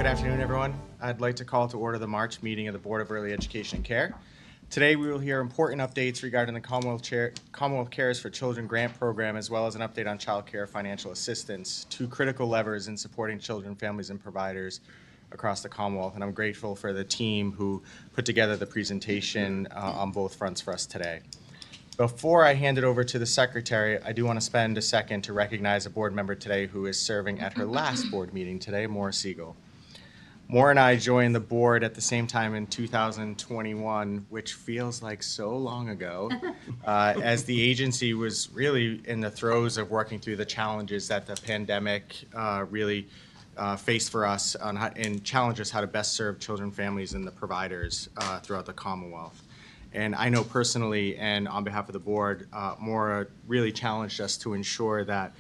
Good afternoon, everyone. I'd like to call to order the March meeting of the Board of Early Education and Care. Today, we will hear important updates regarding the Commonwealth Cares for Children grant program, as well as an update on child care financial assistance, two critical levers in supporting children, families, and providers across the Commonwealth. And I'm grateful for the team who put together the presentation on both fronts for us today. Before I hand it over to the secretary, I do want to spend a second to recognize a board member today who is serving at her last board meeting today, Maura Siegel. Maura and I joined the board at the same time in 2021, which feels like so long ago, as the agency was really in the throes of working through the challenges that the pandemic really faced for us and challenged us how to best serve children, families, and the providers throughout the Commonwealth. And I know personally, and on behalf of the board, Maura really challenged us to ensure that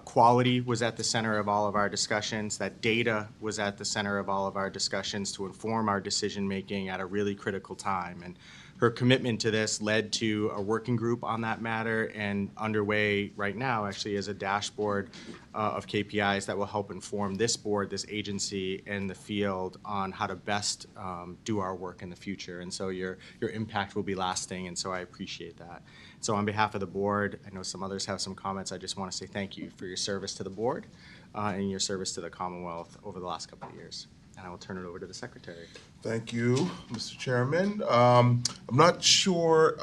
quality was at the center of all of our discussions, that data was at the center of all of our discussions to inform our decision-making at a really critical time. And her commitment to this led to a working group on that matter, and underway right now actually is a dashboard of KPIs that will help inform this board, this agency, and the field on how to best do our work in the future. And so your impact will be lasting, and so I appreciate that. So on behalf of the board, I know some others have some comments. I just want to say thank you for your service to the board and your service to the Commonwealth over the last couple of years. And I will turn it over to the secretary. Thank you, Mr. Chairman. I'm not sure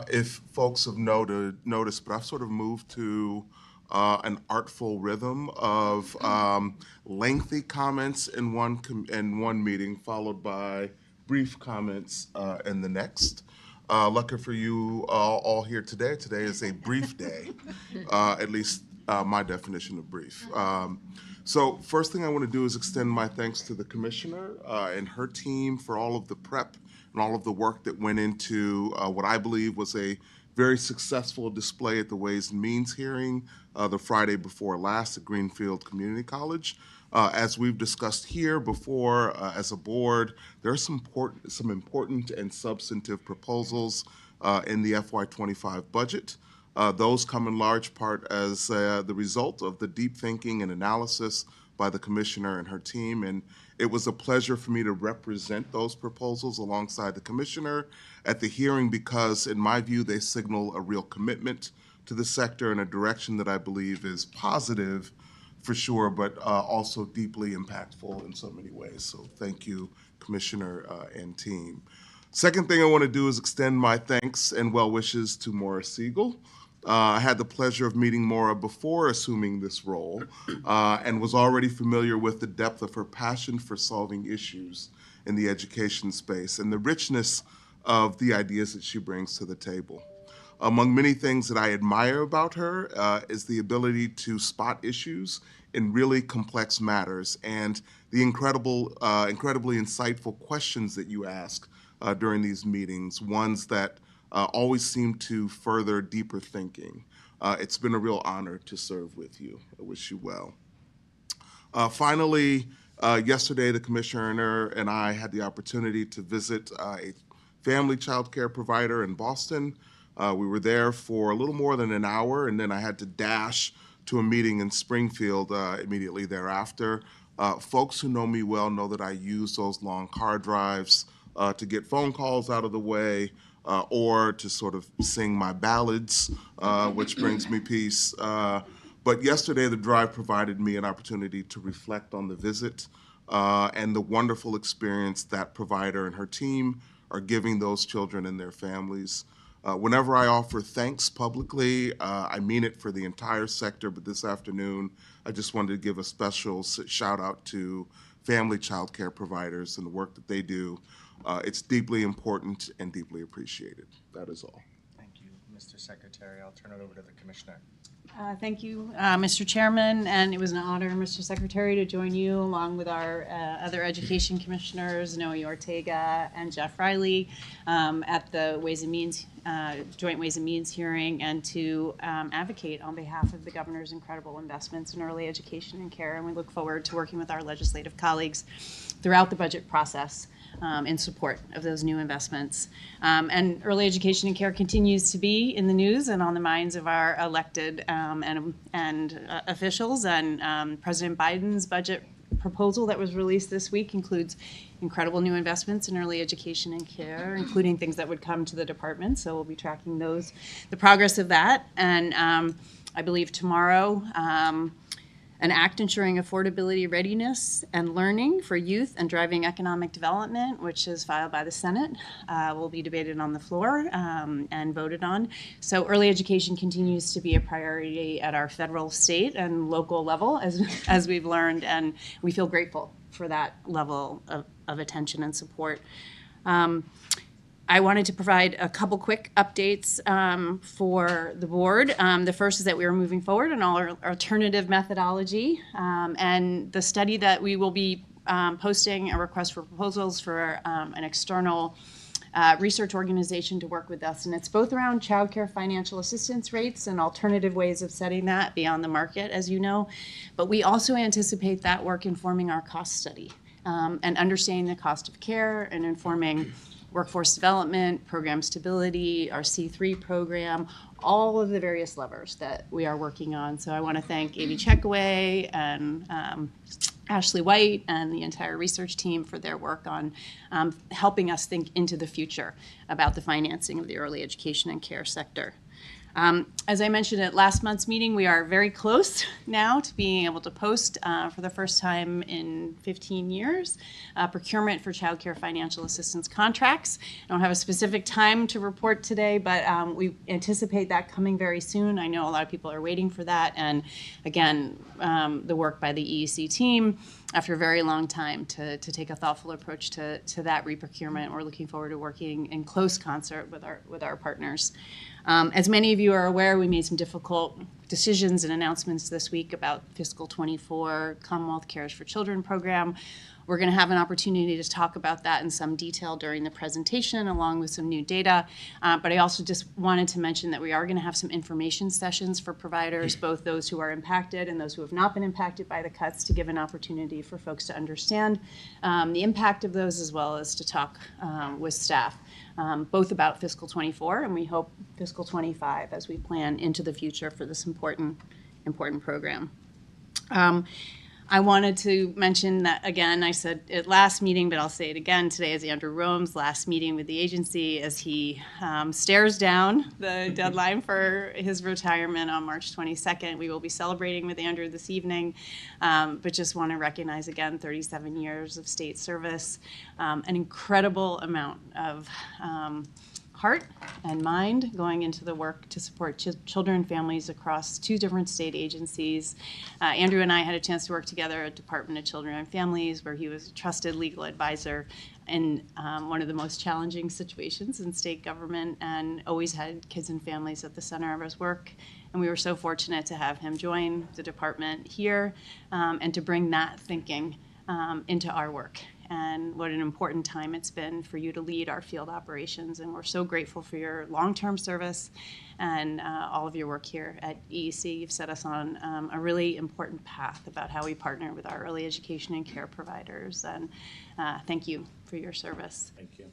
if folks have noticed, but I've sort of moved to an artful rhythm of lengthy comments in one meeting, followed by brief comments in the next. Lucky for you all here today. Today is a brief day, at least my definition of brief. So first thing I want to do is extend my thanks to the commissioner and her team for all of the prep and all of the work that went into what I believe was a very successful display at the Ways and Means hearing the Friday before last at Greenfield Community College. As we've discussed here before as a board, there are some important and substantive proposals in the FY25 budget. Those come in large part as the result of the deep thinking and analysis by the commissioner and her team, and it was a pleasure for me to represent those proposals alongside the commissioner at the hearing because, in my view, they signal a real commitment to the sector in a direction that I believe is positive for sure, but also deeply impactful in so many ways. So thank you, Commissioner and team. Second thing I want to do is extend my thanks and well wishes to Maura Siegel. I had the pleasure of meeting Maura before assuming this role and was already familiar with the depth of her passion for solving issues in the education space and the richness of the ideas that she brings to the table. Among many things that I admire about her is the ability to spot issues in really complex matters and the incredibly insightful questions that you ask during these meetings, ones that always seem to further deeper thinking. It's been a real honor to serve with you. I wish you well. Finally, yesterday the commissioner and I had the opportunity to visit a family child care provider in Boston. We were there for a little more than an hour, and then I had to dash to a meeting in Springfield immediately thereafter. Folks who know me well know that I use those long car drives to get phone calls out of the way or to sort of sing my ballads, which brings me peace. But yesterday, the drive provided me an opportunity to reflect on the visit and the wonderful experience that provider and her team are giving those children and their families. Whenever I offer thanks publicly, I mean it for the entire sector, but this afternoon, I just wanted to give a special shout out to family child care providers and the work that they do. It's deeply important and deeply appreciated. That is all. Thank you, Mr. Secretary. I'll turn it over to the commissioner. Thank you, Mr. Chairman, and it was an honor, Mr. Secretary, to join you along with our other education commissioners, Noe Ortega and Jeff Riley, at the Ways and Means Joint Ways and Means hearing, and to advocate on behalf of the governor's incredible investments in early education and care. And we look forward to working with our legislative colleagues throughout the budget process in support of those new investments. And early education and care continues to be in the news and on the minds of our elected and officials. And President Biden's budget proposal that was released this week includes incredible new investments in early education and care, including things that would come to the department. So we'll be tracking those, the progress of that. And I believe tomorrow, an act ensuring affordability, readiness, and learning for youth and driving economic development, which is filed by the Senate, will be debated on the floor and voted on. So early education continues to be a priority at our federal, state, and local level, as we've learned, and we feel grateful for that level of attention and support. I wanted to provide a couple quick updates for the board. The first is that we are moving forward on our alternative methodology, and the study that we will be posting a request for proposals for an external research organization to work with us, and it's both around childcare financial assistance rates and alternative ways of setting that beyond the market, as you know, but we also anticipate that work informing our cost study and understanding the cost of care and informing workforce development, program stability, our C3 program, all of the various levers that we are working on. So I want to thank Amy Checkaway and Ashley White and the entire research team for their work on helping us think into the future about the financing of the early education and care sector. As I mentioned at last month's meeting, we are very close now to being able to post for the first time in 15 years procurement for child care financial assistance contracts. I don't have a specific time to report today, but we anticipate that coming very soon. I know a lot of people are waiting for that. And again, the work by the EEC team after a very long time to take a thoughtful approach to that reprocurement. We're looking forward to working in close concert with our partners. As many of you are aware, we made some difficult decisions and announcements this week about fiscal 24 Commonwealth Cares for Children program. We're going to have an opportunity to talk about that in some detail during the presentation, along with some new data. But I also just wanted to mention that we are going to have some information sessions for providers, both those who are impacted and those who have not been impacted by the cuts, to give an opportunity for folks to understand the impact of those, as well as to talk with staff. Both about fiscal 24 and we hope fiscal 25 as we plan into the future for this important program. I wanted to mention that, again, I said it last meeting, but I'll say it again. Today is Andrew Rome's last meeting with the agency as he stares down the deadline for his retirement on March 22nd. We will be celebrating with Andrew this evening, but just want to recognize again 37 years of state service, an incredible amount of heart and mind going into the work to support children and families across 2 different state agencies. Andrew and I had a chance to work together at Department of Children and Families, where he was a trusted legal advisor in one of the most challenging situations in state government, and always had kids and families at the center of his work. And we were so fortunate to have him join the department here and to bring that thinking into our work. And what an important time it's been for you to lead our field operations. And we're so grateful for your long-term service and all of your work here at EEC. You've set us on a really important path about how we partner with our early education and care providers. And thank you for your service. Thank you.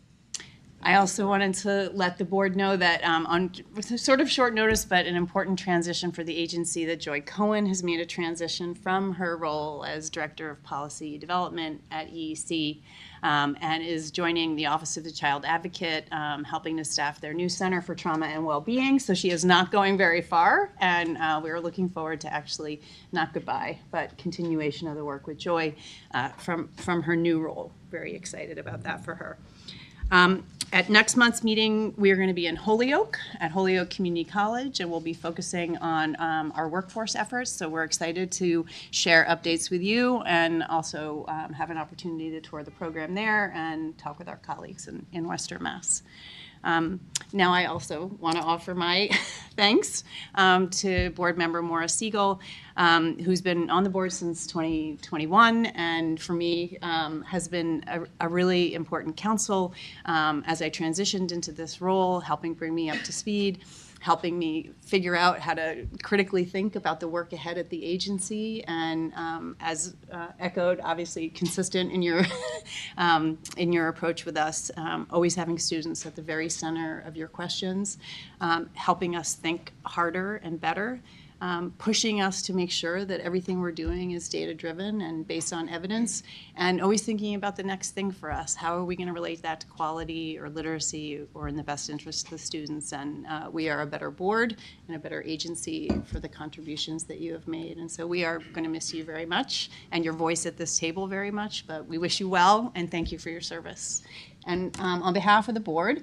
I also wanted to let the board know that on sort of short notice, but an important transition for the agency, that Joy Cohen has made a transition from her role as Director of Policy Development at EEC and is joining the Office of the Child Advocate, helping to staff their new Center for Trauma and Wellbeing. So she is not going very far, and we are looking forward to actually, not goodbye, but continuation of the work with Joy from her new role. Very excited about that for her. At next month's meeting, we are going to be in Holyoke at Holyoke Community College, and we'll be focusing on our workforce efforts. So we're excited to share updates with you and also have an opportunity to tour the program there and talk with our colleagues in Western Mass. Now I also want to offer my thanks to board member Maura Siegel, who's been on the board since 2021, and for me has been a really important counsel as I transitioned into this role, helping bring me up to speed, helping me figure out how to critically think about the work ahead at the agency, and as echoed, obviously consistent in your approach with us, always having students at the very center of your questions, helping us think harder and better pushing us to make sure that everything we're doing is data-driven and based on evidence, and always thinking about the next thing for us. How are we going to relate that to quality or literacy or in the best interest of the students? And we are a better board and a better agency for the contributions that you have made. And so we are going to miss you very much and your voice at this table very much, but we wish you well and thank you for your service. And on behalf of the board,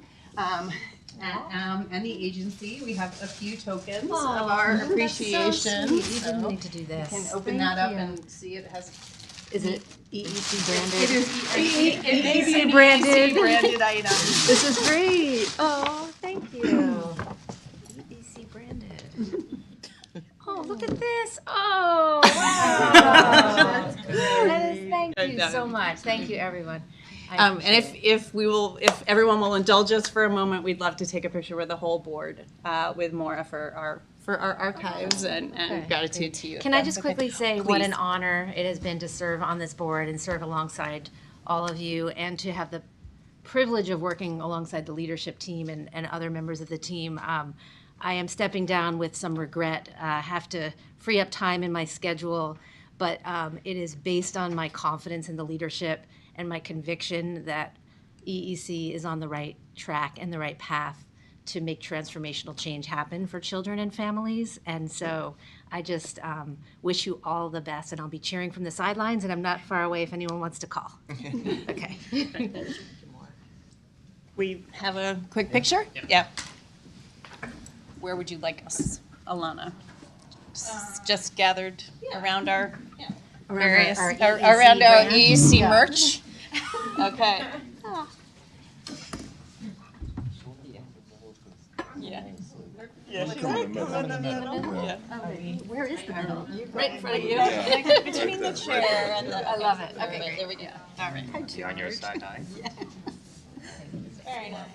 and the agency, we have a few tokens of our appreciation. You didn't need to do this. You can open that up and see it has. Is it EEC branded? It is EEC branded. branded item. This is great. Oh, thank you. EEC branded. Oh, look at this. Oh, wow. Thank you so much. Thank you, everyone. And if everyone will indulge us for a moment, we'd love to take a picture with the whole board with Maura for our archives and gratitude to you. Can I just quickly say what an Please. honor it has been to serve on this board and serve alongside all of you, and to have the privilege of working alongside the leadership team and other members of the team. I am stepping down with some regret. I have to free up time in my schedule, but it is based on my confidence in the leadership and my conviction that EEC is on the right track and the right path to make transformational change happen for children and families. And so I just wish you all the best, and I'll be cheering from the sidelines, and I'm not far away if anyone wants to call. Okay. We have a quick picture? Yeah. Where would you like us, Alana? Just gathered around our various, our around our EEC EEC brand? merch? Okay. Yeah. Yeah, she's like, come in the middle. Yeah. Where is the middle? Right in front of you, like between the chair and the. I love it. Okay, great. There we go. All right. See on your side, Ty. Very nice.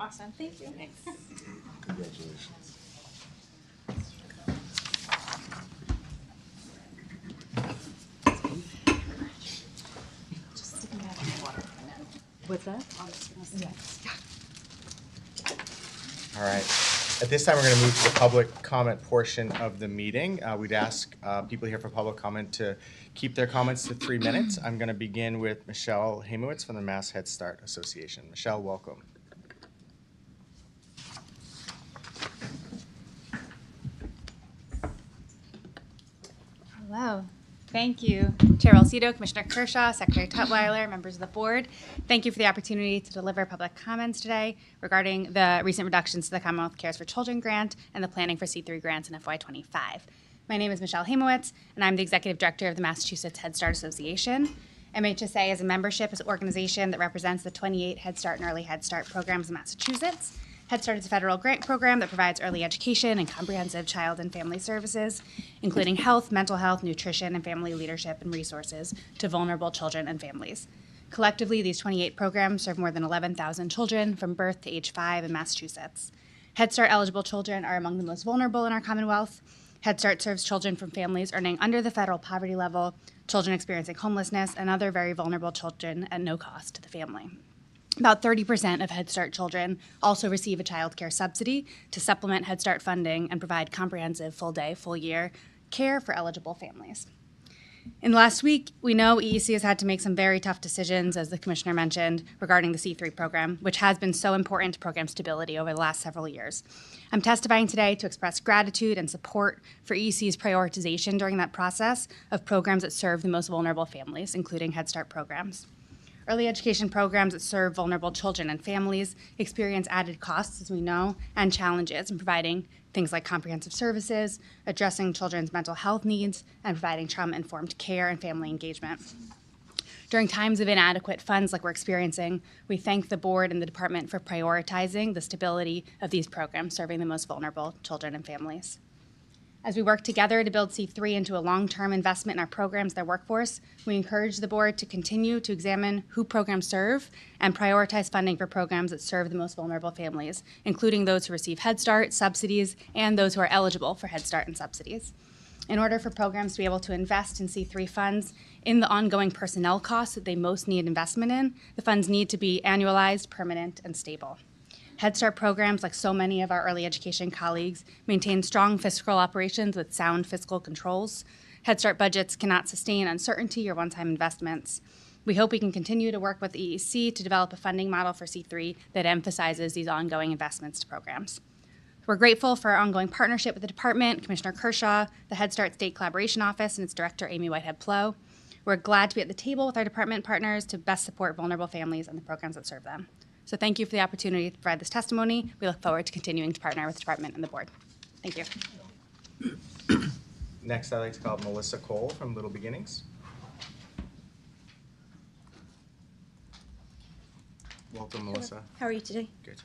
Awesome, thank you. Thanks. Congratulations. What's that? All right. At this time, we're going to move to the public comment portion of the meeting. We'd ask people here for public comment to keep their comments to 3 minutes. I'm going to begin with Michelle Hamowitz from the Mass Head Start Association. Michelle, welcome. Hello. Thank you, Chair Alcido, Commissioner Kershaw, Secretary Tutwiler, members of the board. Thank you for the opportunity to deliver public comments today regarding the recent reductions to the Commonwealth Cares for Children grant and the planning for C3 grants in FY25. My name is Michelle Hamowitz, and I'm the Executive Director of the Massachusetts Head Start Association. MHSA is a membership, is an organization that represents the 28 Head Start and Early Head Start programs in Massachusetts. Head Start is a federal grant program that provides early education and comprehensive child and family services, including health, mental health, nutrition, and family leadership and resources to vulnerable children and families. Collectively, these 28 programs serve more than 11,000 children from birth to age 5 in Massachusetts. Head Start eligible children are among the most vulnerable in our Commonwealth. Head Start serves children from families earning under the federal poverty level, children experiencing homelessness, and other very vulnerable children at no cost to the family. About 30% of Head Start children also receive a child care subsidy to supplement Head Start funding and provide comprehensive full-day, full-year care for eligible families. In the last week, we know EEC has had to make some very tough decisions, as the Commissioner mentioned, regarding the C3 program, which has been so important to program stability over the last several years. I'm testifying today to express gratitude and support for EEC's prioritization during that process of programs that serve the most vulnerable families, including Head Start programs. Early education programs that serve vulnerable children and families experience added costs, as we know, and challenges in providing things like comprehensive services, addressing children's mental health needs, and providing trauma-informed care and family engagement. During times of inadequate funds like we're experiencing, we thank the board and the department for prioritizing the stability of these programs serving the most vulnerable children and families. As we work together to build C3 into a long-term investment in our programs, their workforce, we encourage the board to continue to examine who programs serve and prioritize funding for programs that serve the most vulnerable families, including those who receive Head Start, subsidies, and those who are eligible for Head Start and subsidies. In order for programs to be able to invest in C3 funds in the ongoing personnel costs that they most need investment in, the funds need to be annualized, permanent, and stable. Head Start programs, like so many of our early education colleagues, maintain strong fiscal operations with sound fiscal controls. Head Start budgets cannot sustain uncertainty or one-time investments. We hope we can continue to work with EEC to develop a funding model for C3 that emphasizes these ongoing investments to programs. We're grateful for our ongoing partnership with the department, Commissioner Kershaw, the Head Start State Collaboration Office, and its director, Amy Whitehead-Plow. We're glad to be at the table with our department partners to best support vulnerable families and the programs that serve them. So thank you for the opportunity to provide this testimony. We look forward to continuing to partner with the department and the board. Thank you. Next, I'd like to call Melissa Cole from Little Beginnings. Welcome, Melissa. How are you today? Good.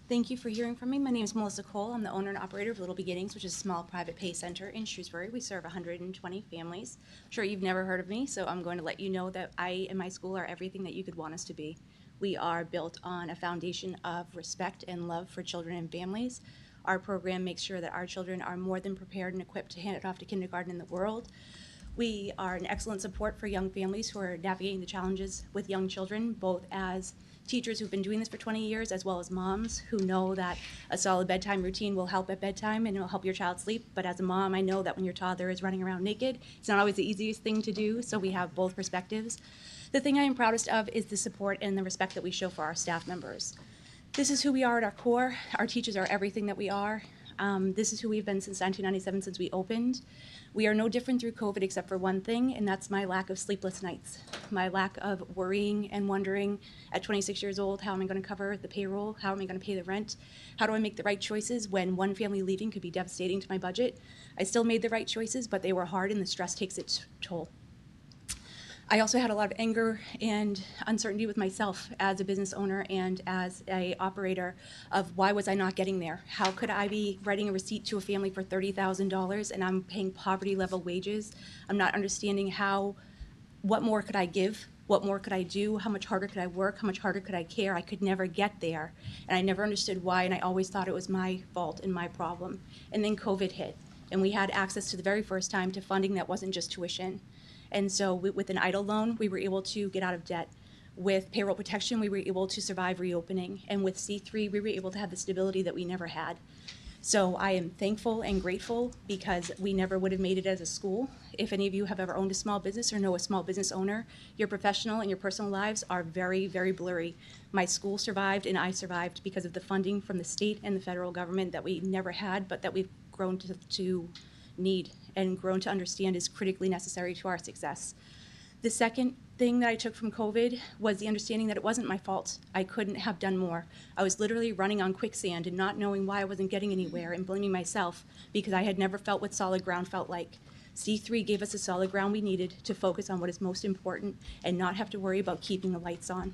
Thank you for hearing from me. My name is Melissa Cole. I'm the owner and operator of Little Beginnings, which is a small private pay center in Shrewsbury. We serve 120 families. I'm sure you've never heard of me, so I'm going to let you know that I and my school are everything that you could want us to be. We are built on a foundation of respect and love for children and families. Our program makes sure that our children are more than prepared and equipped to hand it off to kindergarten in the world. We are an excellent support for young families who are navigating the challenges with young children, both as teachers who've been doing this for 20 years, as well as moms who know that a solid bedtime routine will help at bedtime and it will help your child sleep. But as a mom, I know that when your toddler is running around naked, it's not always the easiest thing to do, so we have both perspectives. The thing I am proudest of is the support and the respect that we show for our staff members. This is who we are at our core. Our teachers are everything that we are. This is who we've been since 1997, since we opened. We are no different through COVID except for one thing, and that's my lack of sleepless nights. My lack of worrying and wondering at 26 years old, how am I going to cover the payroll? How am I going to pay the rent? How do I make the right choices when one family leaving could be devastating to my budget? I still made the right choices, but they were hard and the stress takes its toll. I also had a lot of anger and uncertainty with myself as a business owner and as a operator of why was I not getting there? How could I be writing a receipt to a family for $30,000 and I'm paying poverty level wages? I'm not understanding what more could I give? What more could I do? How much harder could I work? How much harder could I care? I could never get there. And I never understood why, and I always thought it was my fault and my problem. And then COVID hit, and we had access to the very first time to funding that wasn't just tuition. And so with an EIDL loan, we were able to get out of debt. With payroll protection, we were able to survive reopening. And with C3, we were able to have the stability that we never had. So I am thankful and grateful because we never would have made it as a school. If any of you have ever owned a small business or know a small business owner, your professional and your personal lives are very, very blurry. My school survived and I survived because of the funding from the state and the federal government that we never had, but that we've grown to need and grown to understand is critically necessary to our success. The second thing that I took from COVID was the understanding that it wasn't my fault. I couldn't have done more. I was literally running on quicksand and not knowing why I wasn't getting anywhere and blaming myself because I had never felt what solid ground felt like. C3 gave us the solid ground we needed to focus on what is most important and not have to worry about keeping the lights on.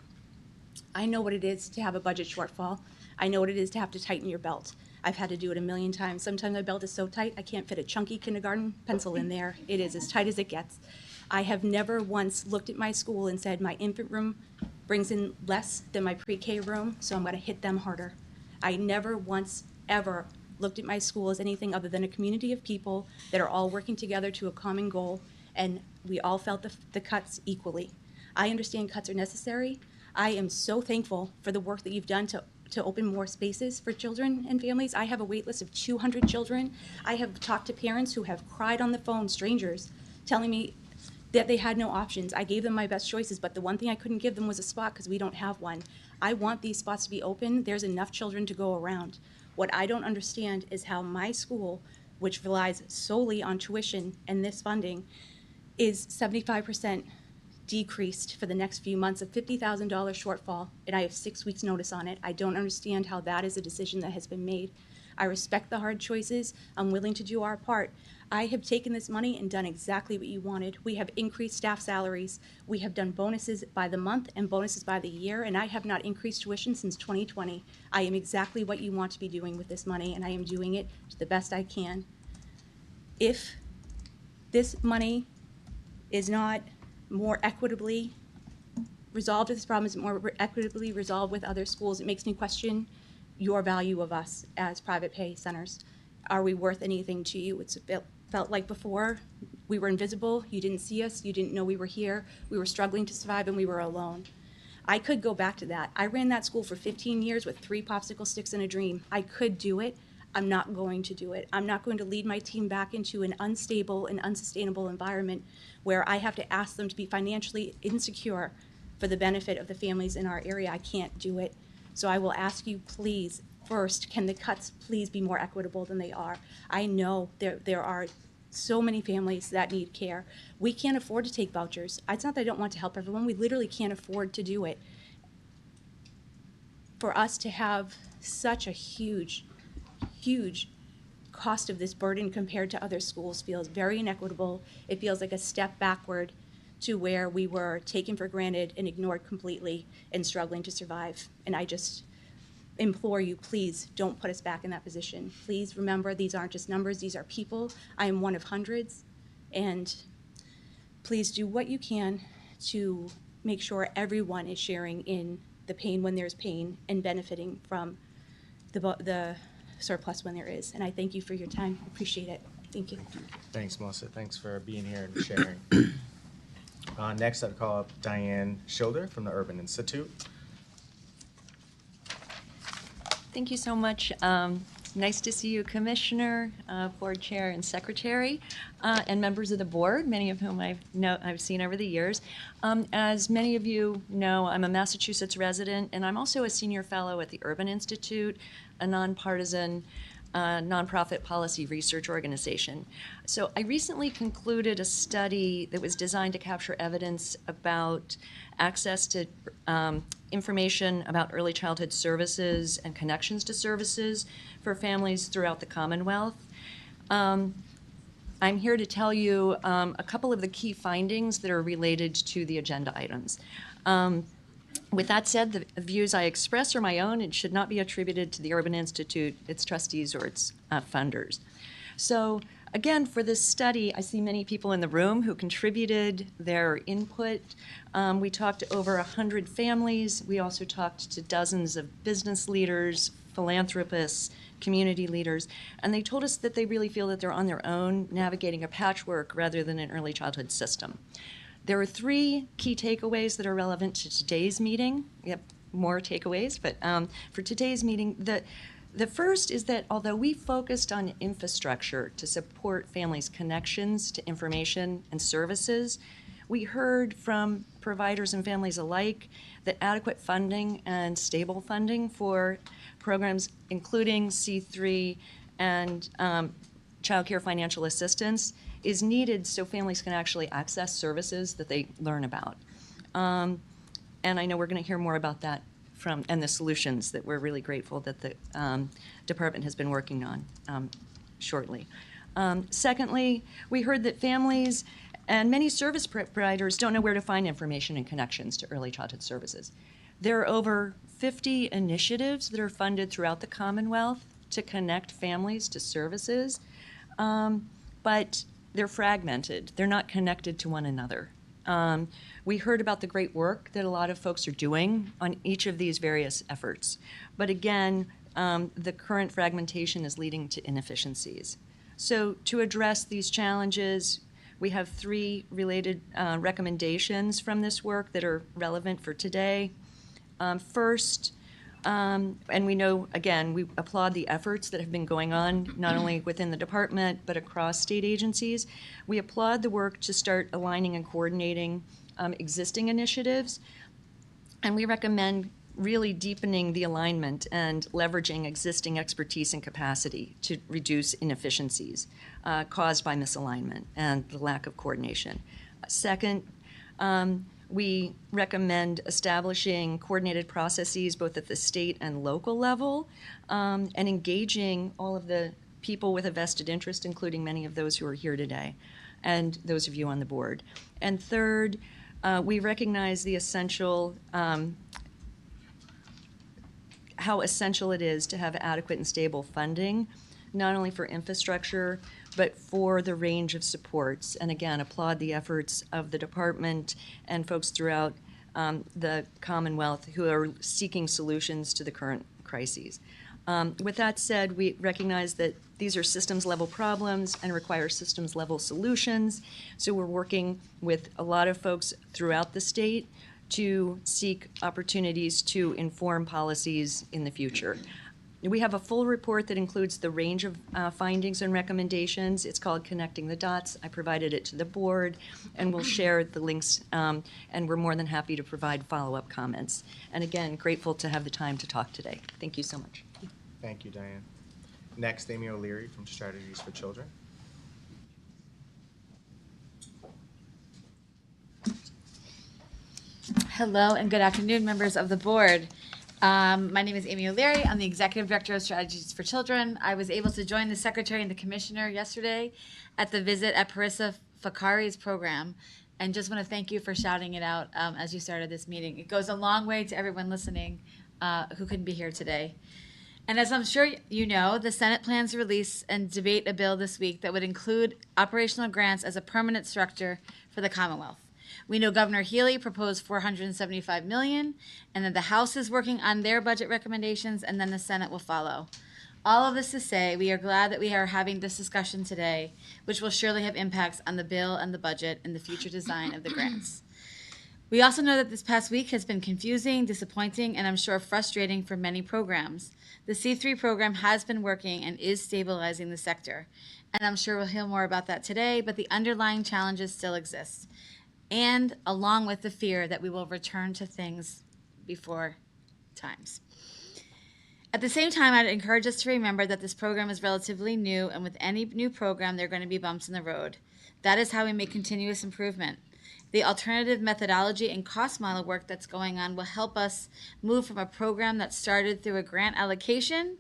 I know what it is to have a budget shortfall. I know what it is to have to tighten your belt. I've had to do it a million times. Sometimes my belt is so tight I can't fit a chunky kindergarten pencil in there. It is as tight as it gets. I have never once looked at my school and said my infant room brings in less than my pre-K room, so I'm going to hit them harder. I never once ever looked at my school as anything other than a community of people that are all working together to a common goal, and we all felt the cuts equally. I understand cuts are necessary. I am so thankful for the work that you've done to open more spaces for children and families. I have a wait list of 200 children. I have talked to parents who have cried on the phone, strangers, telling me that they had no options. I gave them my best choices, but the one thing I couldn't give them was a spot because we don't have one. I want these spots to be open. There's enough children to go around. What I don't understand is how my school, which relies solely on tuition and this funding, is 75% decreased for the next few months, a $50,000 shortfall, and I have 6 weeks notice on it. I don't understand how that is a decision that has been made. I respect the hard choices. I'm willing to do our part. I have taken this money and done exactly what you wanted. We have increased staff salaries. We have done bonuses by the month and bonuses by the year, and I have not increased tuition since 2020. I am exactly what you want to be doing with this money, and I am doing it to the best I can. If this money is not more equitably resolved, if this problem is more equitably resolved with other schools, it makes me question your value of us as private pay centers. Are we worth anything to you? It's felt like before we were invisible, you didn't see us, you didn't know we were here, we were struggling to survive, and we were alone. I could go back to that. I ran that school for 15 years with 3 popsicle sticks and a dream. I could do it. I'm not going to do it. I'm not going to lead my team back into an unstable and unsustainable environment where I have to ask them to be financially insecure for the benefit of the families in our area. I can't do it. So I will ask you, please, first, can the cuts please be more equitable than they are? I know there are so many families that need care. We can't afford to take vouchers. It's not that I don't want to help everyone. We literally can't afford to do it. For us to have such a huge cost of this burden compared to other schools feels very inequitable. It feels like a step backward to where we were taken for granted and ignored completely and struggling to survive. And I just implore you, please don't put us back in that position. Please remember, these aren't just numbers, these are people. I am one of hundreds. And please do what you can to make sure everyone is sharing in the pain when there's pain and benefiting from the surplus when there is. And I thank you for your time. I appreciate it. Thank you. Thanks, Melissa. Thanks for being here and sharing. Next, I'd call up Diane Schilder from the Urban Institute. Thank you so much. Nice to see you, Commissioner, Board Chair, and Secretary, and members of the board, many of whom I've seen over the years. As many of you know, I'm a Massachusetts resident, and I'm also a senior fellow at the Urban Institute, a nonpartisan nonprofit policy research organization. So I recently concluded a study that was designed to capture evidence about access to information about early childhood services and connections to services for families throughout the Commonwealth. I'm here to tell you a couple of the key findings that are related to the agenda items. With that said, the views I express are my own and should not be attributed to the Urban Institute, its trustees, or its funders. So again, for this study, I see many people in the room who contributed their input. We talked to over 100 families. We also talked to dozens of business leaders, philanthropists, community leaders, and they told us that they really feel that they're on their own navigating a patchwork rather than an early childhood system. There are 3 key takeaways that are relevant to today's meeting. We have more takeaways, but for today's meeting, the first is that although we focused on infrastructure to support families' connections to information and services, we heard from providers and families alike that adequate funding and stable funding for programs including C3 and child care financial assistance is needed so families can actually access services that they learn about. And I know we're going to hear more about that and the solutions that we're really grateful that the department has been working on shortly. Secondly, we heard that families and many service providers don't know where to find information and connections to early childhood services. There are over 50 initiatives that are funded throughout the Commonwealth to connect families to services, but they're fragmented. They're not connected to one another. We heard about the great work that a lot of folks are doing on each of these various efforts. But again, the current fragmentation is leading to inefficiencies. So to address these challenges, we have 3 related recommendations from this work that are relevant for today. First, and we know, again, we applaud the efforts that have been going on, not only within the department, but across state agencies. We applaud the work to start aligning and coordinating existing initiatives, and we recommend really deepening the alignment and leveraging existing expertise and capacity to reduce inefficiencies caused by misalignment and the lack of coordination. Second, we recommend establishing coordinated processes both at the state and local level and engaging all of the people with a vested interest, including many of those who are here today and those of you on the board. And third, we recognize the essential, how essential it is to have adequate and stable funding, not only for infrastructure, but for the range of supports. And again, applaud the efforts of the department and folks throughout the Commonwealth who are seeking solutions to the current crises. With that said, we recognize that these are systems-level problems and require systems-level solutions. So we're working with a lot of folks throughout the state to seek opportunities to inform policies in the future. We have a full report that includes the range of findings and recommendations. It's called Connecting the Dots. I provided it to the board, and we'll share the links, and we're more than happy to provide follow-up comments. And again, grateful to have the time to talk today. Thank you so much. Thank you, Diane. Next, Amy O'Leary from Strategies for Children. Hello and good afternoon, members of the board. My name is Amy O'Leary. I'm the Executive Director of Strategies for Children. I was able to join the Secretary and the Commissioner yesterday at the visit at Parissa Fakari's program, and just want to thank you for shouting it out as you started this meeting. It goes a long way to everyone listening who couldn't be here today. And as I'm sure you know, the Senate plans to release and debate a bill this week that would include operational grants as a permanent structure for the Commonwealth. We know Governor Healy proposed $475 million, and that the House is working on their budget recommendations, and then the Senate will follow. All of this to say, we are glad that we are having this discussion today, which will surely have impacts on the bill and the budget and the future design of the grants. We also know that this past week has been confusing, disappointing, and I'm sure frustrating for many programs. The C3 program has been working and is stabilizing the sector, and I'm sure we'll hear more about that today, but the underlying challenges still exist, and along with the fear that we will return to things before times. At the same time, I'd encourage us to remember that this program is relatively new, and with any new program, there are going to be bumps in the road. That is how we make continuous improvement. The alternative methodology and cost model work that's going on will help us move from a program that started through a grant allocation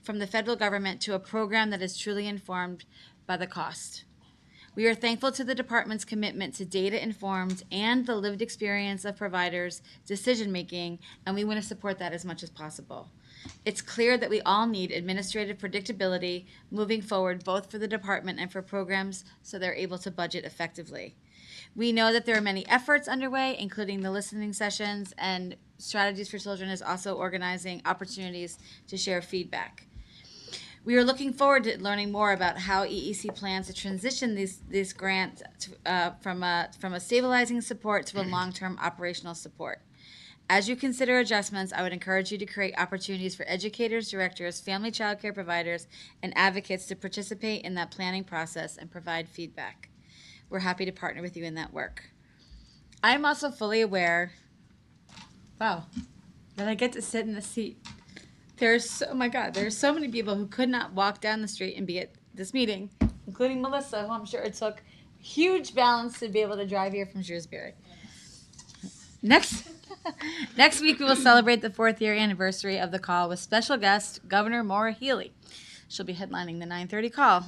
from the federal government to a program that is truly informed by the cost. We are thankful to the department's commitment to data-informed and the lived experience of providers' decision-making, and we want to support that as much as possible. It's clear that we all need administrative predictability moving forward, both for the department and for programs, so they're able to budget effectively. We know that there are many efforts underway, including the listening sessions, and Strategies for Children is also organizing opportunities to share feedback. We are looking forward to learning more about how EEC plans to transition these grants from a stabilizing support to a long-term operational support. As you consider adjustments, I would encourage you to create opportunities for educators, directors, family child care providers, and advocates to participate in that planning process and provide feedback. We're happy to partner with you in that work. I am also fully aware, that I get to sit in the seat. There's so many people who could not walk down the street and be at this meeting, including Melissa, who I'm sure it took huge balance to be able to drive here from Shrewsbury. Next week, we will celebrate the 4th year anniversary of the call with special guest Governor Maura Healy. She'll be headlining the 9:30 call.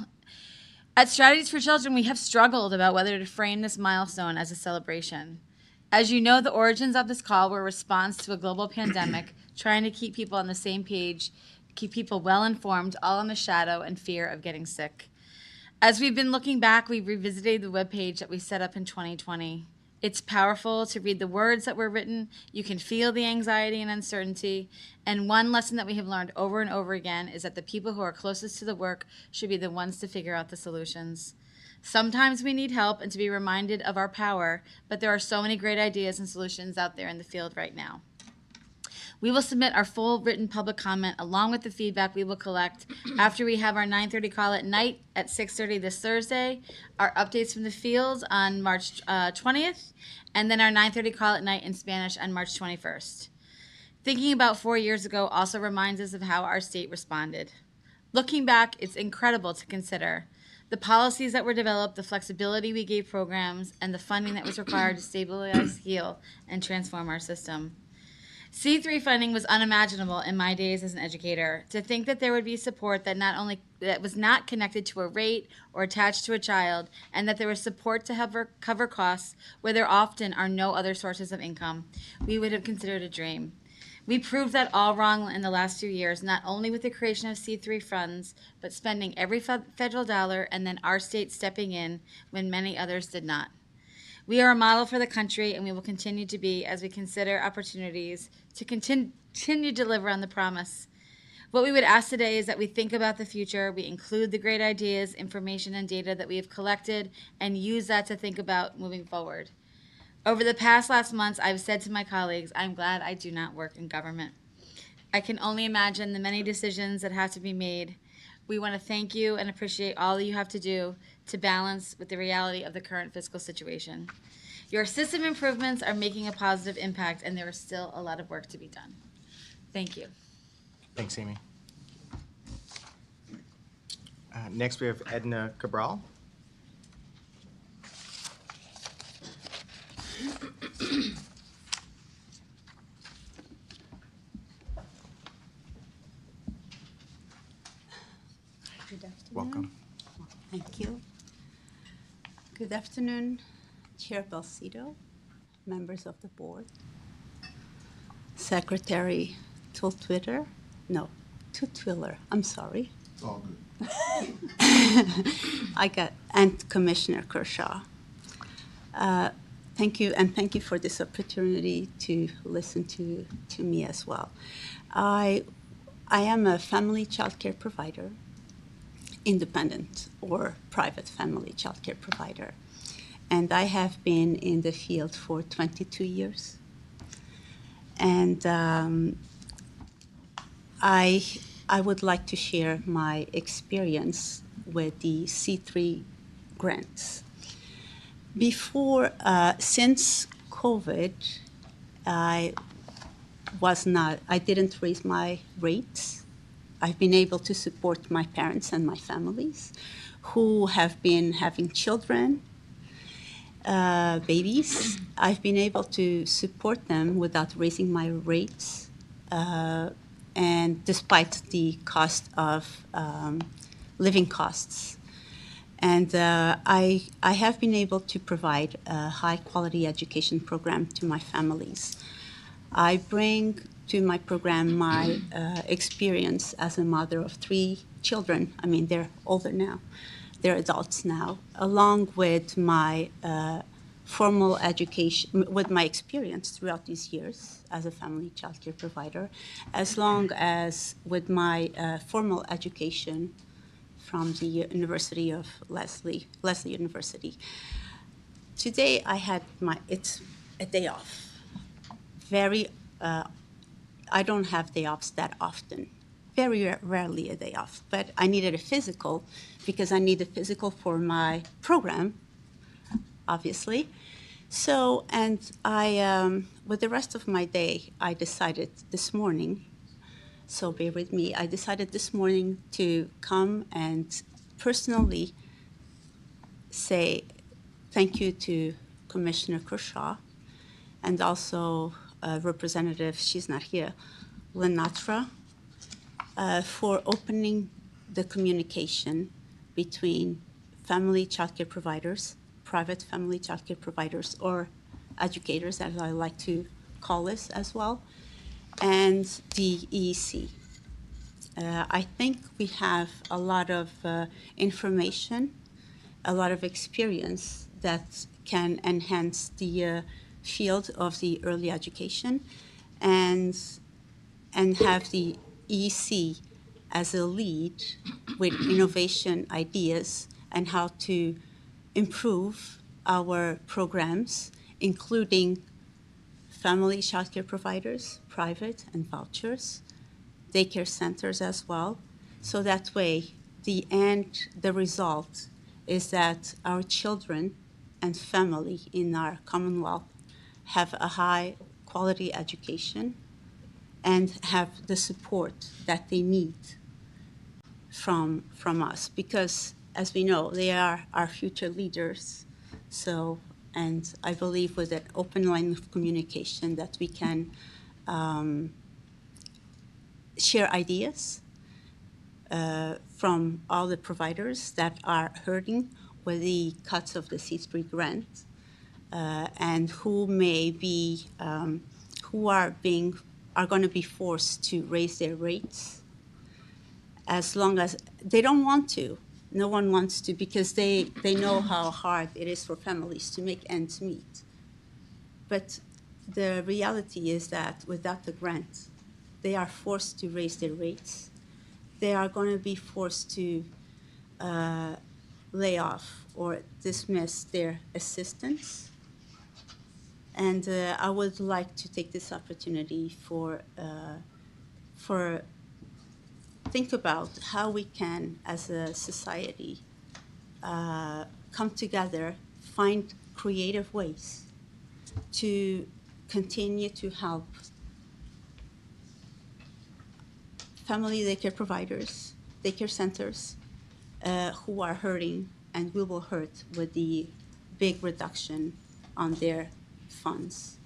At Strategies for Children, we have struggled about whether to frame this milestone as a celebration. As you know, the origins of this call were a response to a global pandemic, trying to keep people on the same page, keep people well informed, all in the shadow and fear of getting sick. As we've been looking back, we've revisited the webpage that we set up in 2020. It's powerful to read the words that were written. You can feel the anxiety and uncertainty. And one lesson that we have learned over and over again is that the people who are closest to the work should be the ones to figure out the solutions. Sometimes we need help and to be reminded of our power, but there are so many great ideas and solutions out there in the field right now. We will submit our full written public comment along with the feedback we will collect after we have our 9:30 call at night at 6:30 this Thursday, our updates from the field on March 20th, and then our 9:30 call at night in Spanish on March 21st. Thinking about 4 years ago also reminds us of how our state responded. Looking back, it's incredible to consider the policies that were developed, the flexibility we gave programs, and the funding that was required to stabilize, heal, and transform our system. C3 funding was unimaginable in my days as an educator. To think that there would be support that was not connected to a rate or attached to a child, and that there was support to cover costs where there often are no other sources of income, we would have considered a dream. We proved that all wrong in the last few years, not only with the creation of C3 funds, but spending every federal dollar and then our state stepping in when many others did not. We are a model for the country, and we will continue to be as we consider opportunities to continue to deliver on the promise. What we would ask today is that we think about the future, we include the great ideas, information, and data that we have collected, and use that to think about moving forward. Over the past last months, I've said to my colleagues, I'm glad I do not work in government. I can only imagine the many decisions that have to be made. We want to thank you and appreciate all that you have to do to balance with the reality of the current fiscal situation. Your system improvements are making a positive impact, and there is still a lot of work to be done. Thank you. Thanks, Amy. Next, we have Edna Cabral. Good afternoon. Welcome. Thank you. Good afternoon, Chair Balsido, members of the board, Secretary Tutwiler, I'm sorry. It's all good. And Commissioner Kershaw. Thank you, and thank you for this opportunity to listen to me as well. I am a family child care provider, independent or private family child care provider. And I have been in the field for 22 years. And I would like to share my experience with the C3 grants. Since COVID, I didn't raise my rates. I've been able to support my parents and my families who have been having children, babies. I've been able to support them without raising my rates, and despite the cost of living costs. And I have been able to provide a high-quality education program to my families. I bring to my program my experience as a mother of 3 children. I mean, they're older now. They're adults now, along with my formal education, with my experience throughout these years as a family child care provider, as long as with my formal education from the University of Lesley University. Today it's a day off. I don't have day offs that often. Very rarely a day off, but I needed a physical because I need a physical for my program, obviously. So, and with the rest of my day, I decided this morning, so bear with me, I decided this morning to come and personally say thank you to Commissioner Kershaw and also Representative, she's not here, Lenatra, for opening the communication between family child care providers, private family child care providers, or educators, as I like to call this as well, and the EEC. I think we have a lot of information, a lot of experience that can enhance the field of the early education and have the EEC as a lead with innovation ideas and how to improve our programs, including family child care providers, private and vouchers, daycare centers as well. So that way, the result is that our children and family in our Commonwealth have a high quality education and have the support that they need from us, because as we know, they are our future leaders. So, and I believe with an open line of communication that we can share ideas from all the providers that are hurting with the cuts of the C3 grant, and who may be, who are going to be forced to raise their rates as long as they don't want to. No one wants to, because they know how hard it is for families to make ends meet. But the reality is that without the grant, they are forced to raise their rates. They are going to be forced to lay off or dismiss their assistants. And I would like to take this opportunity for think about how we can, as a society, come together, find creative ways to continue to help family daycare providers, daycare centers, who are hurting and will hurt with the big reduction on their funds.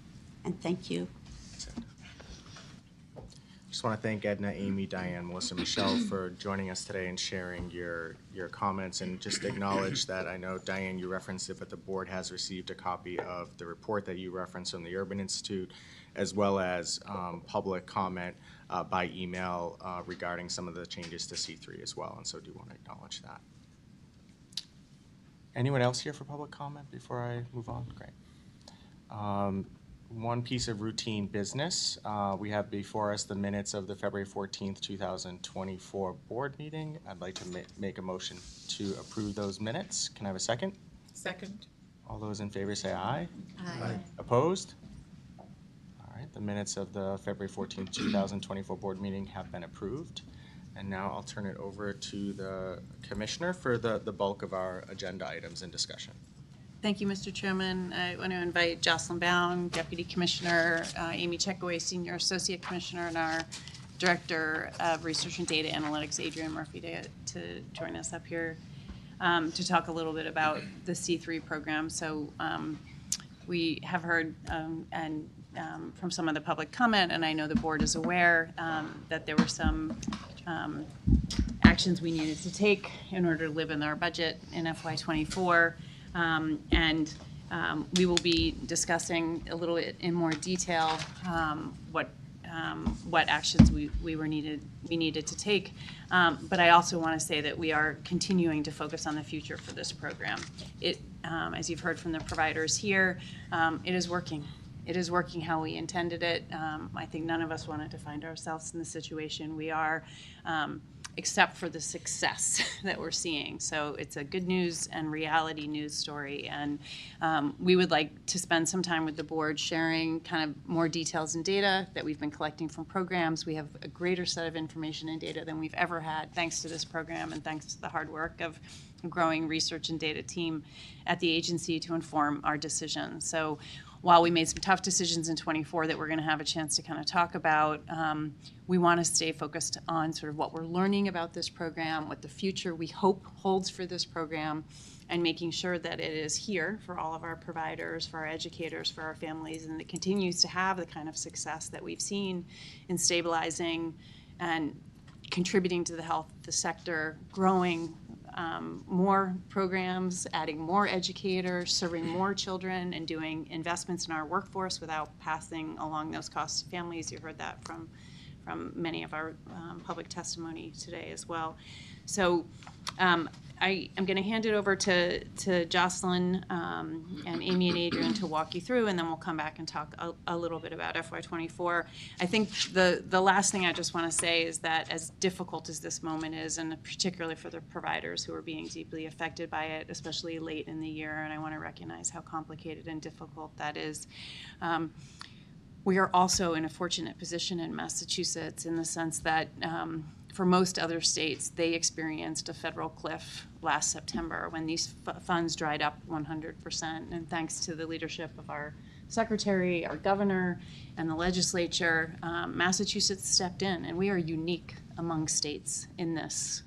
And thank you. Just want to thank Edna, Amy, Diane, Melissa, Michelle for joining us today and sharing your comments, and just acknowledge that I know, Diane, you referenced it, but the board has received a copy of the report that you referenced from the Urban Institute, as well as public comment by email regarding some of the changes to C3 as well, and so do want to acknowledge that. Anyone else here for public comment before I move on? Great. One piece of routine business. We have before us the minutes of the February 14th, 2024 board meeting. I'd like to make a motion to approve those minutes. Can I have a second? Second. All those in favor say aye. Aye. Opposed? All right, the minutes of the February 14th, 2024 board meeting have been approved. And now I'll turn it over to the commissioner for the bulk of our agenda items and discussion. Thank you, Mr. Chairman. I want to invite Jocelyn Bound, Deputy Commissioner, Amy Checkaway, Senior Associate Commissioner, and our Director of Research and Data Analytics, Adrian Murphy, to join us up here to talk a little bit about the C3 program. So we have heard from some of the public comment, and I know the board is aware that there were some actions we needed to take in order to live in our budget in FY24. And we will be discussing a little bit in more detail what actions we needed to take. But I also want to say that we are continuing to focus on the future for this program. As you've heard from the providers here, it is working. It is working how we intended it. I think none of us wanted to find ourselves in the situation we are, except for the success that we're seeing. So it's a good news and reality news story. And we would like to spend some time with the board sharing kind of more details and data that we've been collecting from programs. We have a greater set of information and data than we've ever had, thanks to this program and thanks to the hard work of a growing research and data team at the agency to inform our decisions. So while we made some tough decisions in 24 that we're going to have a chance to kind of talk about, we want to stay focused on sort of what we're learning about this program, what the future we hope holds for this program, and making sure that it is here for all of our providers, for our educators, for our families, and it continues to have the kind of success that we've seen in stabilizing and contributing to the health of the sector, growing more programs, adding more educators, serving more children, and doing investments in our workforce without passing along those costs to families. You heard that from many of our public testimony today as well. So I am going to hand it over to Jocelyn and Amy and Adrian to walk you through, and then we'll come back and talk a little bit about FY24. I think the last thing I just want to say is that as difficult as this moment is, and particularly for the providers who are being deeply affected by it, especially late in the year, and I want to recognize how complicated and difficult that is, we are also in a fortunate position in Massachusetts in the sense that for most other states, they experienced a federal cliff last September when these funds dried up 100%. And thanks to the leadership of our secretary, our governor, and the legislature, Massachusetts stepped in, and we are unique among states in this.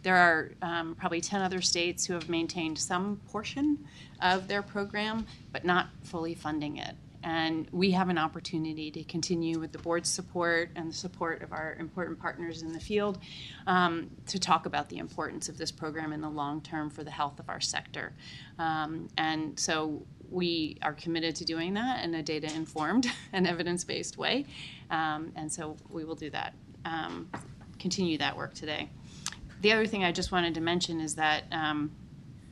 There are probably 10 other states who have maintained some portion of their program, but not fully funding it. And we have an opportunity to continue with the board's support and the support of our important partners in the field to talk about the importance of this program in the long term for the health of our sector. And so we are committed to doing that in a data-informed and evidence-based way. And so we will do that, continue that work today. The other thing I just wanted to mention is that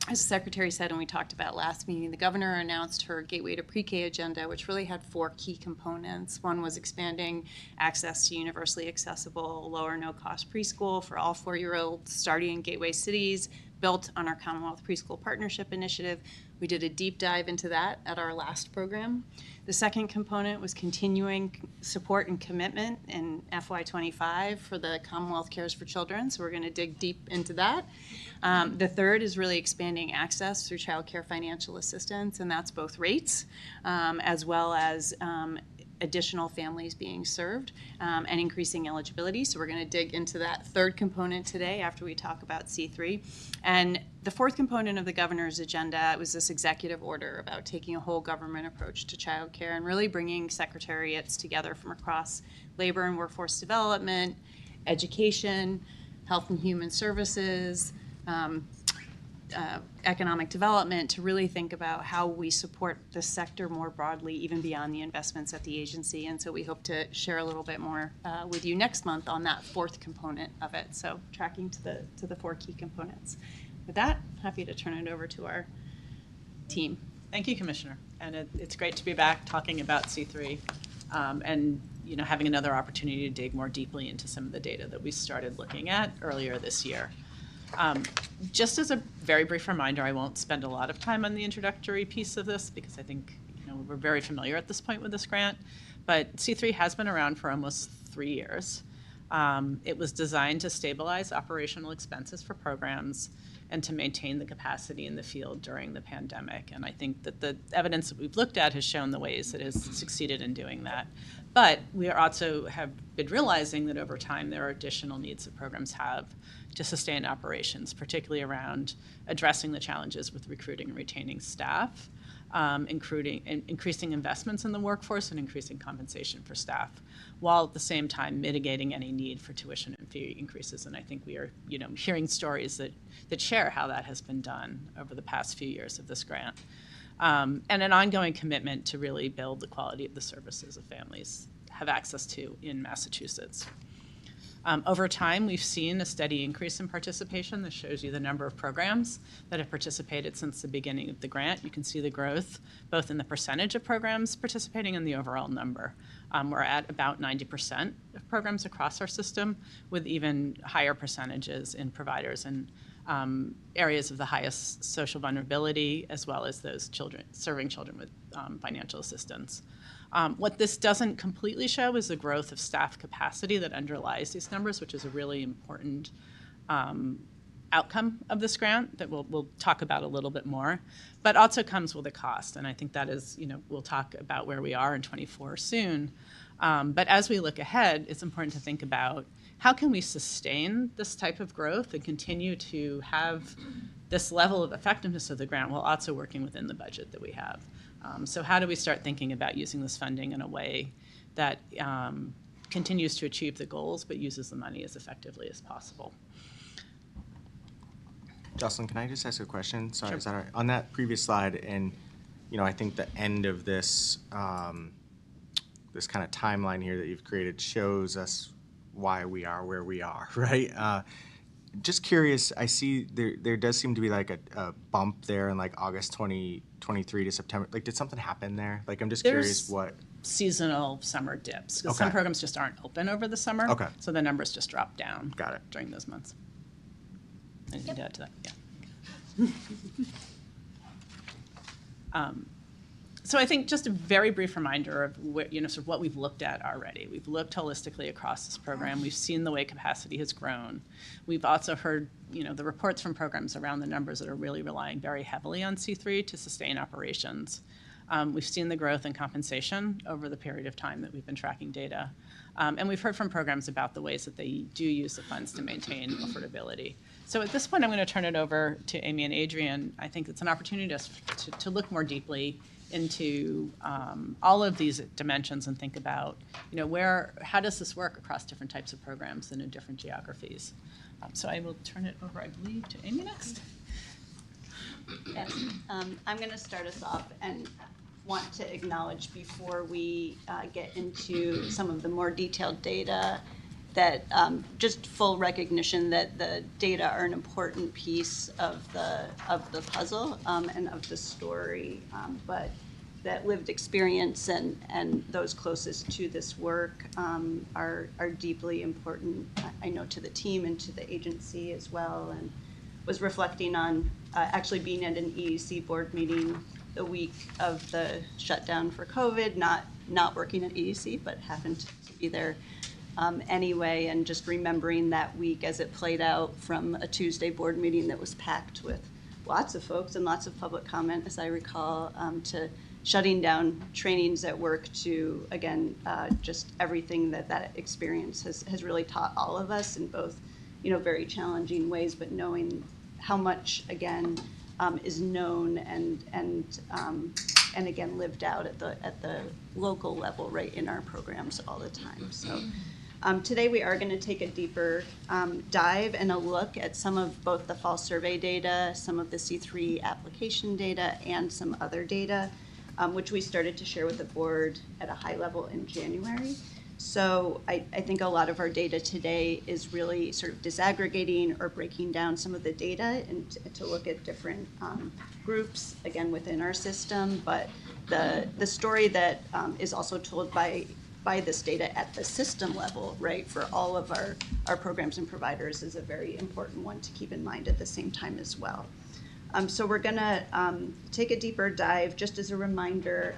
as the Secretary said, and we talked about last meeting, the governor announced her Gateway to Pre-K agenda, which really had 4 key components. One was expanding access to universally accessible, low or no-cost preschool for all 4-year-olds starting in gateway cities, built on our Commonwealth Preschool Partnership Initiative. We did a deep dive into that at our last program. The second component was continuing support and commitment in FY25 for the Commonwealth Cares for Children, so we're going to dig deep into that. The third is really expanding access through child care financial assistance, and that's both rates as well as additional families being served and increasing eligibility. So we're going to dig into that third component today after we talk about C3. And the fourth component of the governor's agenda was this executive order about taking a whole government approach to childcare and really bringing secretariats together from across labor and workforce development, education, health and human services, economic development, to really think about how we support the sector more broadly, even beyond the investments at the agency. And so we hope to share a little bit more with you next month on that fourth component of it. So tracking to the four key components. With that, happy to turn it over to our team. Thank you, Commissioner. And it's great to be back talking about C3 and having another opportunity to dig more deeply into some of the data that we started looking at earlier this year. Just as a very brief reminder, I won't spend a lot of time on the introductory piece of this because I think we're very familiar at this point with this grant, but C3 has been around for almost 3 years. It was designed to stabilize operational expenses for programs and to maintain the capacity in the field during the pandemic. And I think that the evidence that we've looked at has shown the ways it has succeeded in doing that. But we also have been realizing that over time there are additional needs that programs have to sustain operations, particularly around addressing the challenges with recruiting and retaining staff, increasing investments in the workforce and increasing compensation for staff, while at the same time mitigating any need for tuition and fee increases. And I think we are hearing stories that share how that has been done over the past few years of this grant. And an ongoing commitment to really build the quality of the services that families have access to in Massachusetts. Over time, we've seen a steady increase in participation. This shows you the number of programs that have participated since the beginning of the grant. You can see the growth both in the percentage of programs participating and the overall number. We're at about 90% of programs across our system, with even higher percentages in providers and areas of the highest social vulnerability, as well as those serving children with financial assistance. What this doesn't completely show is the growth of staff capacity that underlies these numbers, which is a really important outcome of this grant that we'll talk about a little bit more, but also comes with a cost. And I think that is, we'll talk about where we are in 24 soon. But as we look ahead, it's important to think about how can we sustain this type of growth and continue to have this level of effectiveness of the grant while also working within the budget that we have. So how do we start thinking about using this funding in a way that continues to achieve the goals but uses the money as effectively as possible? Jocelyn, can I just ask a question? Sorry, Sure. Is that all right? On that previous slide, and I think the end of this this kind of timeline here that you've created shows us why we are where we are, right? Just curious, I see there does seem to be like a bump there in like August 2023 to September. Like, did something happen there? Like, I'm just curious what. Seasonal summer dips, because Okay. some programs just aren't open over the summer. Okay. So the numbers just drop down. Got it. During those months. Anything to add to that? Yeah. So I think just a very brief reminder of sort of what we've looked at already. We've looked holistically across this program. We've seen the way capacity has grown. We've also heard the reports from programs around the numbers that are really relying very heavily on C3 to sustain operations. We've seen the growth in compensation over the period of time that we've been tracking data. And we've heard from programs about the ways that they do use the funds to maintain affordability. So at this point, I'm going to turn it over to Amy and Adrian. I think it's an opportunity to look more deeply into all of these dimensions and think about, how does this work across different types of programs and in different geographies. So I will turn it over, I believe, to Amy next. Yes, I'm going to start us off and want to acknowledge before we get into some of the more detailed data that just full recognition that the data are an important piece of the puzzle and of the story, but that lived experience and those closest to this work are deeply important, I know, to the team and to the agency as well. And was reflecting on actually being at an EEC board meeting the week of the shutdown for COVID, not working at EEC, but happened to be there anyway, and just remembering that week as it played out from a Tuesday board meeting that was packed with lots of folks and lots of public comment, as I recall, to shutting down trainings at work to, again, just everything that experience has really taught all of us in both, very challenging ways, but knowing how much, again, is known and again lived out at the local level, right, in our programs all the time. So today we are going to take a deeper dive and a look at some of both the fall survey data, some of the C3 application data, and some other data, which we started to share with the board at a high level in January. So I think a lot of our data today is really sort of disaggregating or breaking down some of the data and to look at different groups, again, within our system. But the story that is also told by this data at the system level, right, for all of our programs and providers is a very important one to keep in mind at the same time as well. So we're going to take a deeper dive. Just as a reminder,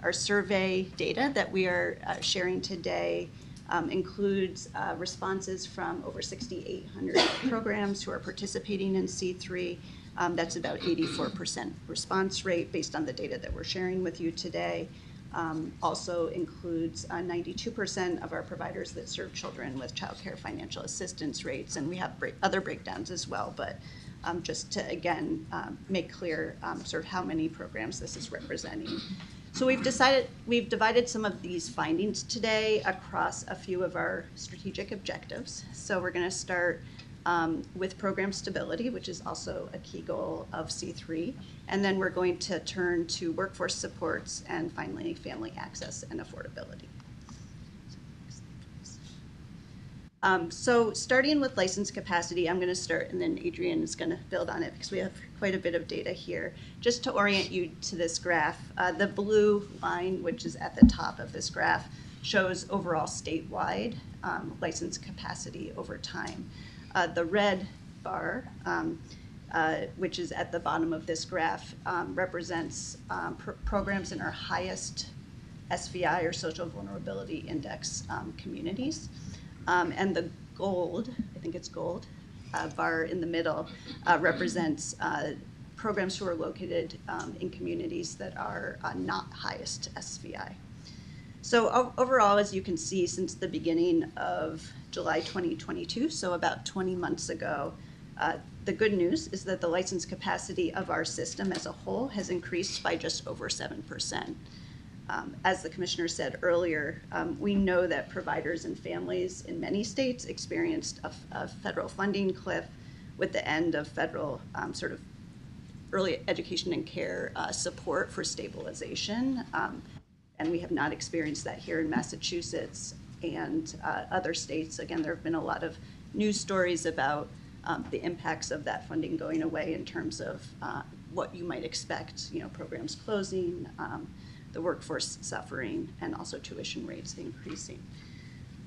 our survey data that we are sharing today includes responses from over 6,800 programs who are participating in C3. That's about 84% response rate based on the data that we're sharing with you today. Also includes 92% of our providers that serve children with child care financial assistance rates, and we have other breakdowns as well, but just to, again, make clear sort of how many programs this is representing. So we've divided some of these findings today across a few of our strategic objectives. So we're going to start with program stability, which is also a key goal of C3, and then we're going to turn to workforce supports, and finally family access and affordability. So starting with license capacity, I'm going to start, and then Adrian is going to build on it because we have quite a bit of data here. Just to orient you to this graph, the blue line, which is at the top of this graph, shows overall statewide license capacity over time. The red bar, which is at the bottom of this graph, represents programs in our highest SVI, or social vulnerability index, communities. And the gold, I think it's gold, bar in the middle represents programs who are located in communities that are not highest SVI. So overall, as you can see, since the beginning of July 2022, so about 20 months ago, the good news is that the license capacity of our system as a whole has increased by just over 7%. As the commissioner said earlier, we know that providers and families in many states experienced a federal funding cliff with the end of federal sort of early education and care support for stabilization. And we have not experienced that here in Massachusetts and other states. Again, there have been a lot of news stories about the impacts of that funding going away in terms of what you might expect, programs closing, the workforce suffering, and also tuition rates increasing.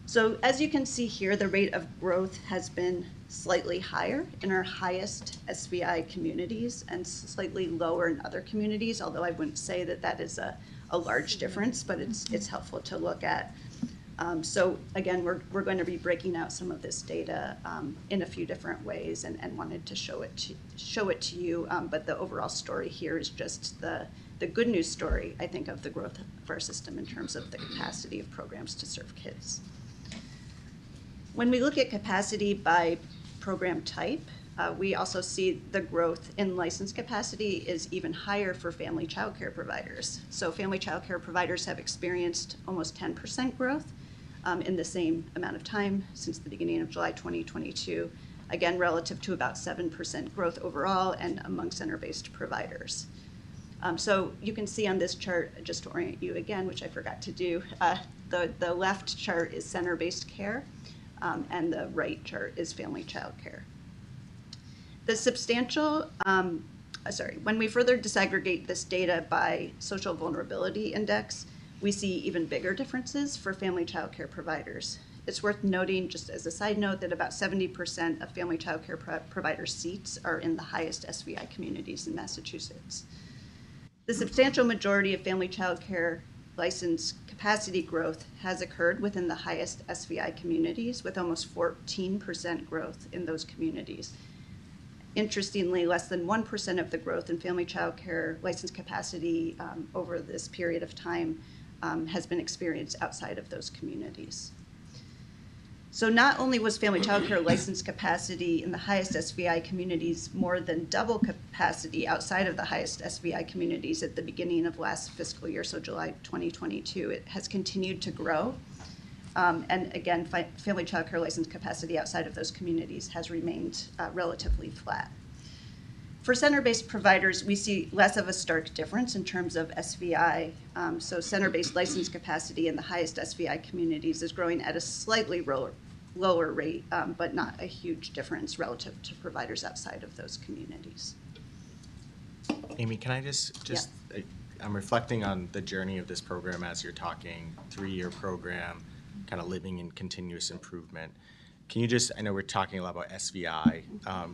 So as you can see here, the rate of growth has been slightly higher in our highest SVI communities and slightly lower in other communities, although I wouldn't say that that is a large difference, but it's helpful to look at. So again, we're going to be breaking out some of this data in a few different ways, and wanted to show it to you. But the overall story here is just the good news story, I think, of the growth of our system in terms of the capacity of programs to serve kids. When we look at capacity by program type, we also see the growth in license capacity is even higher for family child care providers. So family child care providers have experienced almost 10% growth in the same amount of time since the beginning of July 2022, again, relative to about 7% growth overall and among center-based providers. So you can see on this chart, just to orient you again, which I forgot to do, the left chart is center-based care, and the right chart is family child care. The substantial, when we further disaggregate this data by social vulnerability index, we see even bigger differences for family child care providers. it's worth noting, just as a side note, that about 70% of family child care provider seats are in the highest SVI communities in Massachusetts. The substantial majority of family child care license capacity growth has occurred within the highest SVI communities, with almost 14% growth in those communities. Interestingly, less than 1% of the growth in family child care license capacity over this period of time has been experienced outside of those communities. So not only was family child care license capacity in the highest SVI communities more than double capacity outside of the highest SVI communities at the beginning of last fiscal year, so July 2022, it has continued to grow. And again, family child care license capacity outside of those communities has remained relatively flat. For center-based providers, we see less of a stark difference in terms of SVI. So center-based license capacity in the highest SVI communities is growing at a slightly lower rate, but not a huge difference relative to providers outside of those communities. Amy, can I just I'm reflecting on the journey of this program as you're talking, 3-year program, kind of living in continuous improvement. Can you just, I know we're talking a lot about SVI,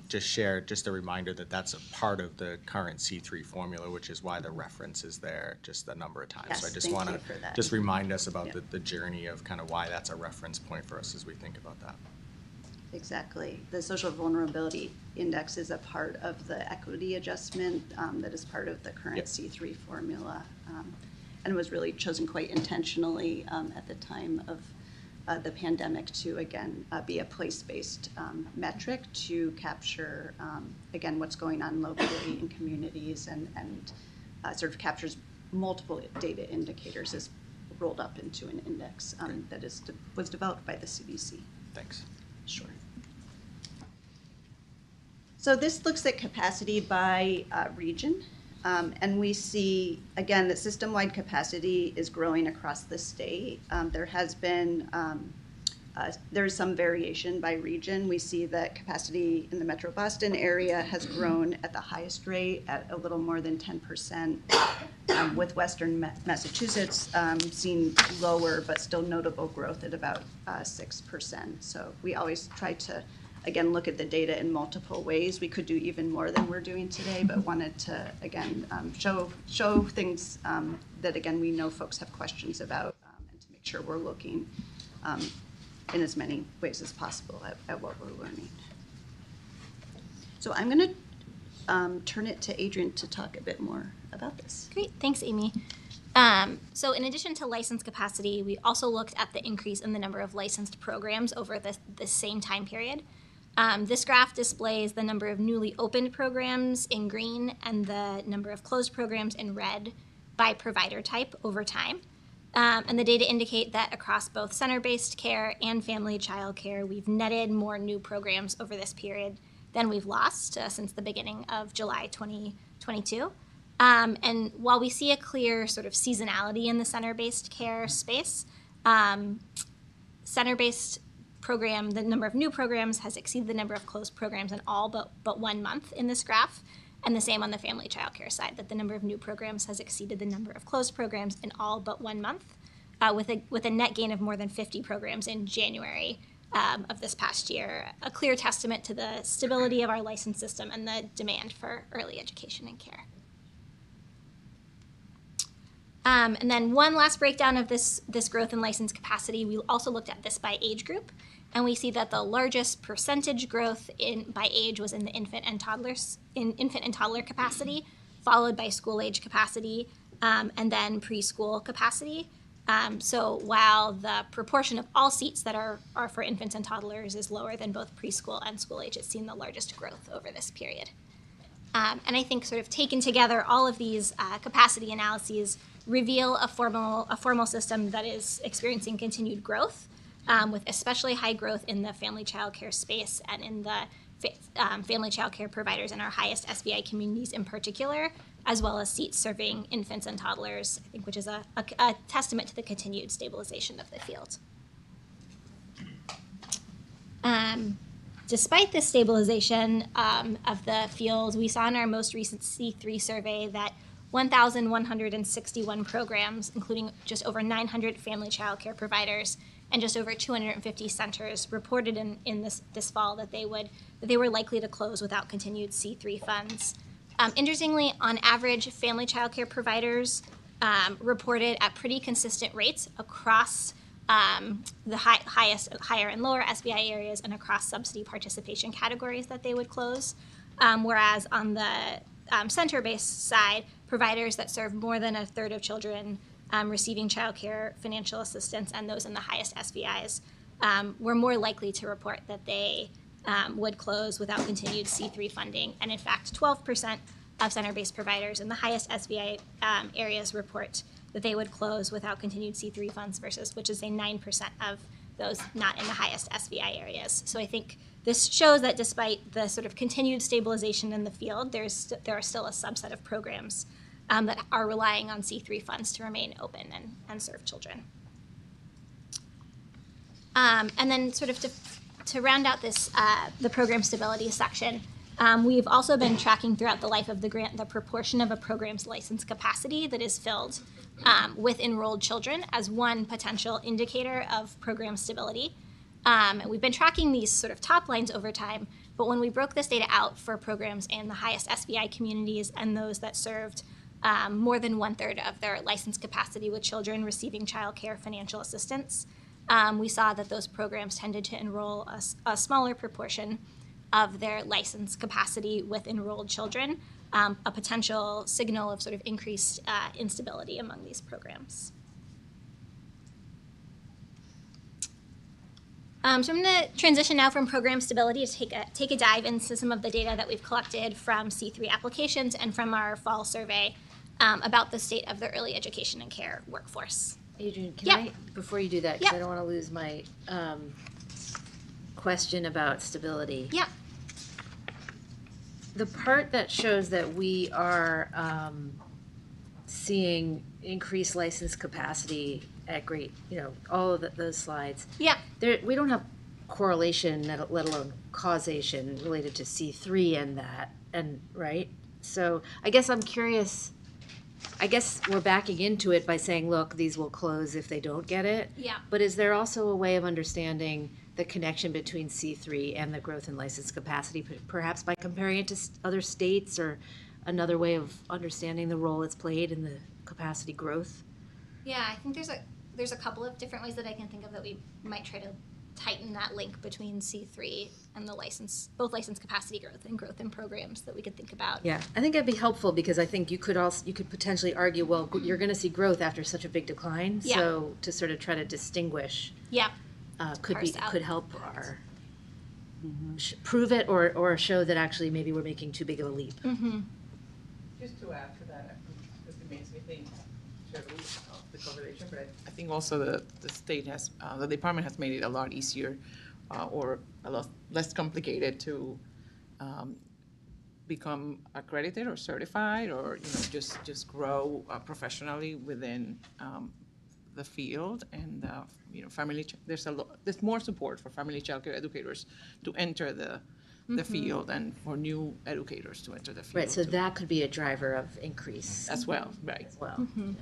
just share just a reminder that that's a part of the current C3 formula, which is why the reference is there just a number of times. Yes, so I just thank want you to for that. just remind us about the journey of kind of why that's a reference point for us as we think about that. Exactly. The social vulnerability index is a part of the equity adjustment that is part of the current C3 formula, and was really chosen quite intentionally at the time of the pandemic to, again, be a place-based metric to capture, again, what's going on locally in communities and sort of captures multiple data indicators as rolled up into an index that was developed by the CDC. Thanks. Sure. So this looks at capacity by region. And we see, again, that system-wide capacity is growing across the state. There has been, there's some variation by region. We see that capacity in the Metro Boston area has grown at the highest rate at a little more than 10%, with Western Massachusetts seeing lower but still notable growth at about 6%. So we always try to, again, look at the data in multiple ways. We could do even more than we're doing today, but wanted to, again, show things that, again, we know folks have questions about, and to make sure we're looking in as many ways as possible at what we're learning. So I'm going to turn it to Adrienne to talk a bit more about this. Great, thanks, Amy. So in addition to license capacity, we also looked at the increase in the number of licensed programs over the same time period. This graph displays the number of newly opened programs in green and the number of closed programs in red by provider type over time. And the data indicate that across both center-based care and family child care, we've netted more new programs over this period than we've lost since the beginning of July 2022. And while we see a clear sort of seasonality in the center-based care space, center-based program, the number of new programs has exceeded the number of closed programs in all but 1 month in this graph, and the same on the family child care side, that the number of new programs has exceeded the number of closed programs in all but 1 month, with a net gain of more than 50 programs in January of this past year, a clear testament to the stability of our license system and the demand for early education and care. And then one last breakdown of this growth in license capacity, we also looked at this by age group, and we see that the largest percentage growth by age was in the infant and toddler capacity, followed by school age capacity, and then preschool capacity. So while the proportion of all seats that are for infants and toddlers is lower than both preschool and school age, it's seen the largest growth over this period. And I think sort of taken together, all of these capacity analyses reveal a formal system that is experiencing continued growth, with especially high growth in the family child care space and in the family child care providers in our highest SVI communities in particular, as well as seats serving infants and toddlers, I think, which is a testament to the continued stabilization of the field. Despite this stabilization of the field, we saw in our most recent C3 survey that 1,161 programs, including just over 900 family child care providers and just over 250 centers reported in this fall that they were likely to close without continued C3 funds. Interestingly, on average, family child care providers reported at pretty consistent rates across the higher and lower SBI areas and across subsidy participation categories that they would close. Whereas on the center-based side, providers that serve more than a third of children receiving child care financial assistance and those in the highest SBIs were more likely to report that they would close without continued C3 funding. And in fact, 12% of center-based providers in the highest SBI areas report that they would close without continued C3 funds versus, which is a 9% of those not in the highest SBI areas. So I think this shows that despite the sort of continued stabilization in the field, there are still a subset of programs that are relying on C3 funds to remain open and serve children. And then sort of to round out this, the program stability section, we've also been tracking throughout the life of the grant the proportion of a program's license capacity that is filled with enrolled children as one potential indicator of program stability. And we've been tracking these sort of top lines over time, but when we broke this data out for programs in the highest SBI communities and those that served more than 1/3 of their license capacity with children receiving child care financial assistance, we saw that those programs tended to enroll a smaller proportion of their license capacity with enrolled children, a potential signal of sort of increased instability among these programs. So I'm going to transition now from program stability to take a dive into some of the data that we've collected from C3 applications and from our fall survey about the state of the early education and care workforce. Adrian, can Yeah. I, before you do that, because I don't want to lose my question about stability. Yeah. The part that shows that we are seeing increased license capacity at great, all of those slides. Yeah. We don't have correlation, let alone causation related to C3 and that, and right? So I guess I'm curious, I guess we're backing into it by saying, look, these will close if they don't get it. Yeah. But is there also a way of understanding the connection between C3 and the growth in license capacity, perhaps by comparing it to other states, or another way of understanding the role it's played in the capacity growth? Yeah, I think there's a couple of different ways that I can think of that we might try to tighten that link between C3 and the both license capacity growth and growth in programs that we could think about. Yeah, I think that'd be helpful, because I think you could potentially argue, well, you're going to see growth after such a big decline. Yeah. So to sort of try to distinguish, Yeah. could help our prove it or show that actually maybe we're making too big of a leap. Mm-hmm. Just to add to that, because it makes me think, Shirley, of the conversation, but I think also the state has, the department has made it a lot easier or a lot less complicated to become accredited or certified, or just grow professionally within the field. And there's more support for family child care educators to enter the field, and for new educators to enter the field. Right, so that could be a driver of increase as well, right? as well. Mm-hmm.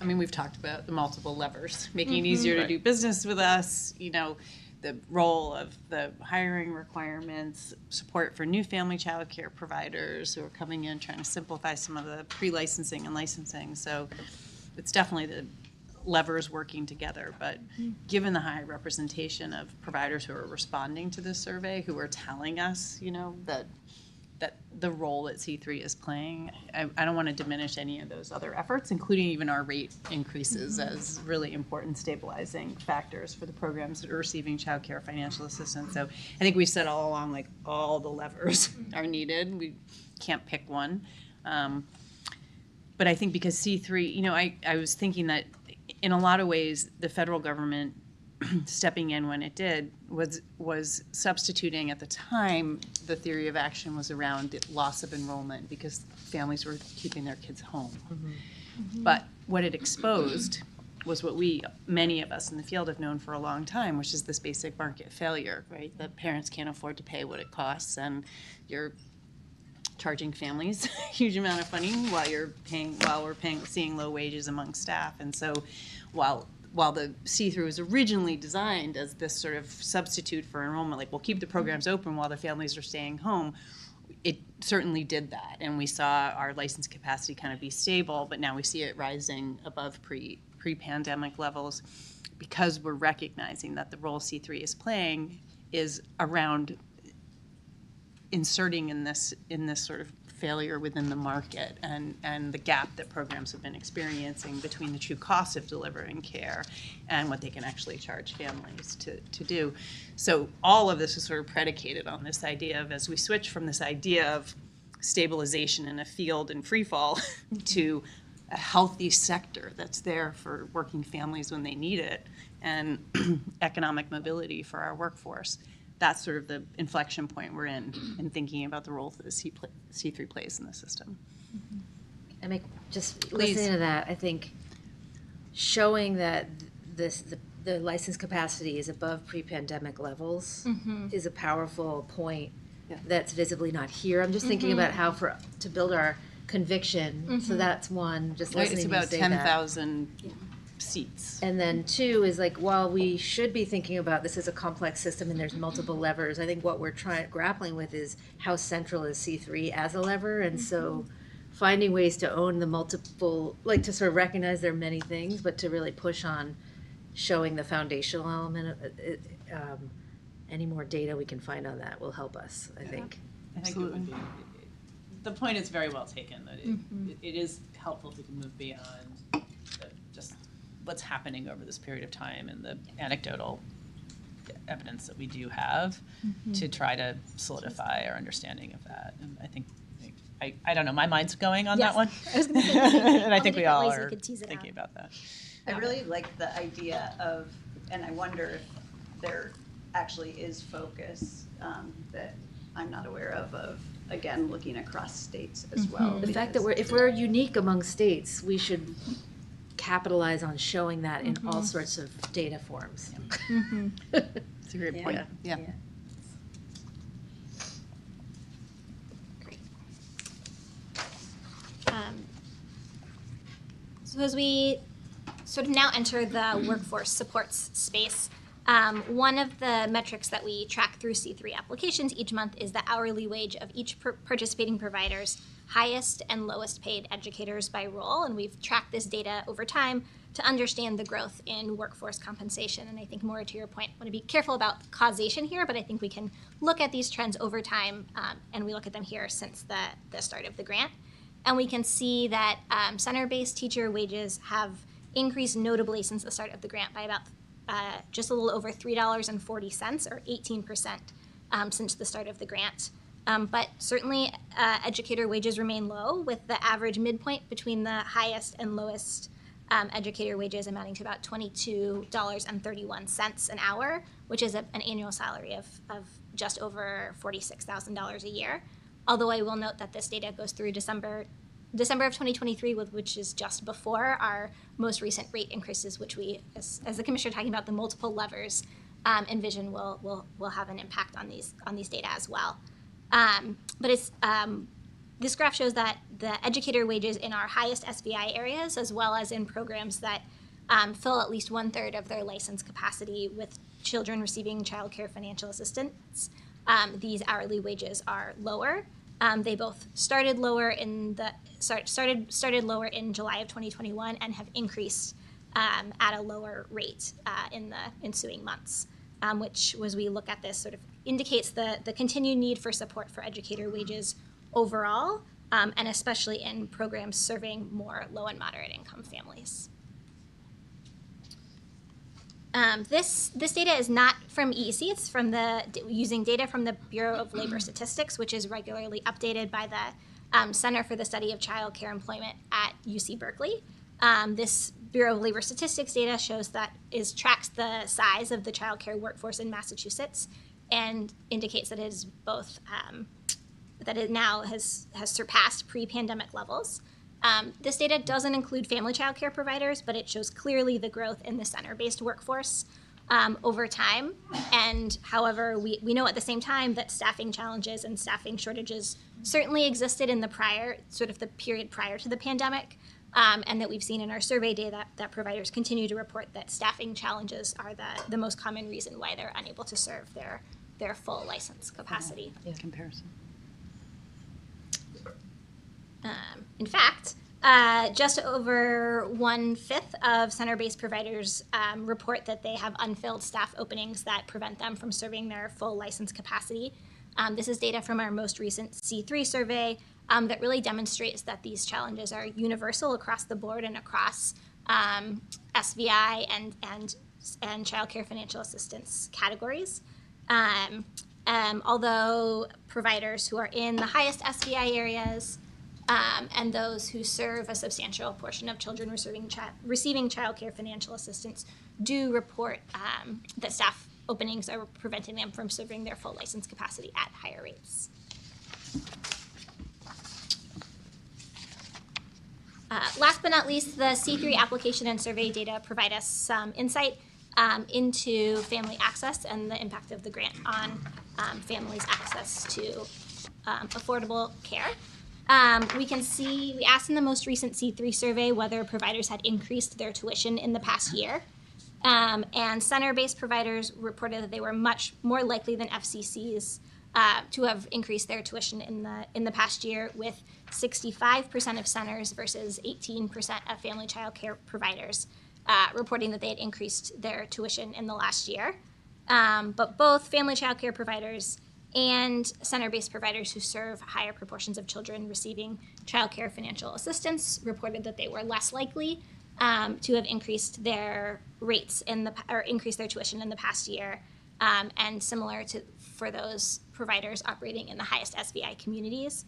I mean, we've talked about the multiple levers, making it easier to do business with us, the role of the hiring requirements, support for new family child care providers who are coming in, trying to simplify some of the pre-licensing and licensing. So it's definitely the levers working together. But given the high representation of providers who are responding to this survey, who are telling us, that the role that C3 is playing, I don't want to diminish any of those other efforts, including even our rate increases as really important stabilizing factors for the programs that are receiving child care financial assistance. So I think we said all along, like, all the levers are needed. We can't pick one. But I think because C3, I was thinking that in a lot of ways, the federal government stepping in when it did was substituting, at the time, the theory of action was around loss of enrollment because families were keeping their kids home. But what it exposed was what many of us in the field have known for a long time, which is this basic market failure, right? That parents can't afford to pay what it costs, and you're charging families a huge amount of money while we're seeing low wages among staff. And so while while the see-through was originally designed as this sort of substitute for enrollment, like we'll keep the programs open while the families are staying home, it certainly did that. And we saw our license capacity kind of be stable, but now we see it rising above pre-pandemic levels because we're recognizing that the role C3 is playing is around inserting in this sort of failure within the market and the gap that programs have been experiencing between the true cost of delivering care and what they can actually charge families to do. So all of this is sort of predicated on this idea of, as we switch from this idea of stabilization in a field and free fall to a healthy sector that's there for working families when they need it and economic mobility for our workforce. That's sort of the inflection point we're in thinking about the role that the C3 plays in the system. And just Please. listening to that, I think showing that the license capacity is above pre-pandemic levels is a powerful point that's visibly not here. I'm just thinking about how to build our conviction. So that's one, just Right, listening it's to you about say 10,000 seats. And then two is like, while we should be thinking about this as a complex system and there's multiple levers, I think what we're grappling with is how central is C3 as a lever. And so finding ways to own the multiple, like to sort of recognize there are many things, but to really push on showing the foundational element of it. Any more data we can find on that will help us, I think. I think it would be, the point is very well taken, that it is helpful if we can move beyond just what's happening over this period of time and the anecdotal evidence that we do have to try to solidify our understanding of that. And I think, I don't know, my mind's going on that one. I was gonna say, And I all think the we different all ways we are could tease it thinking out. about that. I really like the idea of, and I wonder if there actually is focus that I'm not aware of again, looking across states as well. The fact that if we're unique among states, we should capitalize on showing that in all sorts of data forms. It's a great point. Yeah. Great. So as we sort of now enter the workforce supports space, one of the metrics that we track through C3 applications each month is the hourly wage of each participating provider's highest and lowest paid educators by role. And we've tracked this data over time to understand the growth in workforce compensation. And I think more to your point, I want to be careful about causation here, but I think we can look at these trends over time, and we look at them here since the start of the grant. And we can see that center-based teacher wages have increased notably since the start of the grant by about just a little over $3.40, or 18% since the start of the grant. But certainly educator wages remain low, with the average midpoint between the highest and lowest educator wages amounting to about $22.31 an hour, which is an annual salary of just over $46,000 a year. Although I will note that this data goes through December of 2023, which is just before our most recent rate increases, which we, as the commissioner talking about the multiple levers, envision will have an impact on these data as well. But this graph shows that the educator wages in our highest SVI areas, as well as in programs that fill at least 1/3 of their license capacity with children receiving child care financial assistance, these hourly wages are lower. They both started lower started lower in July of 2021 and have increased at a lower rate in the ensuing months, which, as we look at this, sort of indicates the continued need for support for educator wages overall, and especially in programs serving more low and moderate income families. This data is not from EEC. It's from using data from the Bureau of Labor Statistics, which is regularly updated by the Center for the Study of Child Care Employment at UC Berkeley. This Bureau of Labor Statistics data shows tracks the size of the child care workforce in Massachusetts, and indicates that it is both that it now has surpassed pre-pandemic levels. This data doesn't include family child care providers, but it shows clearly the growth in the center-based workforce over time. And however, we know at the same time that staffing challenges and staffing shortages certainly existed in the period prior to the pandemic, and that we've seen in our survey data that providers continue to report that staffing challenges are the most common reason why they're unable to serve their full license capacity. Comparison. In fact, just over 1/5 of center-based providers report that they have unfilled staff openings that prevent them from serving their full license capacity. This is data from our most recent C3 survey that really demonstrates that these challenges are universal across the board and across SVI and child care financial assistance categories. Although providers who are in the highest SVI areas and those who serve a substantial portion of children receiving child care financial assistance do report that staff openings are preventing them from serving their full license capacity at higher rates. Last but not least, the C3 application and survey data provide us some insight into family access and the impact of the grant on families' access to affordable care. We can see, we asked in the most recent C3 survey whether providers had increased their tuition in the past year. And center-based providers reported that they were much more likely than FCCs to have increased their tuition in the past year, with 65% of centers versus 18% of family child care providers reporting that they had increased their tuition in the last year. But both family child care providers and center-based providers who serve higher proportions of children receiving child care financial assistance reported that they were less likely to have increased their rates or increased their tuition in the past year, and similar to for those providers operating in the highest SVI communities,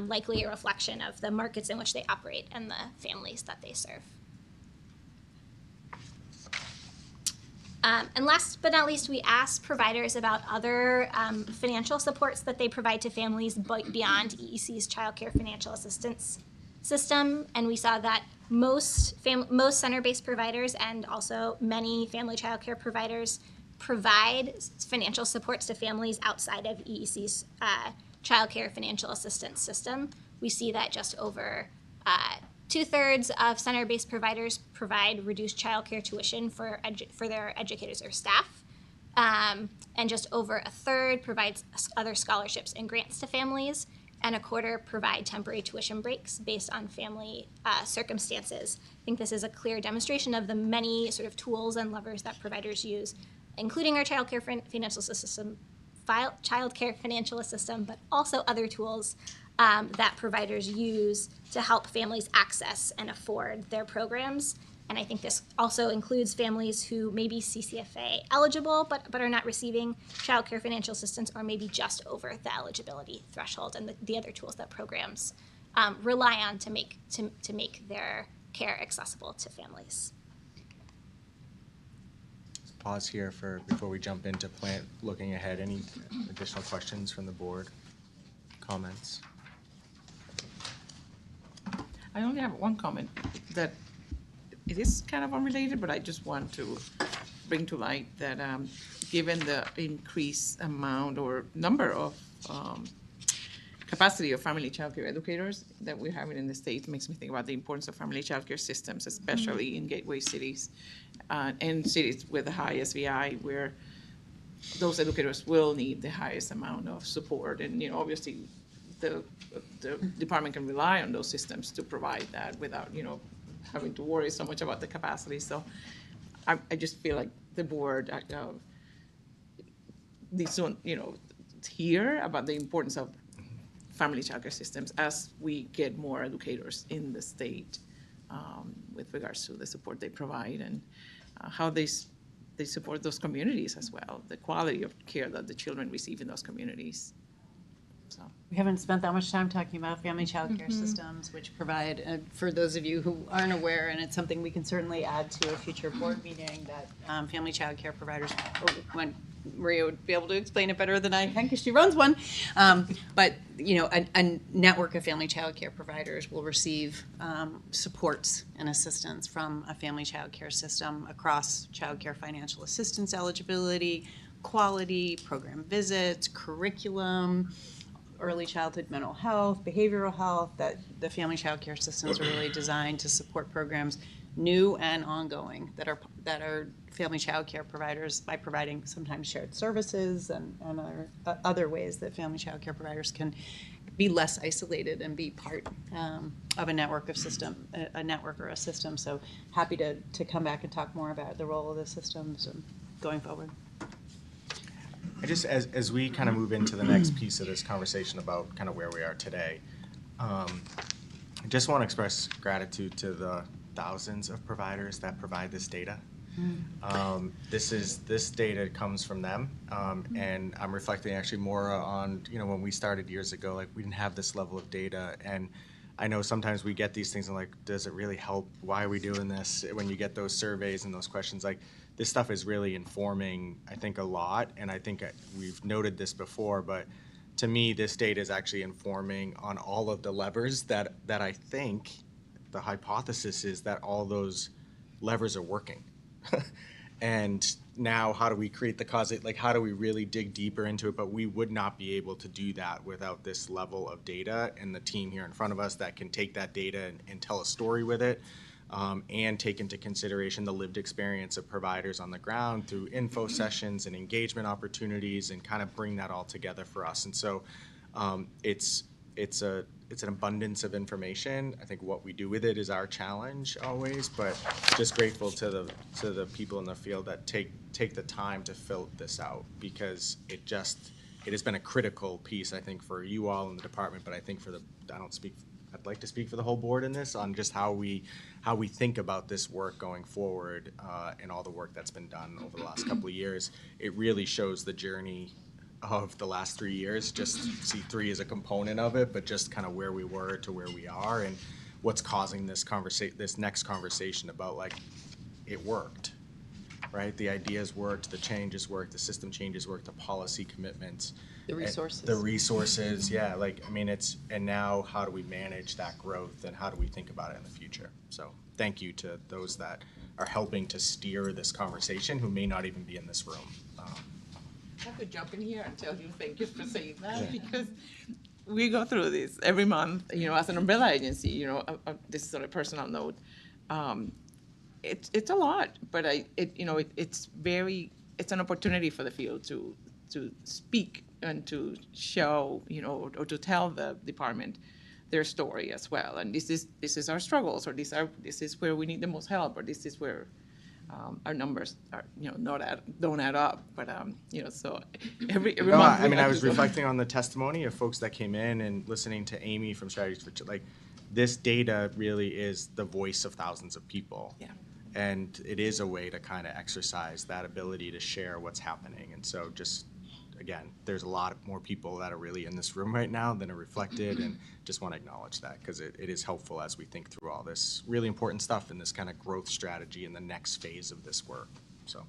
likely a reflection of the markets in which they operate and the families that they serve. And last but not least, we asked providers about other financial supports that they provide to families beyond EEC's child care financial assistance system, and we saw that most center-based providers and also many family child care providers provide financial supports to families outside of EEC's child care financial assistance system. We see that just over 2/3 of center-based providers provide reduced child care tuition for their educators or staff, and just over 1/3 provides other scholarships and grants to families, and 1/4 provide temporary tuition breaks based on family circumstances. I think this is a clear demonstration of the many sort of tools and levers that providers use, including our child care financial system, but also other tools that providers use to help families access and afford their programs. And I think this also includes families who may be CCFA eligible but are not receiving child care financial assistance, or maybe just over the eligibility threshold, and the other tools that programs rely on to make their care accessible to families. Let's pause here before we jump into looking ahead. Any additional questions from the board? Comments? I only have one comment that it is kind of unrelated, but I just want to bring to light that given the increased amount or number of capacity of family child care educators that we're having in the state, makes me think about the importance of family child care systems, especially in gateway cities and cities with a high SVI, where those educators will need the highest amount of support. And, obviously, the department can rely on those systems to provide that without, having to worry so much about the capacity. So I just feel like the board needs to, hear about the importance of family childcare systems as we get more educators in the state with regards to the support they provide and how they support those communities as well, the quality of care that the children receive in those communities. So. We haven't spent that much time talking about family child care systems, which provide, for those of you who aren't aware, and it's something we can certainly add to a future board meeting, that family child care providers, when Maria would be able to explain it better than I can because she runs one, but a network of family child care providers will receive supports and assistance from a family child care system across child care financial assistance eligibility, quality, program visits, curriculum, early childhood mental health, behavioral health, that the family child care systems are really designed to support programs, new and ongoing, that are family child care providers by providing sometimes shared services and other ways that family child care providers can be less isolated and be part of a network or a system. So happy to come back and talk more about the role of the systems going forward. I just, as we kind of move into the next piece of this conversation about kind of where we are today, I just want to express gratitude to the thousands of providers that provide this data. This data comes from them, and I'm reflecting actually more on, when we started years ago, like we didn't have this level of data, and I know sometimes we get these things and like, does it really help? Why are we doing this? When you get those surveys and those questions, like this stuff is really informing, I think, a lot, and I think we've noted this before, but to me, this data is actually informing on all of the levers that I think the hypothesis is that all those levers are working. And now how do we create the cause? Like, how do we really dig deeper into it? But we would not be able to do that without this level of data and the team here in front of us that can take that data and tell a story with it, and take into consideration the lived experience of providers on the ground through info sessions and engagement opportunities, and kind of bring that all together for us. And so it's an abundance of information. I think what we do with it is our challenge always, but just grateful to the people in the field that take the time to fill this out, because it has been a critical piece, I think, for you all in the department, but I think I'd like to speak for the whole board in this, on just how we think about this work going forward, and all the work that's been done over the last couple of years. It really shows the journey of the last 3 years. Just C3 is a component of it, but just kind of where we were to where we are, and what's causing this next conversation about, like, it worked, right? The ideas worked, the changes worked, the system changes worked, the policy commitments. The resources. The resources, yeah. And now how do we manage that growth, and how do we think about it in the future? So thank you to those that are helping to steer this conversation, who may not even be in this room. I could jump in here and tell you thank you for saying that, because we go through this every month, as an umbrella agency, this is on a personal note. It's a lot, but it's an opportunity for the field to speak and to show, or to tell the department their story as well. And this is our struggles, or this is where we need the most help, or this is where our numbers are, don't add up. But so every No, month. I was reflecting on the testimony of folks that came in, and listening to Amy from Strategies for this data really is the voice of thousands of people. Yeah. And it is a way to kind of exercise that ability to share what's happening. And so just, again, there's a lot more people that are really in this room right now than are reflected, and just want to acknowledge that, because it is helpful as we think through all this really important stuff in this kind of growth strategy in the next phase of this work. So.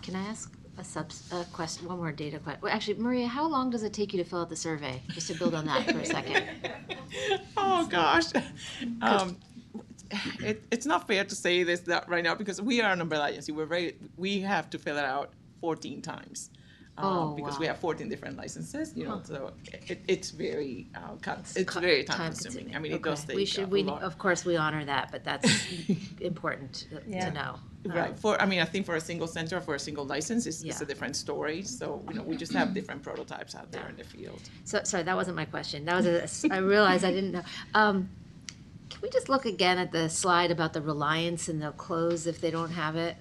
Can I ask a question, one more data question? Well, actually, Maria, how long does it take you to fill out the survey? Just to build on that for a second. Oh, gosh. It's not fair to say this right now, because we are an umbrella agency. We have to fill it out 14 times. Because we have 14 different licenses, so it's very very time consuming. I mean, it does take a lot. Of course, we honor that, but that's important to know. Right. I think for a single center, for a single license, it's a different story. So, we just have different prototypes out there in the field. So, sorry, that wasn't my question. That was I realized I didn't know. Can we just look again at the slide about the reliance, and they'll close if they don't have it?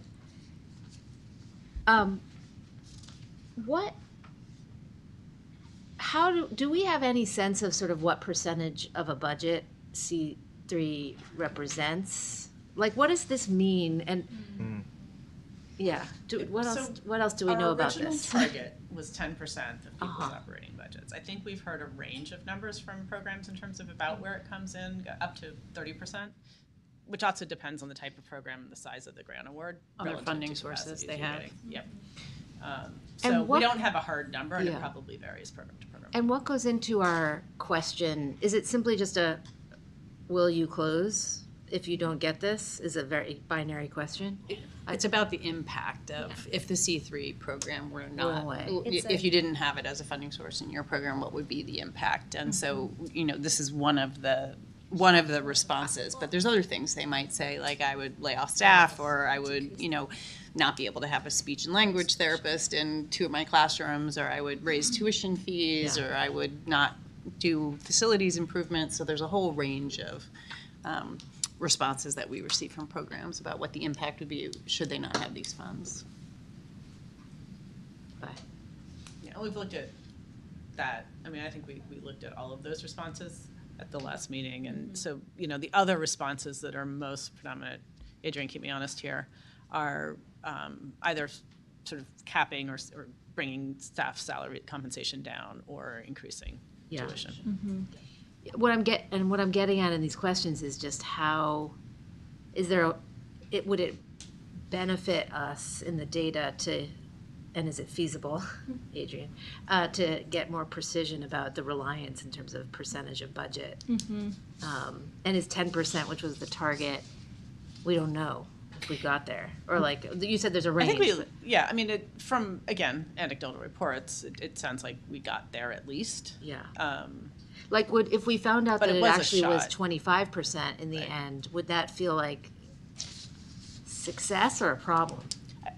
How do we have any sense of sort of what percentage of a budget C3 represents? Like, what does this mean? And what else do we know about this? Our original target was 10% of people's operating budgets. I think we've heard a range of numbers from programs in terms of about where it comes in, up to 30%, which also depends on the type of program and the size of the grant award. Other funding sources they have. Yep. So we don't have a hard number, and it probably varies program to program. And what goes into our question? Is it simply just will you close if you don't get this is a very binary question. It's about the impact of if the C3 program were not, away. if you didn't have it as a funding source in your program, what would be the impact? And so, this is one of the responses, but there's other things they might say, like I would lay off staff, or I would, not be able to have a speech and language therapist in 2 of my classrooms, or I would raise tuition fees, or I would not do facilities improvements. So there's a whole range of responses that we receive from programs about what the impact would be should they not have these funds. Yeah, we've looked at that. I mean, I think we looked at all of those responses at the last meeting. And so, the other responses that are most predominant, Adrienne, keep me honest here, are either sort of capping or bringing staff salary compensation down or increasing tuition. What I'm getting at in these questions is just how would it benefit us in the data to, and is it feasible, Adrienne, to get more precision about the reliance in terms of percentage of budget? And is 10%, which was the target, we don't know if we got there, or like you said, there's a range. I mean, from again anecdotal reports, it sounds like we got there at least. Like, if we found out But that it it was a actually was shot. 25% in the end, would that feel like success or a problem?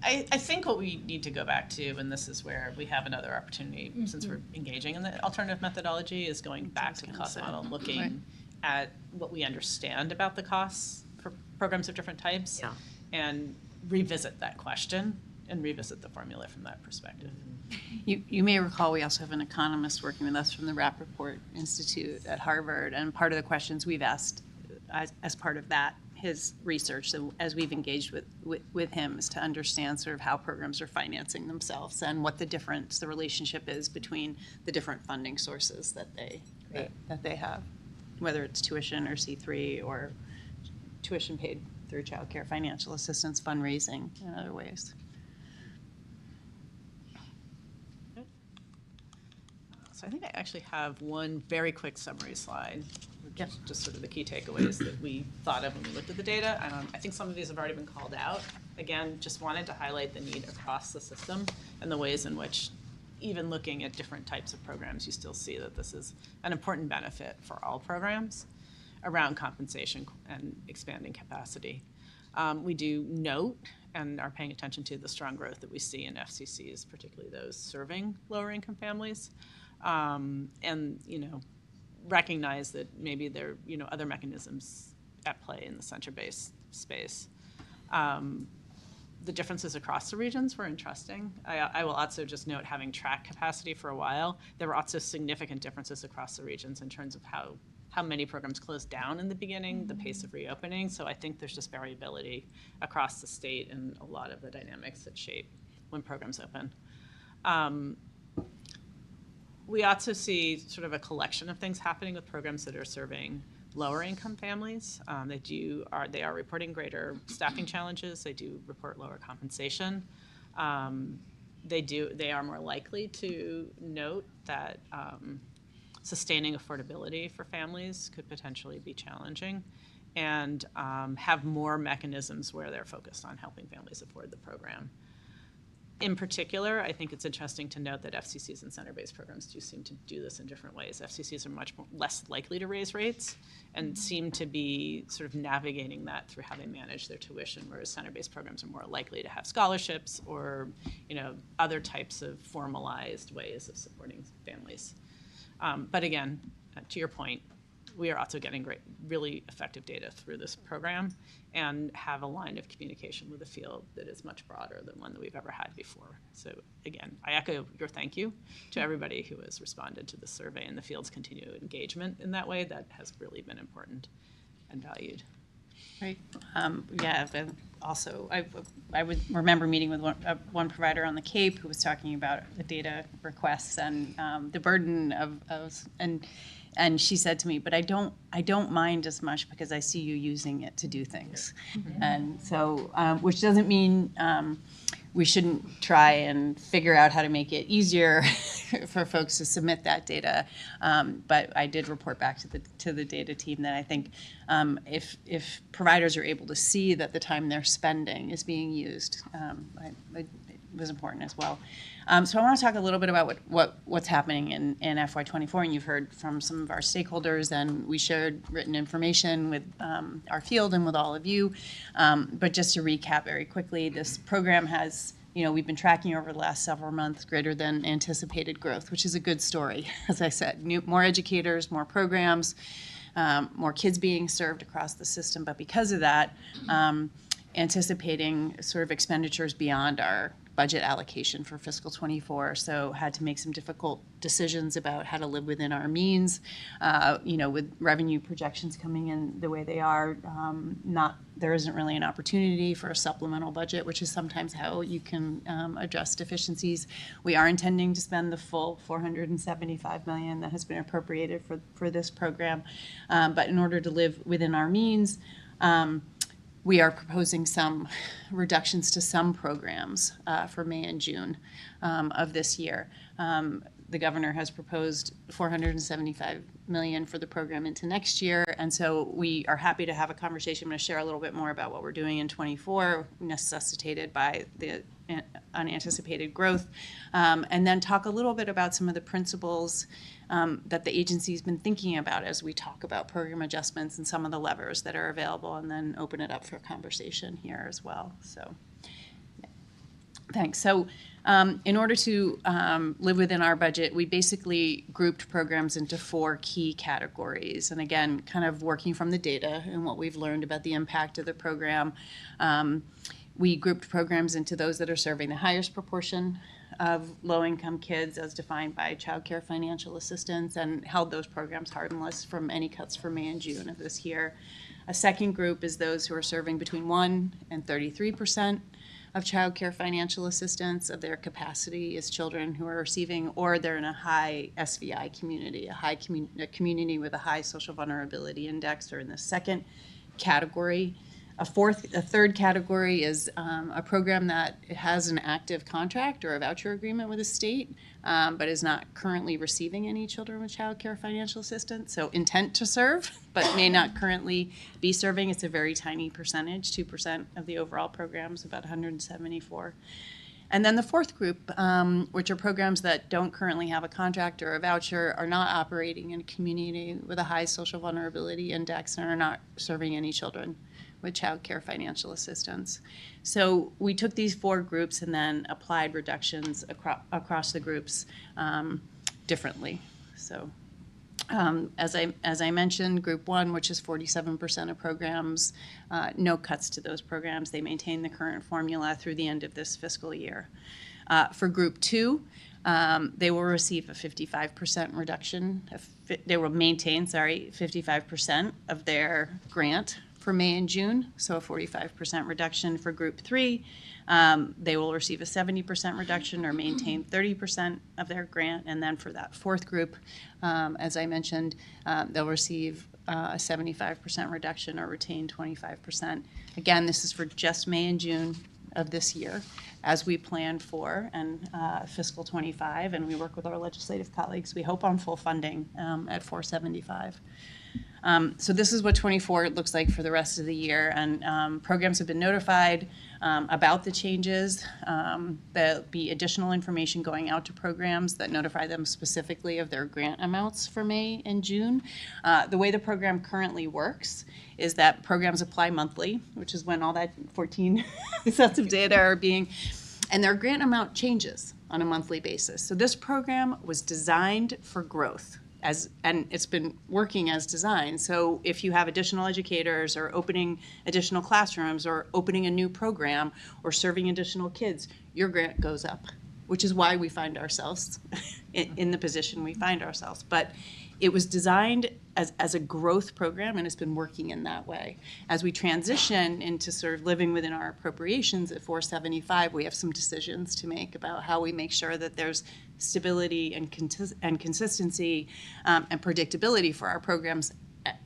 I think what we need to go back to, and this is where we have another opportunity, since we're engaging in the alternative methodology, is going back to the cost model, looking at what we understand about the costs for programs of different types, and revisit that question and revisit the formula from that perspective. You may recall we also have an economist working with us from the Rappaport Institute at Harvard, and part of the questions we've asked as part of that, his research, so as we've engaged with him, is to understand sort of how programs are financing themselves and what the relationship is between the different funding sources that they have, whether it's tuition or C3 or tuition paid through child care, financial assistance, fundraising, and other ways. So I think I actually have one very quick summary slide, which is just sort of the key takeaways that we thought of when we looked at the data. I think some of these have already been called out. Again, just wanted to highlight the need across the system and the ways in which, even looking at different types of programs, you still see that this is an important benefit for all programs around compensation and expanding capacity. We do note and are paying attention to the strong growth that we see in FCCs, particularly those serving lower income families. And recognize that maybe there are other mechanisms at play in the center-based space. The differences across the regions were interesting. I will also just note, having tracked capacity for a while, there were also significant differences across the regions in terms of how many programs closed down in the beginning, the pace of reopening. So I think there's just variability across the state and a lot of the dynamics that shape when programs open. We also see sort of a collection of things happening with programs that are serving lower income families. They are reporting greater staffing challenges. They do report lower compensation. They are more likely to note that sustaining affordability for families could potentially be challenging, and have more mechanisms where they're focused on helping families afford the program. In particular, I think it's interesting to note that FCCs and center-based programs do seem to do this in different ways. FCCs are less likely to raise rates and seem to be sort of navigating that through how they manage their tuition, whereas center-based programs are more likely to have scholarships or other types of formalized ways of supporting families. But again, to your point, we are also getting really effective data through this program and have a line of communication with the field that is much broader than one that we've ever had before. So again, I echo your thank you to everybody who has responded to the survey and the field's continued engagement in that way. That has really been important and valued. Right. But also, I would remember meeting with one provider on the Cape who was talking about the data requests and the burden and she said to me, but I don't mind as much because I see you using it to do things. And so, which doesn't mean we shouldn't try and figure out how to make it easier for folks to submit that data. But I did report back to the data team that I think if providers are able to see that the time they're spending is being used, it was important as well. So I want to talk a little bit about what's happening in FY24, and you've heard from some of our stakeholders, and we shared written information with our field and with all of you. But just to recap very quickly, this program has, we've been tracking over the last several months greater than anticipated growth, which is a good story. As I said, more educators, more programs, more kids being served across the system. But because of that, anticipating sort of expenditures beyond our budget allocation for fiscal 24, so had to make some difficult decisions about how to live within our means. With revenue projections coming in the way they are, there isn't really an opportunity for a supplemental budget, which is sometimes how you can address deficiencies. We are intending to spend the full $475 million that has been appropriated for this program, but in order to live within our means, we are proposing some reductions to some programs for May and June of this year. The governor has proposed $475 million for the program into next year, and so we are happy to have a conversation. I'm going to share a little bit more about what we're doing in 24, necessitated by the unanticipated growth, and then talk a little bit about some of the principles that the agency's been thinking about as we talk about program adjustments and some of the levers that are available, and then open it up for conversation here as well. So, thanks. So, in order to live within our budget, we basically grouped programs into 4 key categories. And again, kind of working from the data and what we've learned about the impact of the program, we grouped programs into those that are serving the highest proportion of low-income kids as defined by Child Care Financial Assistance, and held those programs harmless from any cuts for May and June of this year. A second group is those who are serving between 1% and 33% of Child Care Financial Assistance of their capacity as children who are receiving, or they're in a high SVI community, a community with a high social vulnerability index, or in the second category. A third category is a program that has an active contract or a voucher agreement with the state, but is not currently receiving any children with Child Care Financial Assistance. So intent to serve, but may not currently be serving. It's a very tiny percentage, 2% of the overall programs, about 174. And then the fourth group, which are programs that don't currently have a contract or a voucher, are not operating in a community with a high social vulnerability index, and are not serving any children with Child Care Financial Assistance. So we took these 4 groups and then applied reductions across the groups differently. So as I mentioned, Group 1, which is 47% of programs, no cuts to those programs. They maintain the current formula through the end of this fiscal year. For Group 2, they will receive a 55% reduction. They will maintain, 55% of their grant for May and June, so a 45% reduction. For Group 3, they will receive a 70% reduction or maintain 30% of their grant. And then for that fourth group, as I mentioned, they'll receive a 75% reduction or retain 25%. Again, this is for just May and June of this year, as we plan for and fiscal 25, and we work with our legislative colleagues. We hope on full funding at 475. So this is what 24 looks like for the rest of the year, and programs have been notified about the changes. There'll be additional information going out to programs that notify them specifically of their grant amounts for May and June. The way the program currently works is that programs apply monthly, which is when all that 14 sets of data are being, and their grant amount changes on a monthly basis. So this program was designed for growth. And it's been working as designed. So if you have additional educators or opening additional classrooms or opening a new program or serving additional kids, your grant goes up, which is why we find ourselves in the position we find ourselves. But it was designed as a growth program, and it's been working in that way. As we transition into sort of living within our appropriations at 475, we have some decisions to make about how we make sure that there's stability and consistency and predictability for our programs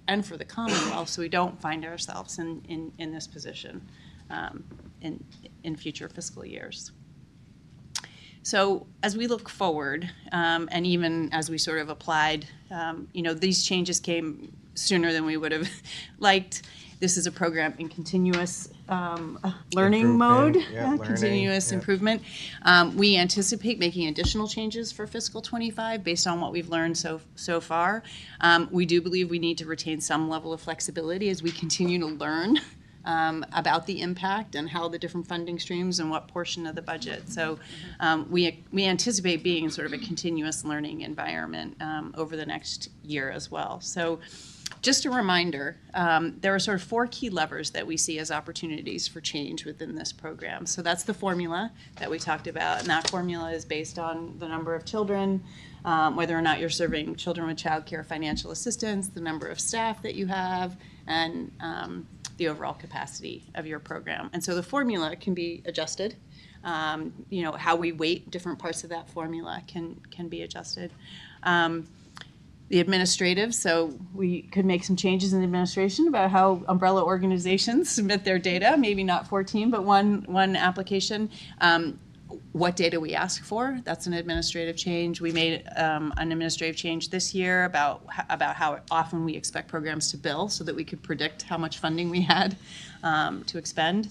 and for the Commonwealth, so we don't find ourselves in this position in future fiscal years. So as we look forward, and even as we sort of applied, these changes came sooner than we would have liked. This is a program in continuous learning mode, Improvement, yeah, learning, continuous yeah. improvement. We anticipate making additional changes for fiscal '25 based on what we've learned so far. We do believe we need to retain some level of flexibility as we continue to learn about the impact and how the different funding streams and what portion of the budget. So we anticipate being in sort of a continuous learning environment over the next year as well. So just a reminder, there are sort of 4 key levers that we see as opportunities for change within this program. So that's the formula that we talked about, and that formula is based on the number of children, whether or not you're serving children with child care financial assistance, the number of staff that you have, and the overall capacity of your program. And so the formula can be adjusted. How we weight different parts of that formula can be adjusted. The administrative, so we could make some changes in the administration about how umbrella organizations submit their data, maybe not 14, but one application. What data we ask for, that's an administrative change. We made an administrative change this year about how often we expect programs to bill so that we could predict how much funding we had to expend.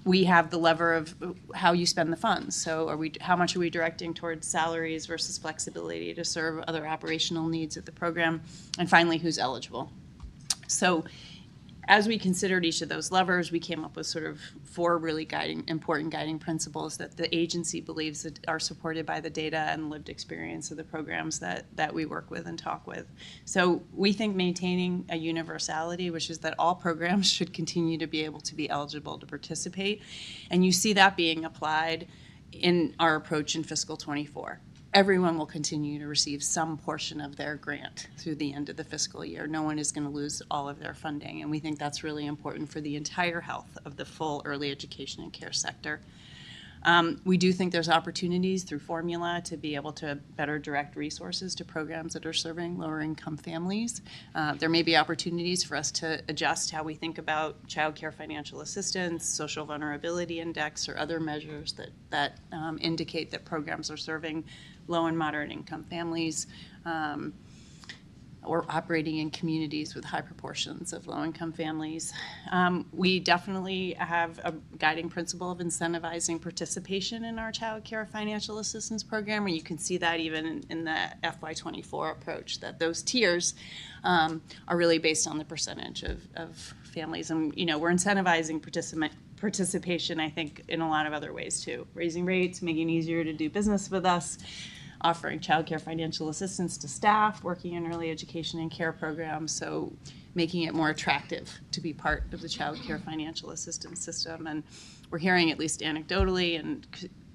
We have the lever of how you spend the funds. So how much are we directing towards salaries versus flexibility to serve other operational needs of the program? And finally, who's eligible? So as we considered each of those levers, we came up with sort of 4 really important guiding principles that the agency believes that are supported by the data and lived experience of the programs that we work with and talk with. So we think maintaining a universality, which is that all programs should continue to be able to be eligible to participate. And you see that being applied in our approach in fiscal '24. Everyone will continue to receive some portion of their grant through the end of the fiscal year. No one is going to lose all of their funding, and we think that's really important for the entire health of the full early education and care sector. We do think there's opportunities through formula to be able to better direct resources to programs that are serving lower income families. There may be opportunities for us to adjust how we think about child care financial assistance, social vulnerability index, or other measures that indicate that programs are serving low and moderate income families, or operating in communities with high proportions of low-income families. We definitely have a guiding principle of incentivizing participation in our child care financial assistance program, and you can see that even in the FY24 approach, that those tiers are really based on the percentage of families. And, we're incentivizing participation, I think, in a lot of other ways too. Raising rates, making it easier to do business with us, offering child care financial assistance to staff working in early education and care programs, so making it more attractive to be part of the child care financial assistance system. And we're hearing, at least anecdotally, and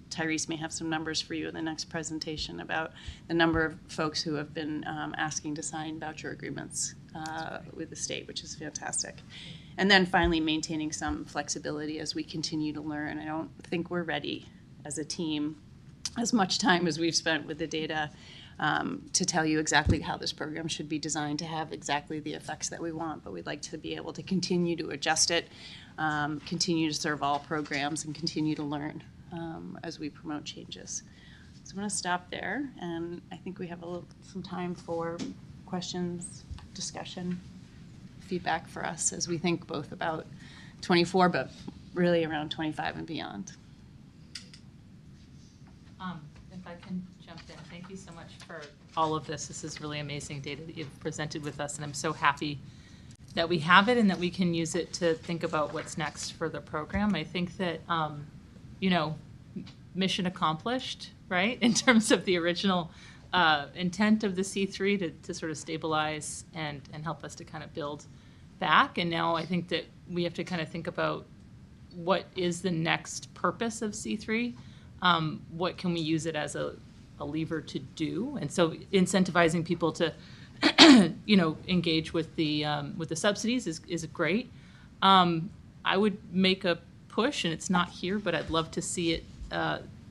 Tyrese may have some numbers for you in the next presentation, about the number of folks who have been asking to sign voucher agreements with the state, which is fantastic. And then finally, maintaining some flexibility as we continue to learn. I don't think we're ready as a team, as much time as we've spent with the data, to tell you exactly how this program should be designed to have exactly the effects that we want, but we'd like to be able to continue to adjust it, continue to serve all programs, and continue to learn as we promote changes. So I'm going to stop there, and I think we have some time for questions, discussion, feedback for us as we think both about '24, but really around '25 and beyond. If I can jump in, thank you so much for all of this. This is really amazing data that you've presented with us, and I'm so happy that we have it and that we can use it to think about what's next for the program. I think that, mission accomplished, right, in terms of the original intent of the C3 to sort of stabilize and help us to kind of build back. And now I think that we have to kind of think about what is the next purpose of C3. What can we use it as a lever to do? And so incentivizing people to, engage with the subsidies is great. I would make a push, and it's not here, but I'd love to see it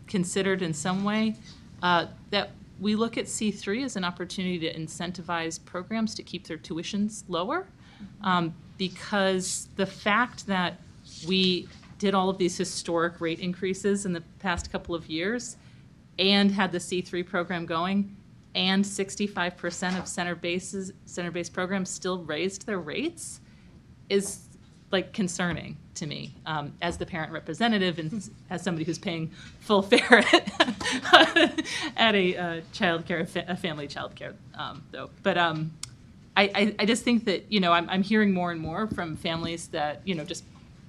considered in some way, that we look at C3 as an opportunity to incentivize programs to keep their tuitions lower, because the fact that we did all of these historic rate increases in the past couple of years and had the C3 program going, and 65% of center-based programs still raised their rates is like concerning to me as the parent representative and as somebody who's paying full fare at a a family childcare though. But I just think that, I'm hearing more and more from families that, just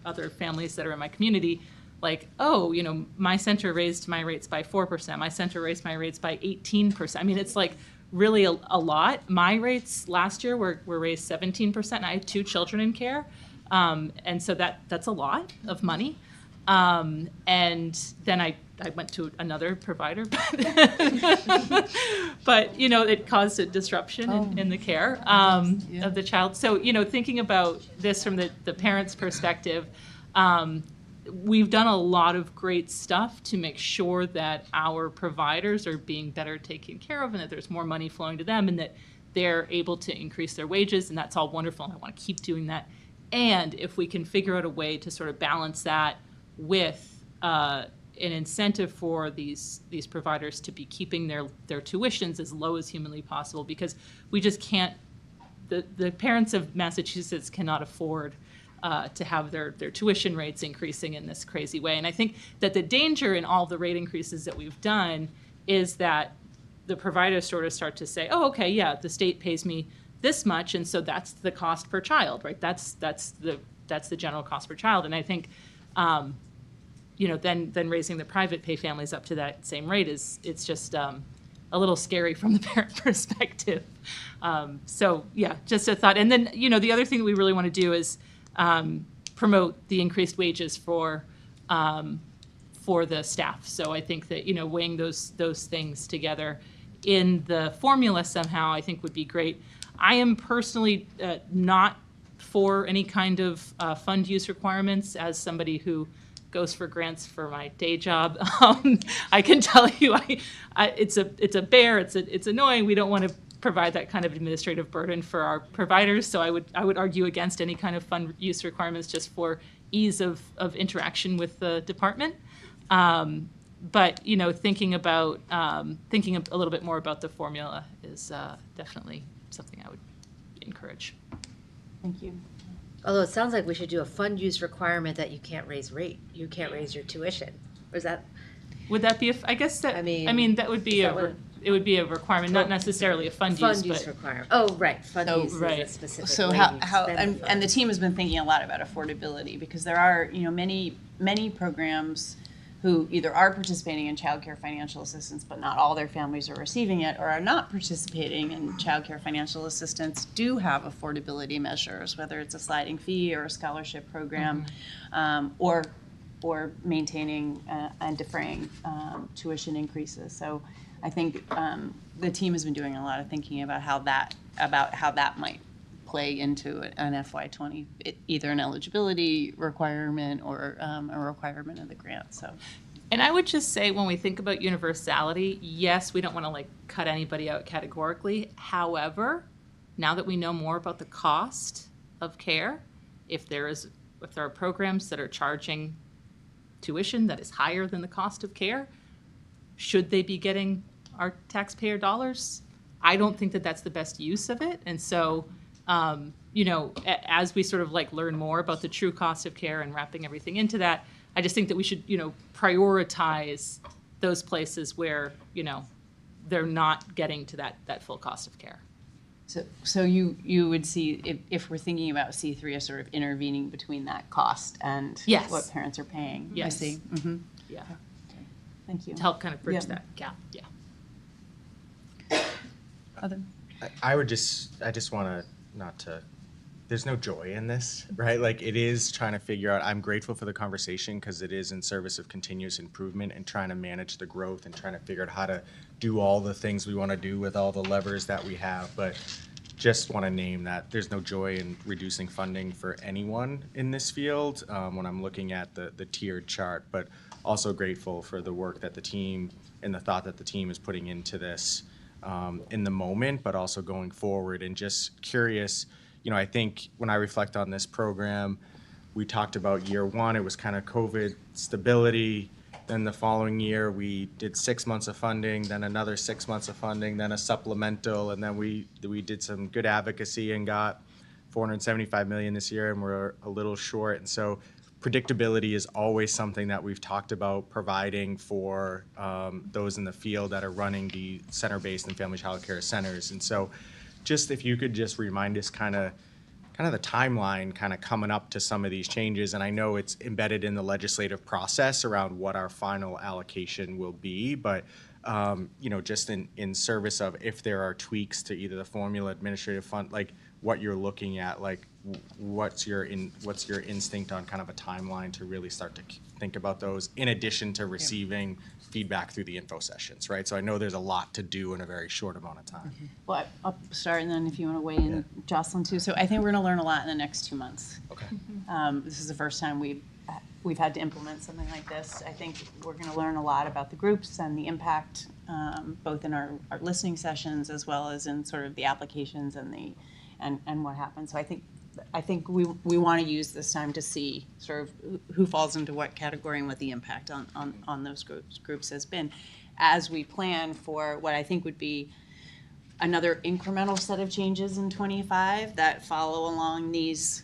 other families that are in my community, like, oh, my center raised my rates by 4%. My center raised my rates by 18%. I mean, it's like really a lot. My rates last year were raised 17%, and I have 2 children in care. And so that's a lot of money. And then I went to another provider, but it caused a disruption in the care of the child. So, thinking about this from the parent's perspective, we've done a lot of great stuff to make sure that our providers are being better taken care of and that there's more money flowing to them and that they're able to increase their wages, and that's all wonderful, and I want to keep doing that. And if we can figure out a way to sort of balance that with an incentive for these providers to be keeping their tuitions as low as humanly possible, because we just can't, the parents of Massachusetts cannot afford to have their tuition rates increasing in this crazy way. And I think that the danger in all the rate increases that we've done is that the providers sort of start to say, oh, okay, yeah, the state pays me this much, and so that's the cost per child, right? That's the general cost per child. And I think, then raising the private pay families up to that same rate it's just a little scary from the parent perspective. So yeah, just a thought. And then the other thing that we really want to do is promote the increased wages for the staff. So I think that weighing those things together in the formula somehow I think would be great. I am personally not for any kind of fund use requirements. As somebody who goes for grants for my day job, I can tell you it's a bear. It's annoying. We don't want to provide that kind of administrative burden for our providers. So I would argue against any kind of fund use requirements just for ease of interaction with the department. But thinking a little bit more about the formula is definitely something I would encourage. Thank you. Although it sounds like we should do a fund use requirement that you can't raise you can't raise your tuition. Or is that? Would that be I guess that, I mean, that would be it would be a requirement, not necessarily a fund use, use but requirement. Oh, right, fund use right. is a specific So way how you spend the and fund. the team has been thinking a lot about affordability, because there are many programs who either are participating in child care financial assistance, but not all their families are receiving it, or are not participating in child care financial assistance, do have affordability measures, whether it's a sliding fee or a scholarship program, or maintaining and defraying tuition increases. So I think the team has been doing a lot of thinking about how that might play into an FY20, either an eligibility requirement or a requirement of the grant. So, and I would just say, when we think about universality, yes, we don't want to cut anybody out categorically. However, now that we know more about the cost of care, if there are programs that are charging tuition that is higher than the cost of care, should they be getting our taxpayer dollars? I don't think that that's the best use of it. And so, as we sort of learn more about the true cost of care and wrapping everything into that, I just think that we should, prioritize those places where, they're not getting to that full cost of care. So you would see, if we're thinking about C3 as sort of intervening between that cost and Yes. what parents are paying. Yes. I see. Mm-hmm. Yeah. Thank you. To help kind of bridge Yeah. that gap. Yeah. Other. I just want to there's no joy in this, right? It is trying to figure out, I'm grateful for the conversation because it is in service of continuous improvement and trying to manage the growth and trying to figure out how to do all the things we want to do with all the levers that we have. But just want to name that there's no joy in reducing funding for anyone in this field when I'm looking at the tiered chart, but also grateful for the work that the team and the thought that the team is putting into this in the moment, but also going forward. And just curious, I think when I reflect on this program, we talked about year one, it was kind of COVID stability. Then the following year, we did 6 months of funding, then another 6 months of funding, then a supplemental, and then we did some good advocacy and got $475 million this year, and we're a little short. And so predictability is always something that we've talked about providing for those in the field that are running the center-based and family child care centers. And so just if you could just remind us kind of the timeline kind of coming up to some of these changes. And I know it's embedded in the legislative process around what our final allocation will be, but just in service of if there are tweaks to either the formula, administrative fund, like what you're looking at, like what's your instinct on kind of a timeline to really start to think about those, in addition to receiving feedback through the info sessions, right? So I know there's a lot to do in a very short amount of time. Well, I'll start, and then if you want to weigh in, Jocelyn, too. So I think we're going to learn a lot in the next 2 months. Okay. This is the first time we've had to implement something like this. I think we're going to learn a lot about the groups and the impact, both in our listening sessions as well as in sort of the applications and what happens. So I think we want to use this time to see sort of who falls into what category and what the impact on those groups has been, as we plan for what I think would be another incremental set of changes in 25 that follow along these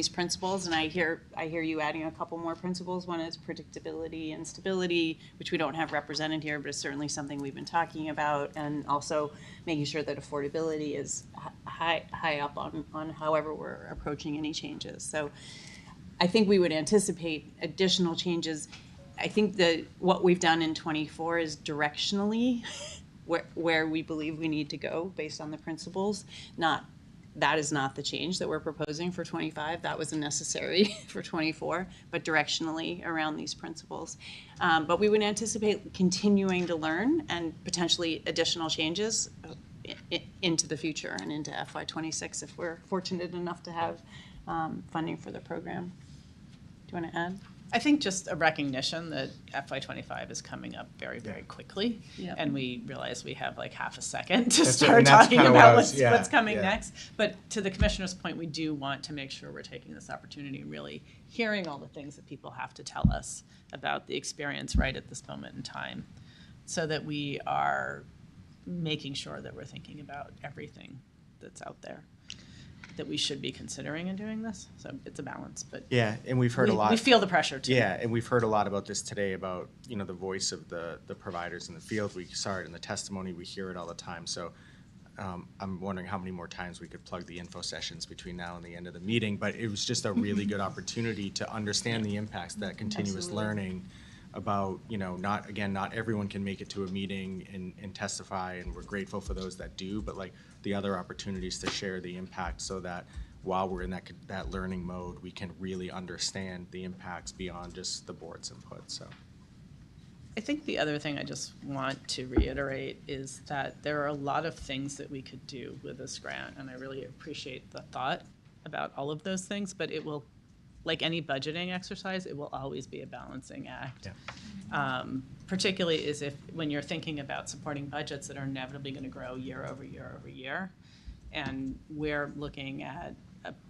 principles. And I hear you adding a couple more principles. One is predictability and stability, which we don't have represented here, but it's certainly something we've been talking about, and also making sure that affordability is high up on however we're approaching any changes. So I think we would anticipate additional changes. I think that what we've done in 24 is directionally where we believe we need to go based on the principles. That is not the change that we're proposing for 25. That was necessary for 24, but directionally around these principles. But we would anticipate continuing to learn and potentially additional changes into the future and into FY26 if we're fortunate enough to have funding for the program. Do you want to add? I think just a recognition that FY25 is coming up very, very quickly. Yep. And we realize we have like half a second to That's it, start and that's talking kinda what about I was- what's coming yeah. next. But to the commissioner's point, we do want to make sure we're taking this opportunity and really hearing all the things that people have to tell us about the experience right at this moment in time, so that we are making sure that we're thinking about everything that's out there that we should be considering in doing this. So it's a balance, but Yeah, and we've heard a lot. we feel the pressure too. Yeah, and we've heard a lot about this today about, the voice of the providers in the field. We saw it in the testimony, we hear it all the time. So I'm wondering how many more times we could plug the info sessions between now and the end of the meeting. But it was just a really good opportunity to understand the impacts that continuous learning about, not everyone can make it to a meeting and testify, and we're grateful for those that do, but like the other opportunities to share the impact so that while we're in that learning mode, we can really understand the impacts beyond just the board's input, so. I think the other thing I just want to reiterate is that there are a lot of things that we could do with this grant, and I really appreciate the thought about all of those things, but it will, like any budgeting exercise, it will always be a balancing act. Yeah. Particularly when you're thinking about supporting budgets that are inevitably going to grow year over year over year. And we're looking at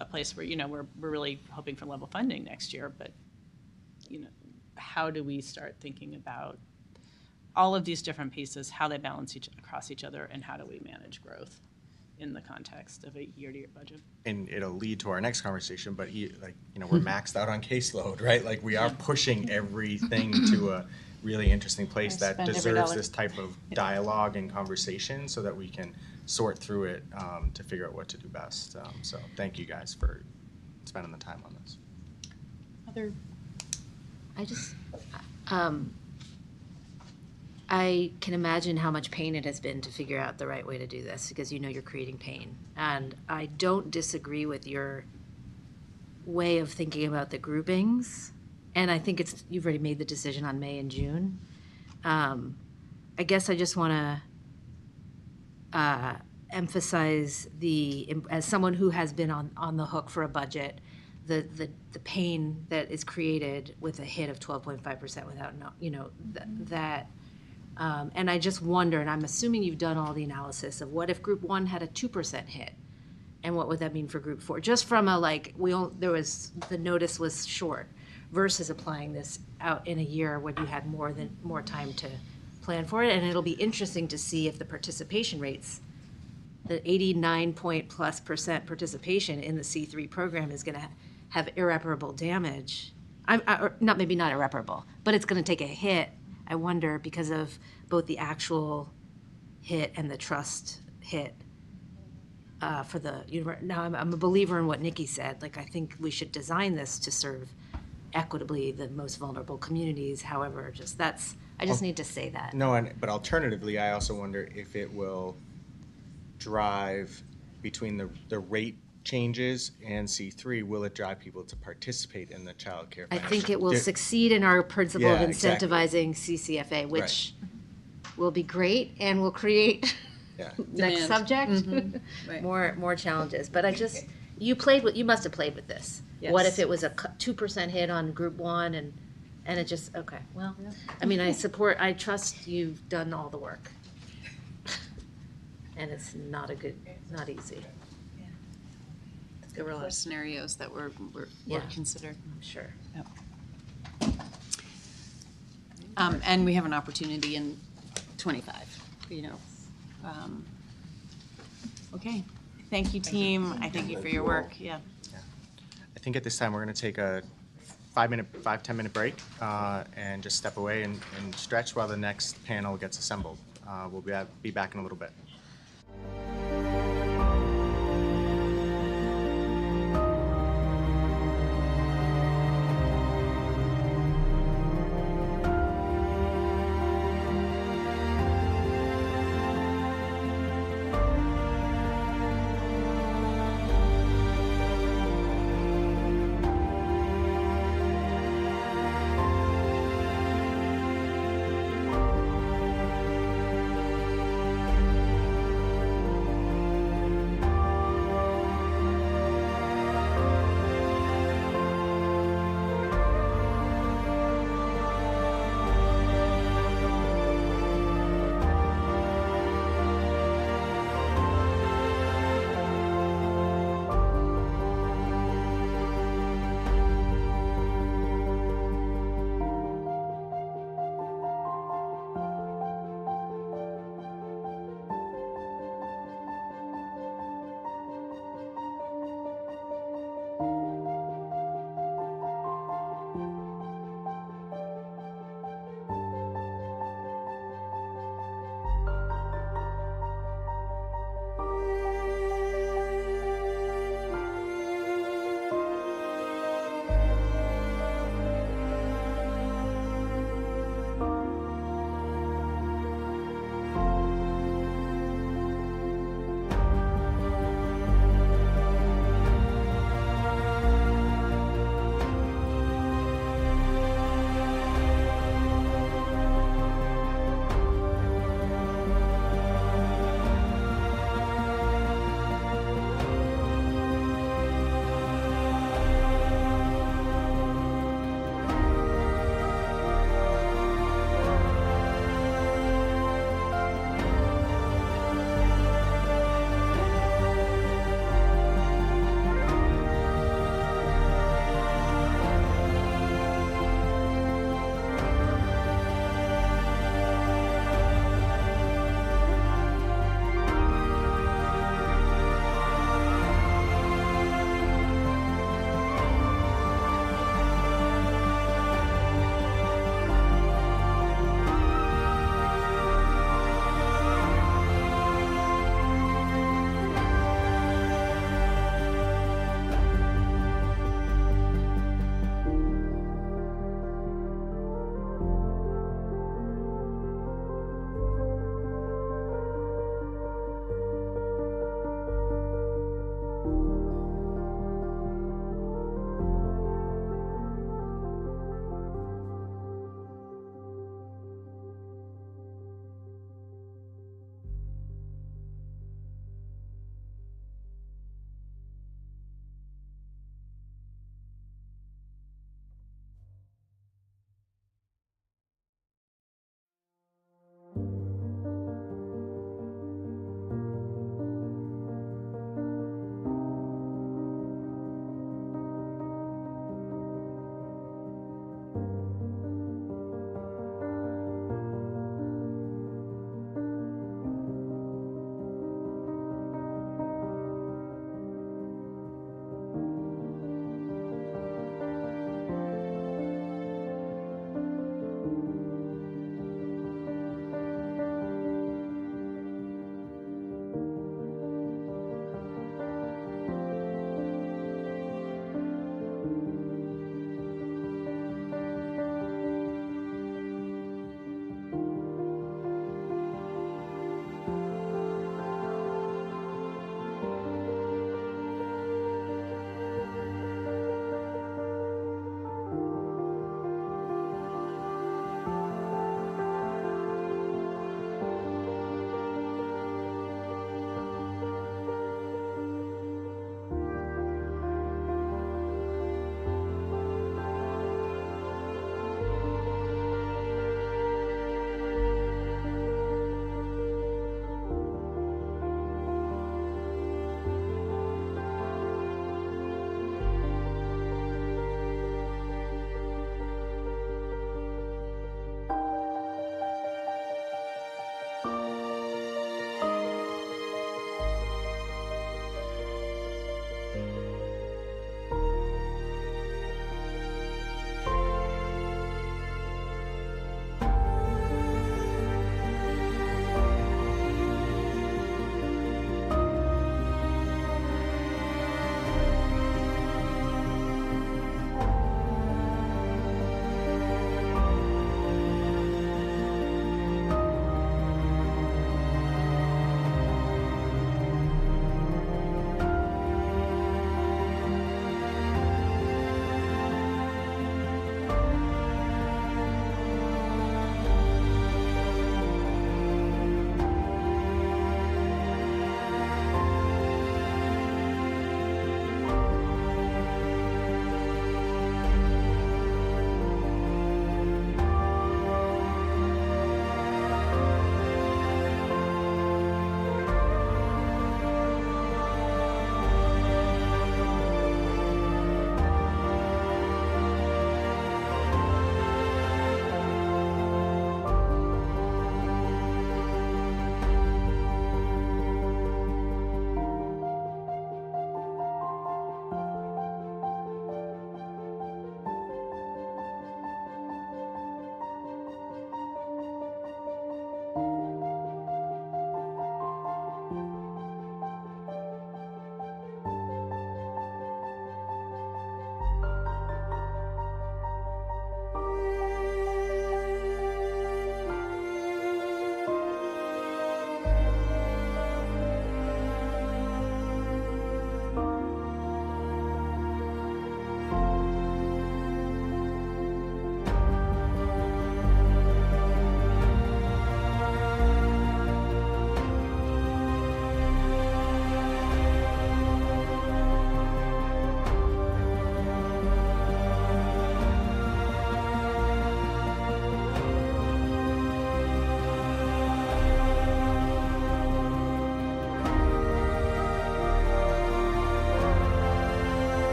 a place where, we're really hoping for level funding next year, but, how do we start thinking about all of these different pieces, how they balance across each other, and how do we manage growth in the context of a year-to-year budget? And it'll lead to our next conversation, but we're maxed out on caseload, right? Like we are pushing everything to a really interesting place that Spend every deserves dollar. this type of dialogue and conversation so that we can sort through it to figure out what to do best. So thank you guys for spending the time on this. Other I can imagine how much pain it has been to figure out the right way to do this, because you're creating pain. And I don't disagree with your way of thinking about the groupings. And I think you've already made the decision on May and June. I guess I just want to emphasize as someone who has been on the hook for a budget, the pain that is created with a hit of 12.5% without that. And I just wonder, and I'm assuming you've done all the analysis of what if Group 1 had a 2% hit, and what would that mean for Group 4? Just from the notice was short, versus applying this out in a year when you had more time to plan for it. And it'll be interesting to see if the participation rates, the 89% participation in the C3 program is going to have irreparable damage. Or not, maybe not irreparable, but it's going to take a hit, I wonder, because of both the actual hit and the trust hit for the university. Now, I'm a believer in what Nikki said. Like, I think we should design this to serve equitably the most vulnerable communities. However, I just need to say that. No, but alternatively, I also wonder if it will drive between the rate changes and C3, will it drive people to participate in the child care? I think it will succeed in our principle of Yeah, exactly. incentivizing CCFA, which will be great and will create Yeah. next subject more challenges. But you must have played with this. What if it was a 2% hit on group one and it just, okay, well, I mean, I trust you've done all the work. And it's not easy. There were a lot of scenarios that were considered. I'm sure. And we have an opportunity in 25, Okay, thank you, team. I thank you for your work, yeah. I think at this time, we're going to take a 5-10 minute break and just step away and stretch while the next panel gets assembled. We'll be back in a little bit.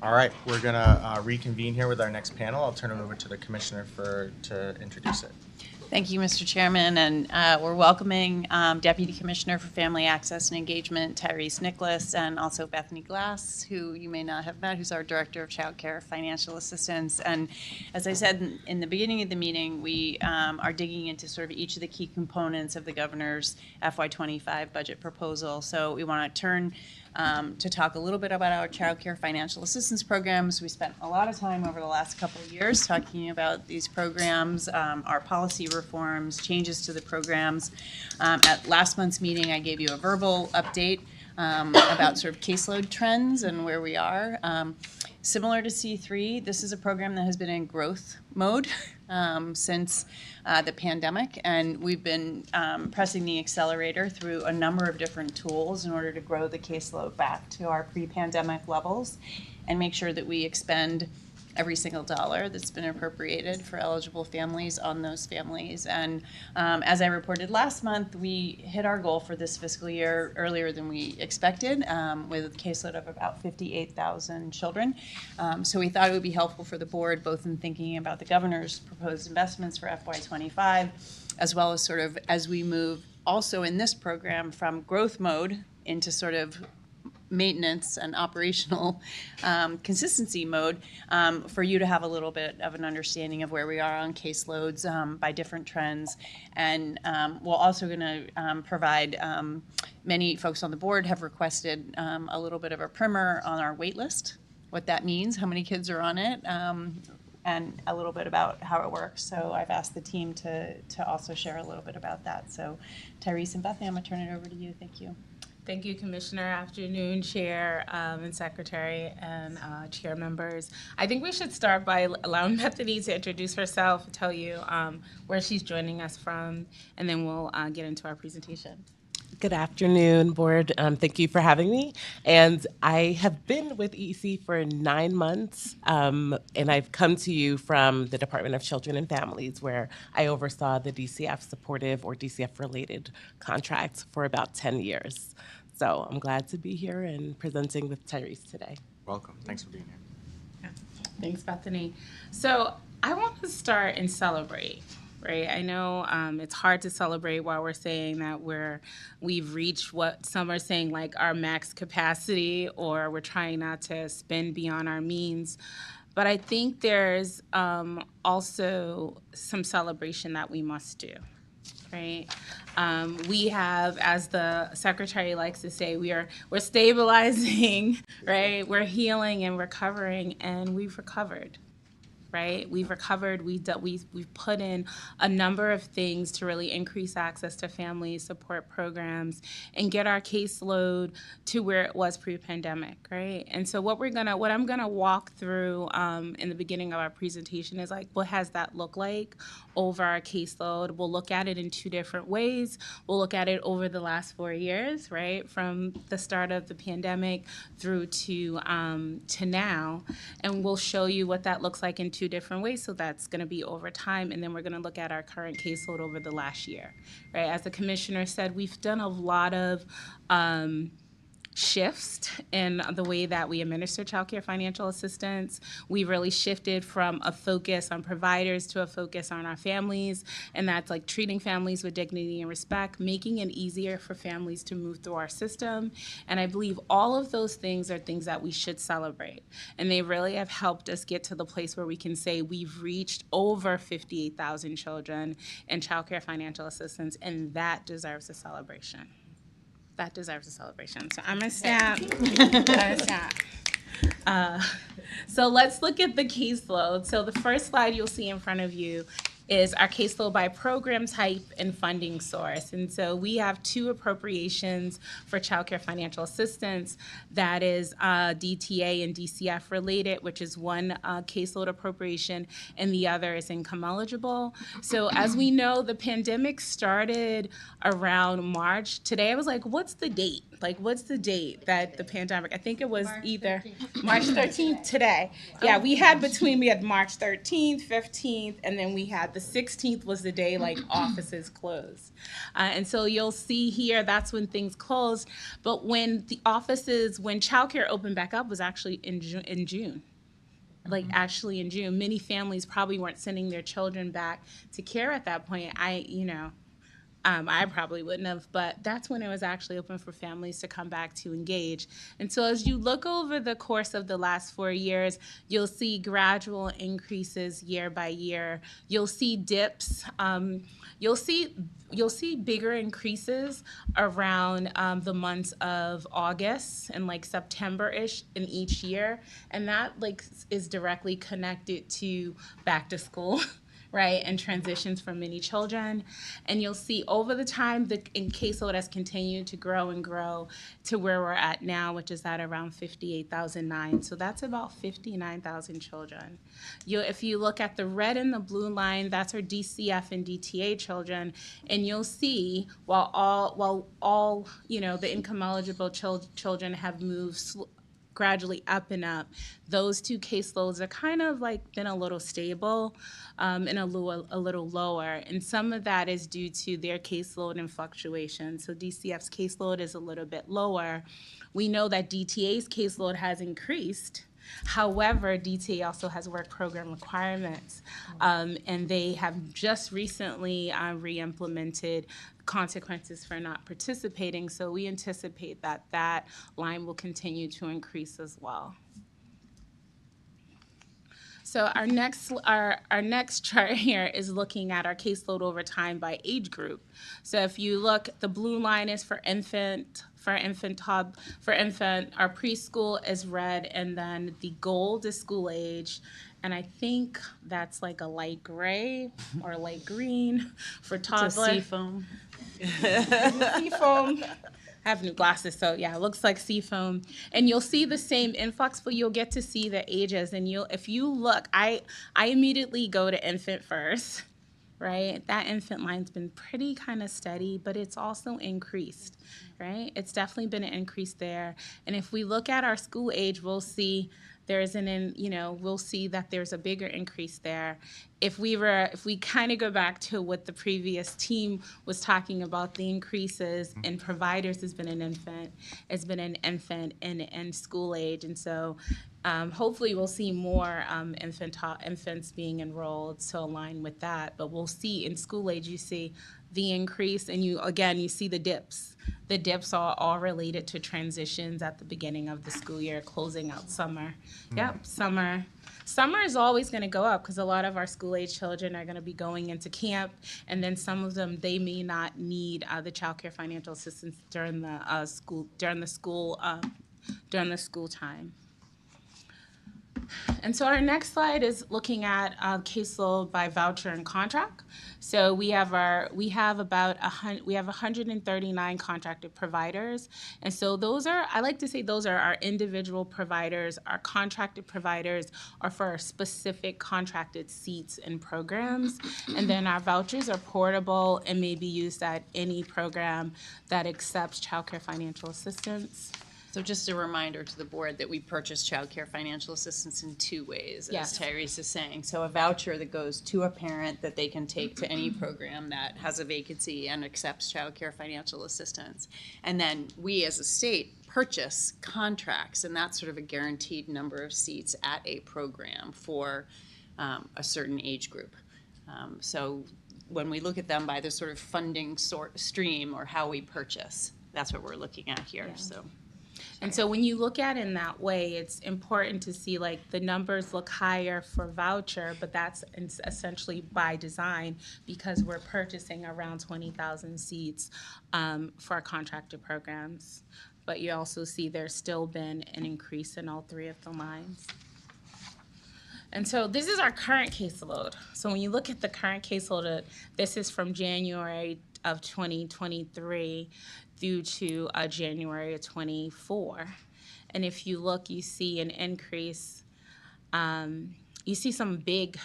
All right, we're gonna reconvene here with our next panel. I'll turn it over to the commissioner to introduce it. Thank you, Mr. Chairman, and we're welcoming Deputy Commissioner for Family Access and Engagement, Tyrese Nicholas, and also Bethany Glass, who you may not have met, who's our Director of Child Care Financial Assistance. And as I said in the beginning of the meeting, we are digging into sort of each of the key components of the governor's FY25 budget proposal. So we want to turn to talk a little bit about our child care financial assistance programs. We spent a lot of time over the last couple of years talking about these programs, our policy reforms, changes to the programs. At last month's meeting, I gave you a verbal update about sort of caseload trends and where we are. Similar to C3, this is a program that has been in growth mode since the pandemic, and we've been pressing the accelerator through a number of different tools in order to grow the caseload back to our pre-pandemic levels and make sure that we expend every single dollar that's been appropriated for eligible families on those families. And as I reported last month, we hit our goal for this fiscal year earlier than we expected, with a caseload of about 58,000 children. So we thought it would be helpful for the board, both in thinking about the governor's proposed investments for FY25, as well as sort of as we move also in this program from growth mode into sort of maintenance and operational consistency mode, for you to have a little bit of an understanding of where we are on caseloads by different trends. And we're also going to provide, many folks on the board have requested a little bit of a primer on our wait list, what that means, how many kids are on it, and a little bit about how it works. So I've asked the team to also share a little bit about that. So Tyrese and Bethany, I'm going to turn it over to you. Thank you. Thank you, Commissioner. Afternoon, Chair and Secretary and Chair members. I think we should start by allowing Bethany to introduce herself, tell you where she's joining us from, and then we'll get into our presentation. Good afternoon, Board. Thank you for having me. And I have been with EC for 9 months, and I've come to you from the Department of Children and Families, where I oversaw the DCF supportive or DCF related contracts for about 10 years. So I'm glad to be here and presenting with Tyrese today. Welcome. Thanks for being here. Yeah. Thanks, Bethany. So I want to start and celebrate. Right. I know it's hard to celebrate while we're saying that we've reached what some are saying like our max capacity, or we're trying not to spend beyond our means. But I think there's also some celebration that we must do. Right. We have, as the Secretary likes to say, we're stabilizing, right? We're healing and recovering, and we've recovered. Right? We've recovered, we've put in a number of things to really increase access to family support programs and get our caseload to where it was pre-pandemic, right? And so what I'm gonna walk through in the beginning of our presentation is like, what has that look like over our caseload? We'll look at it in 2 different ways. We'll look at it over the last 4 years, right? From the start of the pandemic through to now, and we'll show you what that looks like in 2 different ways. So that's going to be over time, and then we're going to look at our current caseload over the last year, right? As the commissioner said, we've done a lot of shifts in the way that we administer child care financial assistance. We really shifted from a focus on providers to a focus on our families, and that's like treating families with dignity and respect, making it easier for families to move through our system. And I believe all of those things are things that we should celebrate. And they really have helped us get to the place where we can say we've reached over 58,000 children in child care financial assistance, and that deserves a celebration. That deserves a celebration. So I'm gonna stop. So let's look at the caseload. So the first slide you'll see in front of you is our caseload by program type and funding source. And so we have 2 appropriations for child care financial assistance. That is DTA and DCF related, which is one caseload appropriation, and the other is income eligible. So as we know, the pandemic started around March. Today I was like, what's the date? Like, what's the date that the pandemic? I think it was either March 13th today. Yeah, we had March 13th, 15th, and then we had the 16th was the day like offices closed. And so you'll see here, that's when things closed. But when childcare opened back up was actually in June. Like actually in June, many families probably weren't sending their children back to care at that point. I probably wouldn't have, but that's when it was actually open for families to come back to engage. And so as you look over the course of the last 4 years, you'll see gradual increases year by year. You'll see dips. You'll see bigger increases around the months of August and like September-ish in each year. And that like is directly connected to back to school. Right, and transitions for many children. And you'll see over the time the caseload has continued to grow and grow to where we're at now, which is at around 58,009. So that's about 59,000 children. If you look at the red and the blue line, that's our DCF and DTA children, and you'll see while all the income eligible children have moved gradually up and up, those two caseloads are kind of like been a little stable and a little lower. And some of that is due to their caseload and fluctuation. So DCF's caseload is a little bit lower. We know that DTA's caseload has increased. However, DTA also has work program requirements, and they have just recently re-implemented consequences for not participating, so we anticipate that line will continue to increase as well. So our next chart here is looking at our caseload over time by age group. So if you look, the blue line is for infant, our preschool is red, and then the gold is school age. And I think that's like a light gray or light green for toddler. It's a seafoam. Seafoam. I have new glasses, so yeah, it looks like seafoam. And you'll see the same influx, but you'll get to see the ages. And if you look, I immediately go to infant first, right? That infant line's been pretty kind of steady, but it's also increased, right? It's definitely been an increase there. And if we look at our school age, we'll see we'll see that there's a bigger increase there. If we kind of go back to what the previous team was talking about, the increases in providers has been an infant, in school age. And so hopefully we'll see more infants being enrolled to align with that. But we'll see in school age, you see the increase, and you see the dips. The dips are all related to transitions at the beginning of the school year, closing out summer. Yep, summer. Summer is always going to go up because a lot of our school-age children are going to be going into camp, and then some of them, they may not need the child care financial assistance during the school time. And so our next slide is looking at caseload by voucher and contract. So we have 139 contracted providers, and so I like to say those are our individual providers. Our contracted providers are for our specific contracted seats and programs, and then our vouchers are portable and may be used at any program that accepts child care financial assistance. So just a reminder to the board that we purchase child care financial assistance in two ways, Yes. as Tyrese is saying. So a voucher that goes to a parent that they can take to any program that has a vacancy and accepts child care financial assistance. And then we as a state purchase contracts, and that's sort of a guaranteed number of seats at a program for a certain age group. So when we look at them by the sort of funding stream or how we purchase, that's what we're looking at here. So. And so when you look at it in that way, it's important to see like the numbers look higher for voucher, but that's essentially by design because we're purchasing around 20,000 seats for our contracted programs. But you also see there's still been an increase in all three of the lines. And so this is our current caseload. So when you look at the current caseload, this is from January of 2023 through to January of 24. And if you look, you see an increase you see some big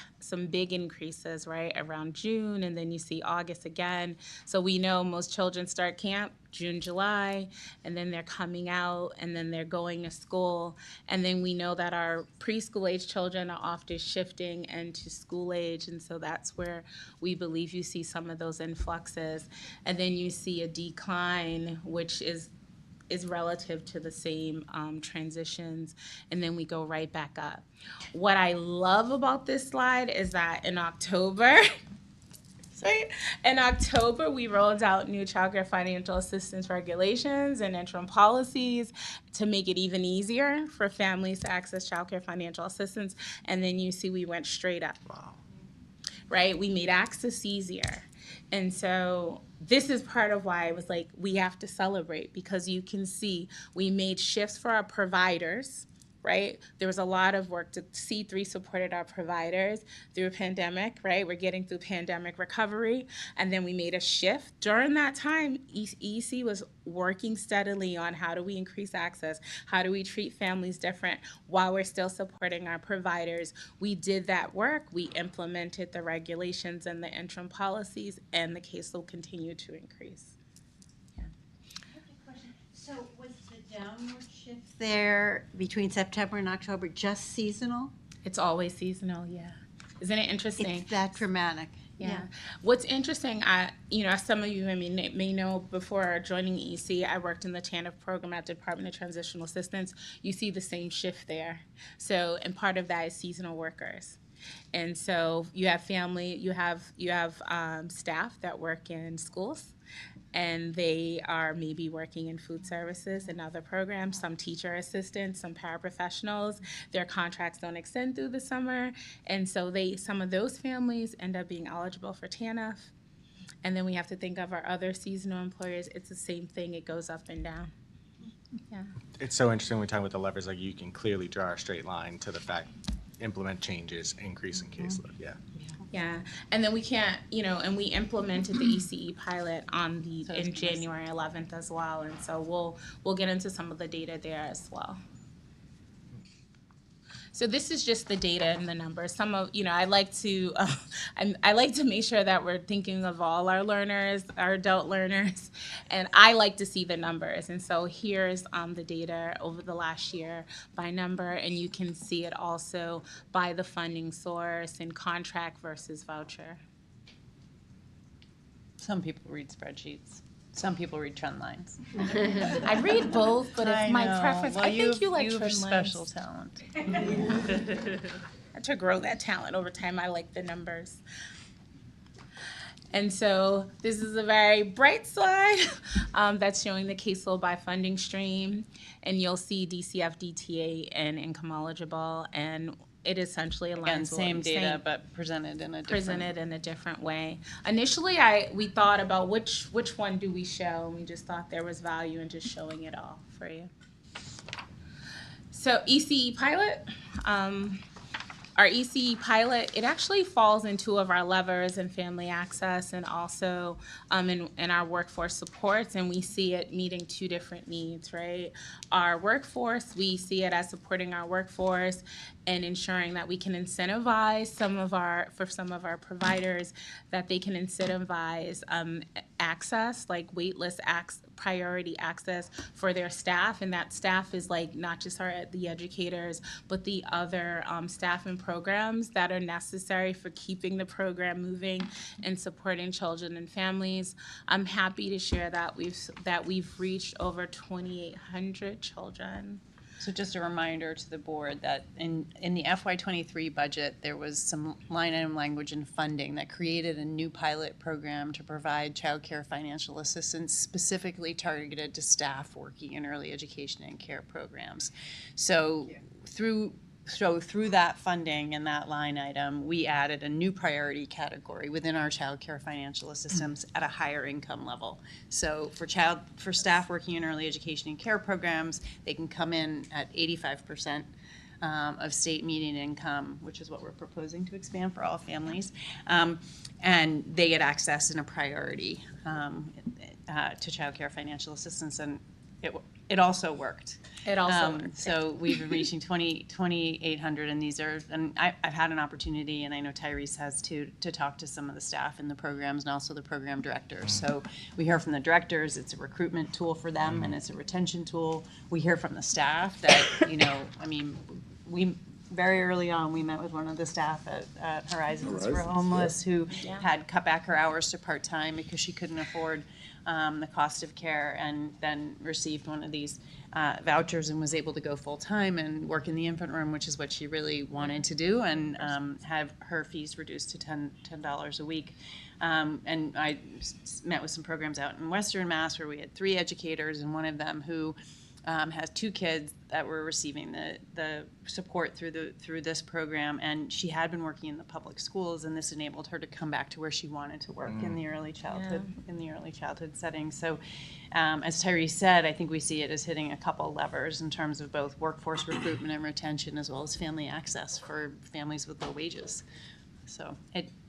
increases, right, around June, and then you see August again. So we know most children start camp June, July, and then they're coming out, and then they're going to school. And then we know that our preschool age children are often shifting into school age, and so that's where we believe you see some of those influxes. And then you see a decline, which is relative to the same transitions, and then we go right back up. What I love about this slide is that in October, we rolled out new childcare financial assistance regulations and interim policies to make it even easier for families to access childcare financial assistance, and then you see we went straight up. Wow. Right? We made access easier. And so this is part of why I was like, we have to celebrate, because you can see we made shifts for our providers, right? There was a lot of work to C3 supported our providers through a pandemic, right? We're getting through pandemic recovery. And then we made a shift. During that time, EC was working steadily on how do we increase access? How do we treat families different while we're still supporting our providers? We did that work. We implemented the regulations and the interim policies, and the caseload continued to increase. So was the downward shift there between September and October just seasonal? It's always seasonal, yeah. Isn't it interesting? It's that dramatic. Yeah. What's interesting, as some of you may know, before joining EC, I worked in the TANF program at the Department of Transitional Assistance. You see the same shift there. So, and part of that is seasonal workers. And so you have family, you have staff that work in schools, and they are maybe working in food services and other programs, some teacher assistants, some paraprofessionals. Their contracts don't extend through the summer, and so some of those families end up being eligible for TANF. And then we have to think of our other seasonal employers. It's the same thing. It goes up and down. Yeah. It's so interesting when we talk about the levers, like you can clearly draw a straight line to the fact, implement changes, increase in caseload, yeah. Yeah, and then we can't, and we implemented the ECE pilot in January 11th as well, and so we'll get into some of the data there as well. So this is just the data and the numbers. Some of, I like to make sure that we're thinking of all our learners, our adult learners, and I like to see the numbers. And so here's the data over the last year by number, and you can see it also by the funding source and contract versus voucher. Some people read spreadsheets. Some people read trend lines. I read both, but it's my preference. Well, I think you like you trend have lines. special talent. To grow that talent over time, I like the numbers. And so this is a very bright slide that's showing the caseload by funding stream. And you'll see DCF, DTA, and income eligible. And it essentially aligns Again, with same what you're data, saying. but presented in a different way. Initially, we thought about which one do we show, and we just thought there was value in just showing it all for you. So ECE pilot. Our ECE pilot, it actually falls in two of our levers in family access and also in our workforce supports, and we see it meeting two different needs, right? Our workforce, we see it as supporting our workforce and ensuring that we can incentivize some of our providers, that they can incentivize access, like waitlist priority access for their staff, and that staff is like not just the educators, but the other staff and programs that are necessary for keeping the program moving and supporting children and families. I'm happy to share that we've reached over 2,800 children. So just a reminder to the board that in the FY23 budget, there was some line item language and funding that created a new pilot program to provide childcare financial assistance specifically targeted to staff working in early education and care programs. So through that funding and that line item, we added a new priority category within our child care financial assistance at a higher income level. So for staff working in early education and care programs, they can come in at 85% of state median income, which is what we're proposing to expand for all families, and they get access in a priority to child care financial assistance. And it also worked. It also worked, So we've been reaching 2,800, and these are, and I've had an opportunity, and I know Tyrese has too, to talk to some of the staff in the programs and also the program directors. So we hear from the directors, it's a recruitment tool for them, and it's a retention tool. We hear from the staff that, you know, I mean, we, very early on, we met with one of the staff at Horizons for Homeless who had cut back her hours to part-time because she couldn't afford the cost of care, and then received one of these vouchers and was able to go full-time and work in the infant room, which is what she really wanted to do, and have her fees reduced to $10 a week. And I met with some programs out in Western Mass where we had 3 educators, and one of them who has 2 kids that were receiving the support through this program, and she had been working in the public schools, and this enabled her to come back to where she wanted to work in the early childhood setting. So, as Tyrese said, I think we see it as hitting a couple levers in terms of both workforce recruitment and retention, as well as family access for families with low wages. So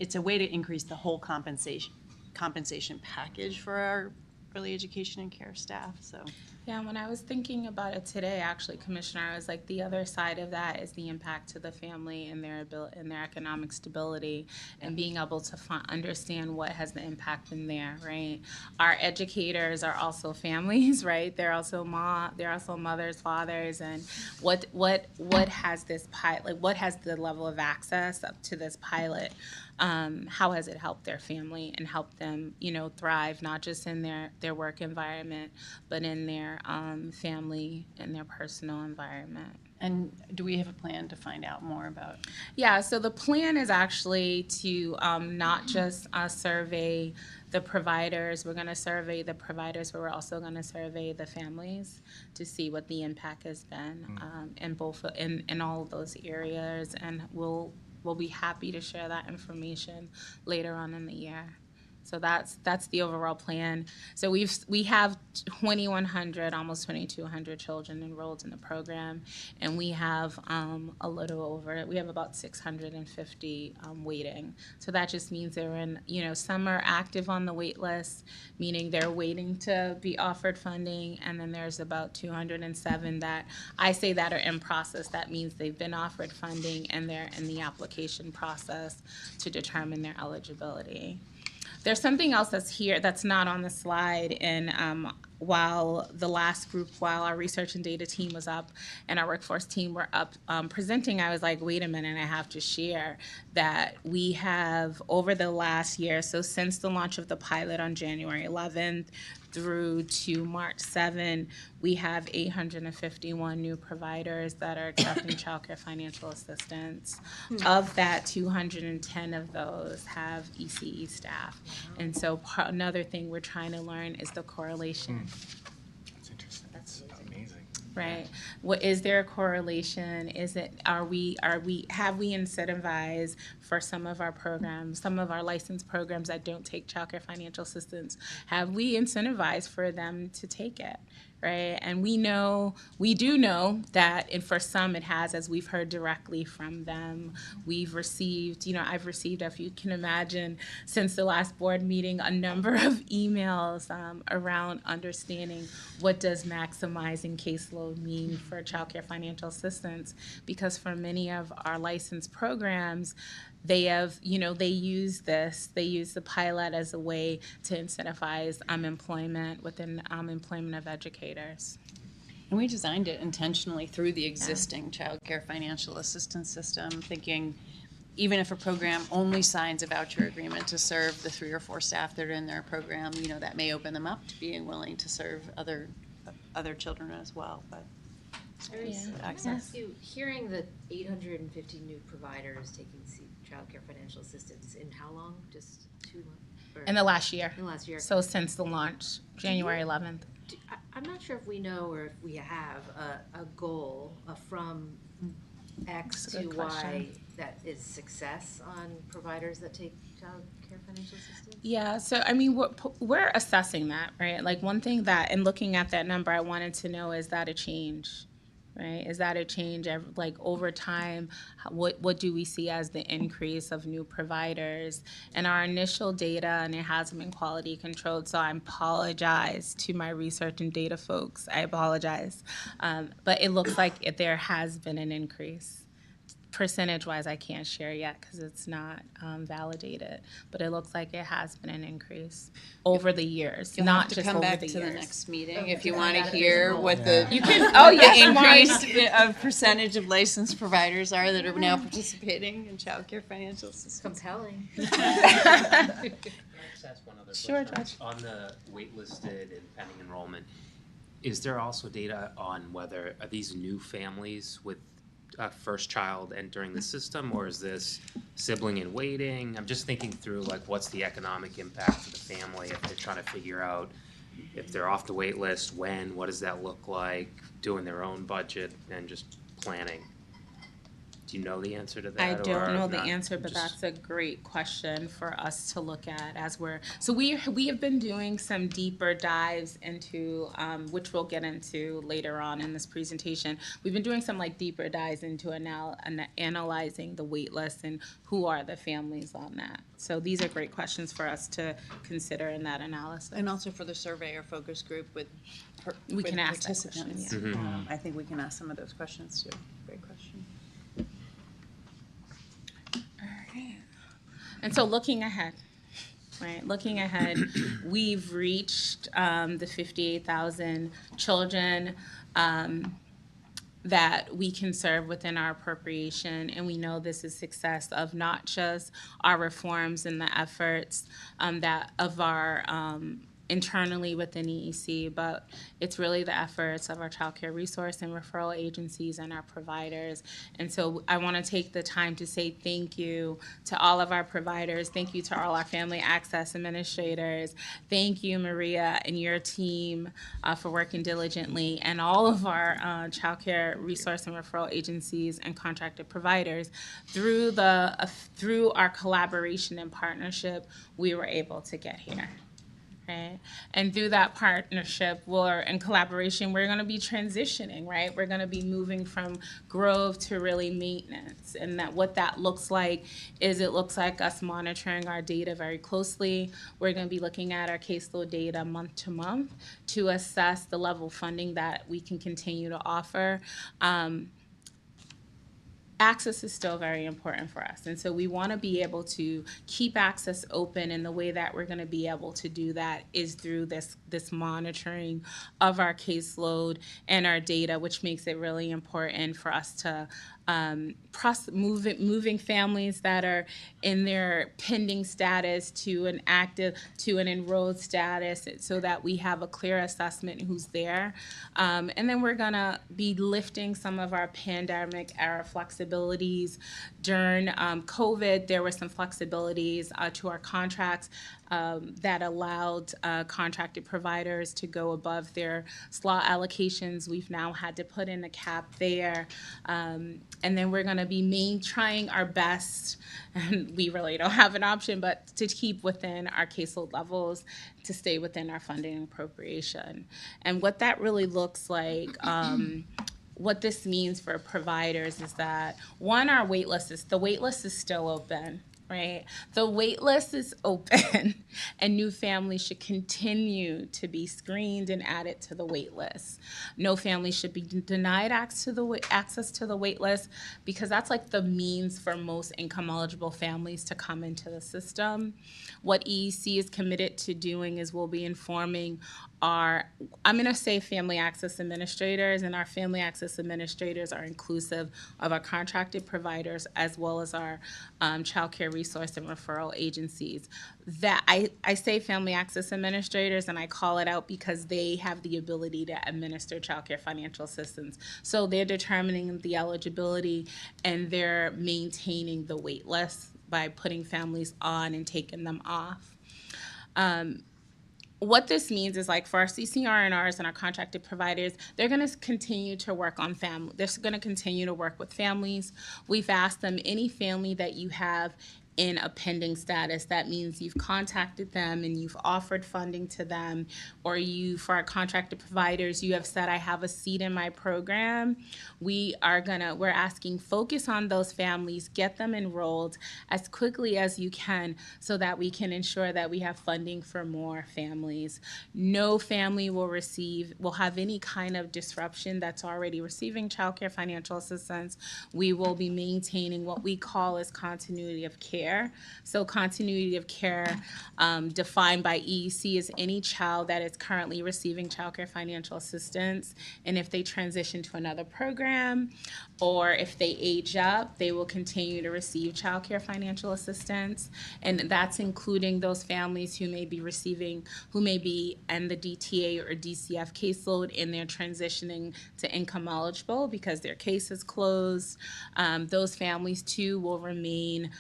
it's a way to increase the whole compensation package for our early education and care staff. So. Yeah, when I was thinking about it today, actually, Commissioner, I was like, the other side of that is the impact to the family and their ability and their economic stability, and being able to understand what has the impact been there, right? Our educators are also families, right? They're also mothers, fathers, and what has this pilot? Like, what has the level of access up to this pilot? How has it helped their family and helped them, you know, thrive, not just in their work environment, but in their family and their personal environment? And do we have a plan to find out more about? Yeah, so the plan is actually to not just survey the providers. We're going to survey the providers, but we're also going to survey the families to see what the impact has been in all of those areas, and we'll be happy to share that information later on in the year. So that's the overall plan. So we have 2,100, almost 2,200 children enrolled in the program, and we have we have about 650 waiting. So that just means they're in, you know, some are active on the wait list, meaning they're waiting to be offered funding, and then there's about 207 that I say that are in process. That means they've been offered funding and they're in the application process to determine their eligibility. There's something else that's here that's not on the slide, and while our research and data team was up and our workforce team were up presenting, I was like, wait a minute, I have to share that we have, over the last year, so since the launch of the pilot on January 11th through to March 7, we have 851 new providers that are accepting child care financial assistance. Of that, 210 of those have ECE staff. And so another thing we're trying to learn is the correlation. That's interesting. That's amazing. Right. What is there a correlation? Is it have we incentivized for some of our programs, some of our licensed programs that don't take child care financial assistance, have we incentivized for them to take it? Right. And we do know that, and for some it has, as we've heard directly from them. We've received, I've received, if you can imagine, since the last board meeting, a number of emails around understanding what does maximizing caseload mean for child care financial assistance, because for many of our licensed programs, they have, they use the pilot as a way to incentivize employment within employment of educators. And we designed it intentionally through the existing child care financial assistance system, thinking even if a program only signs a voucher agreement to serve the 3 or 4 staff that are in their program, that may open them up to being willing to serve other children as well. But access. Hearing the 850 new providers taking child care financial assistance in how long? Just 2 months? In the last year. In the last year. So since the launch, January 11th. I'm not sure if we know or if we have a goal from X to Y that is success on providers that take child care financial assistance? Yeah, so we're assessing that, right? Like one thing that, in looking at that number, I wanted to know, is that a change? right? Is that a change like over time? What do we see as the increase of new providers? And our initial data, and it hasn't been quality controlled, so I apologize to my research and data folks. I apologize. But it looks like there has been an increase. Percentage-wise, I can't share yet because it's not validated, but it looks like it has been an increase over the years, You'll not have to just come over back the to the years. next meeting if you want to hear what the You can- oh, yes, the Mark. increase of percentage of licensed providers are that are now participating in childcare financial systems. Compelling. Can I just ask one other Sure, question? Judge. On the waitlisted and pending enrollment, is there also data on whether are these new families with a first child entering the system, or is this sibling in waiting? I'm just thinking through like what's the economic impact to the family if they're trying to figure out if they're off the wait list, when, what does that look like, doing their own budget and just planning. Do you know the answer to that? I don't or know the not? answer, but Just- that's a great question for us to look at as we have been doing some deeper dives into, which we'll get into later on in this presentation. We've been doing some like deeper dives into analyzing the wait list and who are the families on that. So these are great questions for us to consider in that analysis. And also for the survey or focus group with We can ask that participants. question, yeah. I think we can ask some of those questions too. Great question. And so looking ahead, right, we've reached the 58,000 children that we can serve within our appropriation, and we know this is success of not just our reforms and the efforts that of our internally within EEC, but it's really the efforts of our child care resource and referral agencies and our providers. And so I want to take the time to say thank you to all of our providers. Thank you to all our family access administrators. Thank you, Maria, and your team for working diligently, and all of our child care resource and referral agencies and contracted providers. Through our collaboration and partnership, we were able to get here. Right? And through that partnership and collaboration, we're going to be transitioning, right? We're going to be moving from growth to really maintenance. And what that looks like is it looks like us monitoring our data very closely. We're going to be looking at our caseload data month to month to assess the level of funding that we can continue to offer. Access is still very important for us. And so we want to be able to keep access open, and the way that we're going to be able to do that is through this monitoring of our caseload and our data, which makes it really important for us to moving families that are in their pending status to an enrolled status, so that we have a clear assessment who's there. And then we're gonna be lifting some of our pandemic era flexibilities. During COVID, there were some flexibilities to our contracts that allowed contracted providers to go above their slot allocations. We've now had to put in a cap there. And then we're going to be trying our best, and we really don't have an option, but to keep within our caseload levels, to stay within our funding and appropriation. And what that really looks like, what this means for providers is that, one, the wait list is still open. Right? The wait list is open, and new families should continue to be screened and added to the wait list. No family should be denied access to the wait list, because that's like the means for most income eligible families to come into the system. What EEC is committed to doing is we'll be informing I'm going to say family access administrators, and our family access administrators are inclusive of our contracted providers as well as our child care resource and referral agencies. That I say family access administrators, and I call it out because they have the ability to administer child care financial assistance. So they're determining the eligibility, and they're maintaining the wait list by putting families on and taking them off. What this means is, like, for our CCR&Rs and our contracted providers, they're going to continue to work on they're going to continue to work with families. We've asked them, any family that you have in a pending status. That means you've contacted them and you've offered funding to them, or you, for our contracted providers, you have said, I have a seat in my program. We're asking focus on those families, get them enrolled as quickly as you can so that we can ensure that we have funding for more families. No family will have any kind of disruption that's already receiving child care financial assistance. We will be maintaining what we call as continuity of care. So continuity of care, defined by EEC, is any child that is currently receiving child care financial assistance, and if they transition to another program or if they age up, they will continue to receive child care financial assistance. And that's including those families who may be in the DTA or DCF caseload and they're transitioning to income eligible because their case is closed. Those families too will remain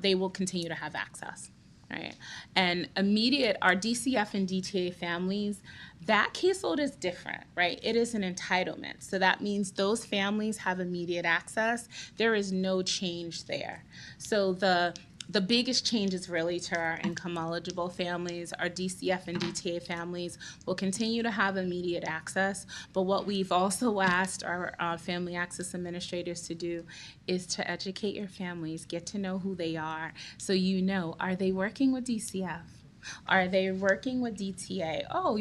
they will continue to have access, right? And our DCF and DTA families, that caseload is different, right? It is an entitlement. So that means those families have immediate access. There is no change there. So the biggest change is really to our income eligible families. Our DCF and DTA families will continue to have immediate access, but what we've also asked our family access administrators to do is to educate your families, get to know who they are, so you know, are they working with DCF? Are they working with DTA? Oh,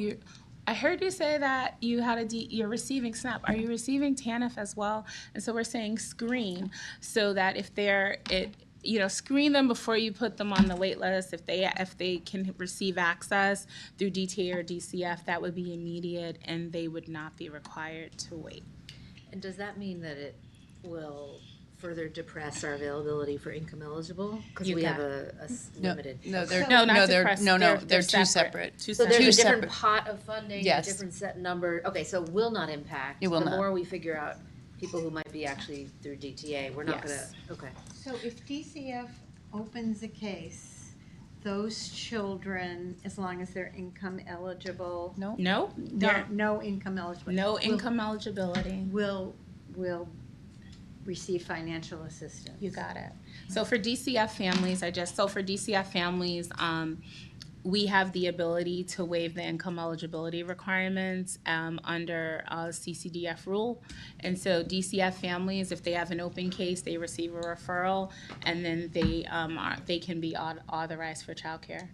I heard you say that you're receiving SNAP. Are you receiving TANF as well? And so we're saying screen, so that if screen them before you put them on the wait list. If they can receive access through DTA or DCF, that would be immediate and they would not be required to wait. And does that mean that it will further depress our availability for income eligible? Because we have a limited. They're two separate. So there's a different separate pot of funding, a different set number. Okay, so it will not impact. It will the not. more we figure out people who might be actually through DTA, we're not Yes. okay. So if DCF opens a case, those children, as long as they're income eligible. No, No income eligible. no income eligibility. Will receive financial assistance. You got it. So for DCF families, we have the ability to waive the income eligibility requirements under CCDF rule. And so DCF families, if they have an open case, they receive a referral, and then they can be authorized for childcare.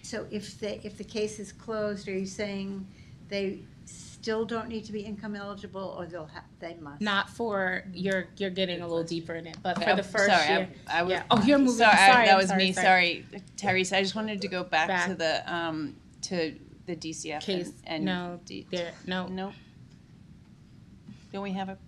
So if the case is closed, are you saying they still don't need to be income eligible, or they must? Not for you're getting a little deeper in it, but for Okay, the first sorry, year. I would- yeah. Oh, you're moving. Sorry, Sorry, that I'm was sorry, me. sorry. Sorry, Teresa. I just wanted to go back to the DCF Case. and No. No. No. Don't we have a?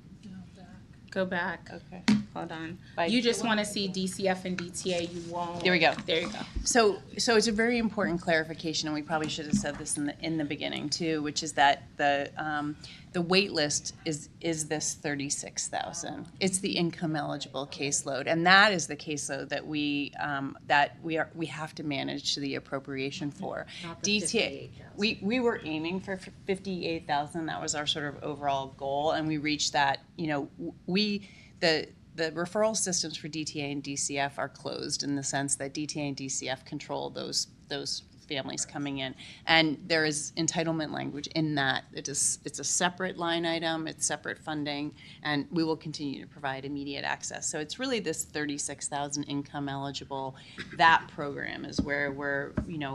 Go back. Okay. Hold on. By- You just want to see DCF and DTA. You won't. There we go. There you go. So it's a very important clarification, and we probably should have said this in the beginning too, which is that the wait list is this 36,000. It's the income eligible caseload, and that is the caseload that we have to manage to the appropriation for. Not the DTA. We were aiming for 58,000. That was our sort of overall goal, and we reached that. The referral systems for DTA and DCF are closed in the sense that DTA and DCF control those families coming in, and there is entitlement language in that. It's a separate line item, it's separate funding, and we will continue to provide immediate access. So it's really this 36,000 income eligible. That program is where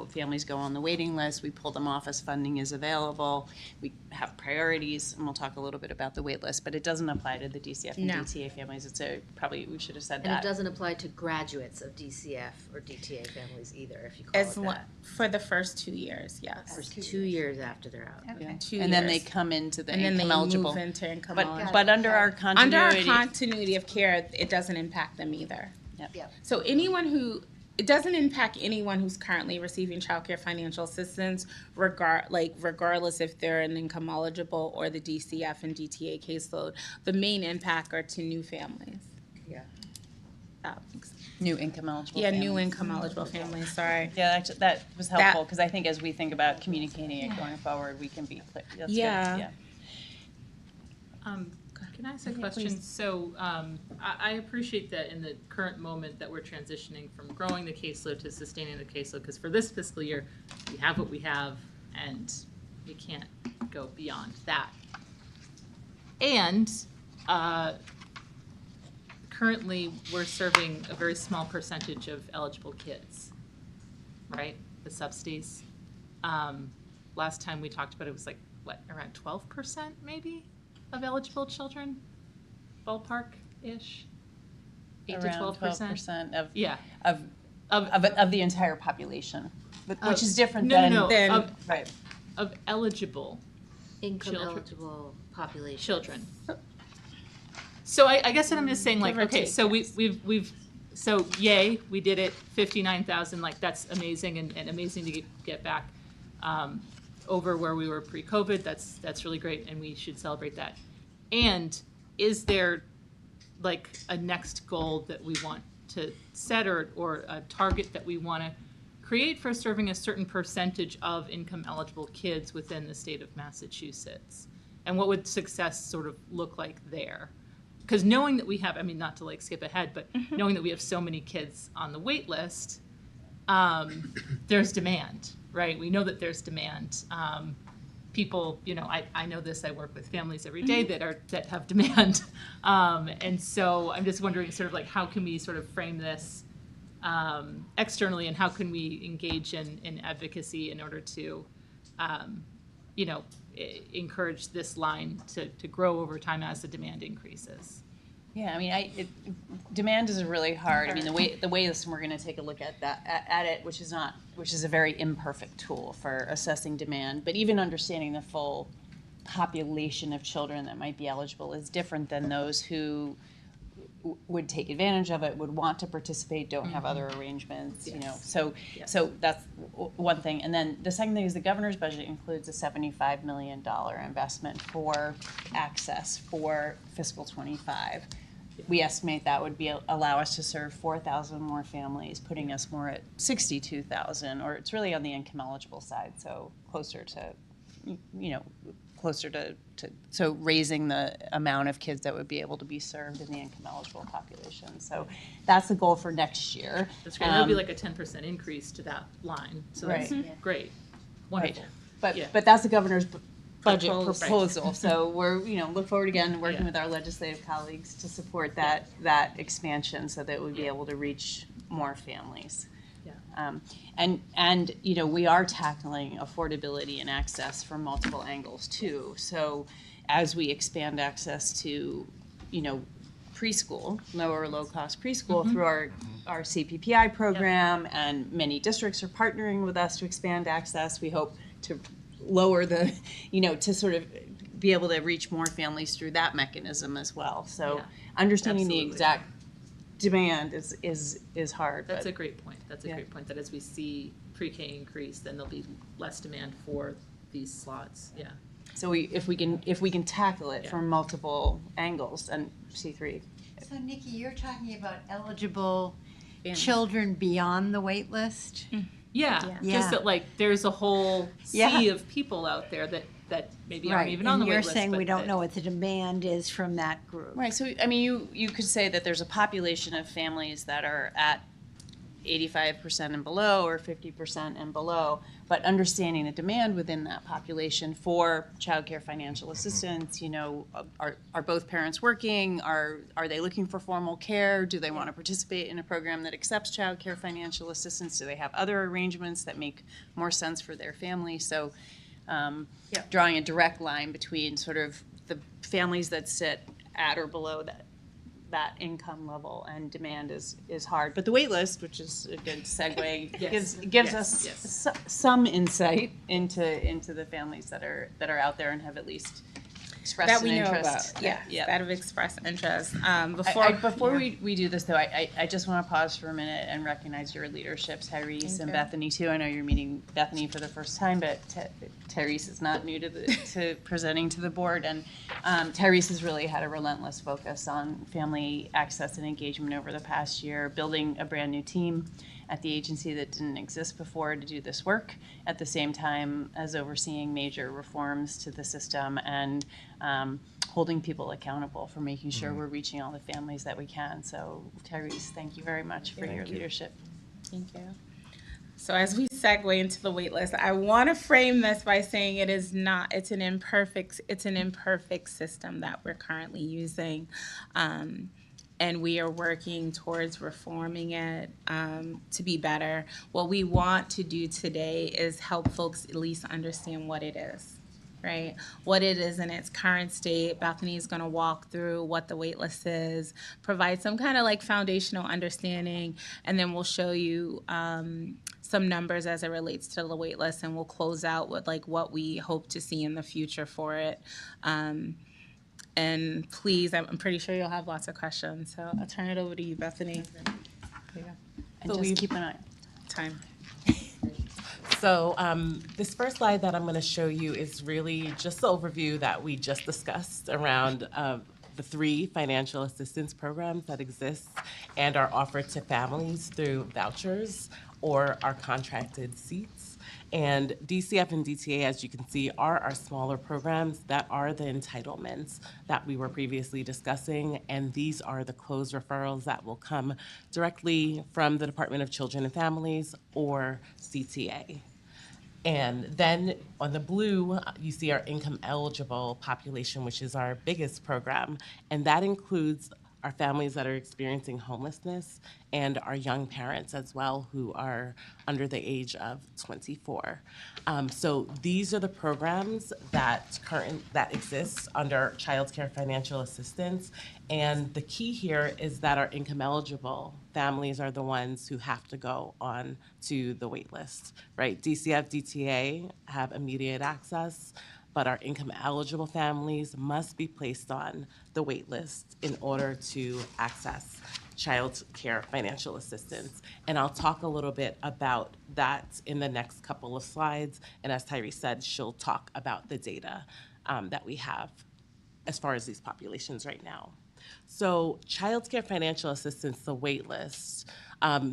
families go on the waiting list, we pull them off as funding is available, we have priorities, and we'll talk a little bit about the wait list, but it doesn't apply to the DCF and No. DTA families. Probably we should have said And that. it doesn't apply to graduates of DCF or DTA families either, if you call it that. For the first 2 years, yes. First 2 years after they're out. Yeah. 2 And then they years. come into the And then income they eligible. move into income But eligible. under our continuity. Under our continuity of care, it doesn't impact them either. Yep. So it doesn't impact anyone who's currently receiving child care financial assistance, regardless if they're an income eligible or the DCF and DTA caseload. The main impact are to new families. Yeah. That makes sense. New income eligible Yeah, families. new income eligible families, sorry. Yeah, that was helpful, because I think as we think about communicating it going forward, we can be clear. That's good, Yeah. yeah. Can I ask a Yeah, question? please. So I appreciate that in the current moment that we're transitioning from growing the caseload to sustaining the caseload, because for this fiscal year, we have what we have, and we can't go beyond that. And currently, we're serving a very small percentage of eligible kids, right? The subsidies. Last time we talked about it was like, what, around 12% maybe of eligible children? Ballpark-ish? 8 to 12%? 12% of, Yeah. of the entire population, which is different No, than, of, right. of eligible Income children. eligible population. Children. So I guess what I'm just saying, like, Give or okay, take, so we've so yay, we did it, 59,000, like that's amazing and amazing to get back over where we were pre-COVID. That's really great, and we should celebrate that. And is there like a next goal that we want to set or a target that we want to create for serving a certain percentage of income eligible kids within the state of Massachusetts? And what would success sort of look like there? Because knowing that we have, I mean, not to like skip ahead, but knowing that we have so many kids on the wait list, there's demand, right? We know that there's demand. People, you know, I know this, I work with families every day that have demand. And so I'm just wondering sort of like, how can we sort of frame this externally, and how can we engage in advocacy in order to, you know, encourage this line to grow over time as the demand increases? Yeah, I mean, demand is really hard. I mean, the way this, and we're going to take a look at that at it, which is a very imperfect tool for assessing demand. But even understanding the full population of children that might be eligible is different than those who would take advantage of it, would want to participate, don't have other arrangements, you know. So that's one thing. And then the second thing is the governor's budget includes a $75 million investment for access for fiscal 25. We estimate that would allow us to serve 4,000 more families, putting us more at 62,000, or it's really on the income eligible side, so closer to, you know, so raising the amount of kids that would be able to be served in the income eligible population. So that's the goal for next year. That's great. That would be like a 10% increase to that line. So that's great. Wonderful. Right. But that's the governor's budget Proposal. proposal. So we're, you know, look forward again to working with our legislative colleagues to support that expansion so that we'd be able to reach more families. And you know, we are tackling affordability and access from multiple angles too. So as we expand access to, you know, preschool, low cost preschool through our CPPI program, and many districts are partnering with us to expand access. We hope to lower the, you know, to sort of be able to reach more families through that mechanism as well. So understanding the exact demand is hard. That's a great point. That's a great point, that as we see pre-K increase, then there'll be less demand for these slots. Yeah. So if we can tackle it from multiple angles, and C3. So Nikki, you're talking about eligible children beyond the wait list? Yeah. Just that, like, there's a whole sea of people out there that maybe aren't even on the wait list. You're saying we don't know what the demand is from that group. Right, so I mean, you could say that there's a population of families that are at 85% and below, or 50% and below, but understanding the demand within that population for childcare financial assistance, you know, are both parents working? Are they looking for formal care? Do they want to participate in a program that accepts childcare financial assistance? Do they have other arrangements that make more sense for their family? So drawing a direct line between sort of the families that sit at or below that income level and demand is hard. But the wait list, which is a good segue, gives us some insight into the families that are out there and have at least expressed that an we know interest. about. That have expressed interest. Before we do this, though, I just want to pause for a minute and recognize your leadership, Tyrese and Bethany too. I know you're meeting Bethany for the first time, but Tyrese is not new to presenting to the board, and Tyrese has really had a relentless focus on family access and engagement over the past year, building a brand new team at the agency that didn't exist before to do this work, at the same time as overseeing major reforms to the system and holding people accountable for making sure we're reaching all the families that we can. So Tyrese, thank you very much for your leadership. Thank you. So as we segue into the wait list, I want to frame this by saying it's an imperfect system that we're currently using. And we are working towards reforming it to be better. What we want to do today is help folks at least understand what it is, right? What it is in its current state. Bethany is going to walk through what the wait list is, provide some kind of like foundational understanding, and then we'll show you some numbers as it relates to the wait list, and we'll close out with like what we hope to see in the future for it. And please, I'm pretty sure you'll have lots of questions, so I'll turn it over to you, Bethany. And just keep an eye. Time. So this first slide that I'm going to show you is really just the overview that we just discussed around the 3 financial assistance programs that exist and are offered to families through vouchers or our contracted seats. And DCF and DTA, as you can see, are our smaller programs that are the entitlements that we were previously discussing. And these are the closed referrals that will come directly from the Department of Children and Families or CTA. And then on the blue, you see our income eligible population, which is our biggest program. And that includes our families that are experiencing homelessness and our young parents as well who are under the age of 24. So these are the programs that exist under Child Care Financial Assistance. And the key here is that our income eligible families are the ones who have to go on to the wait list, right? DCF, DTA have immediate access, but our income eligible families must be placed on the wait list in order to access child care financial assistance. And I'll talk a little bit about that in the next couple of slides. And as Tyrese said, she'll talk about the data that we have as far as these populations right now. So child care financial assistance, the wait list,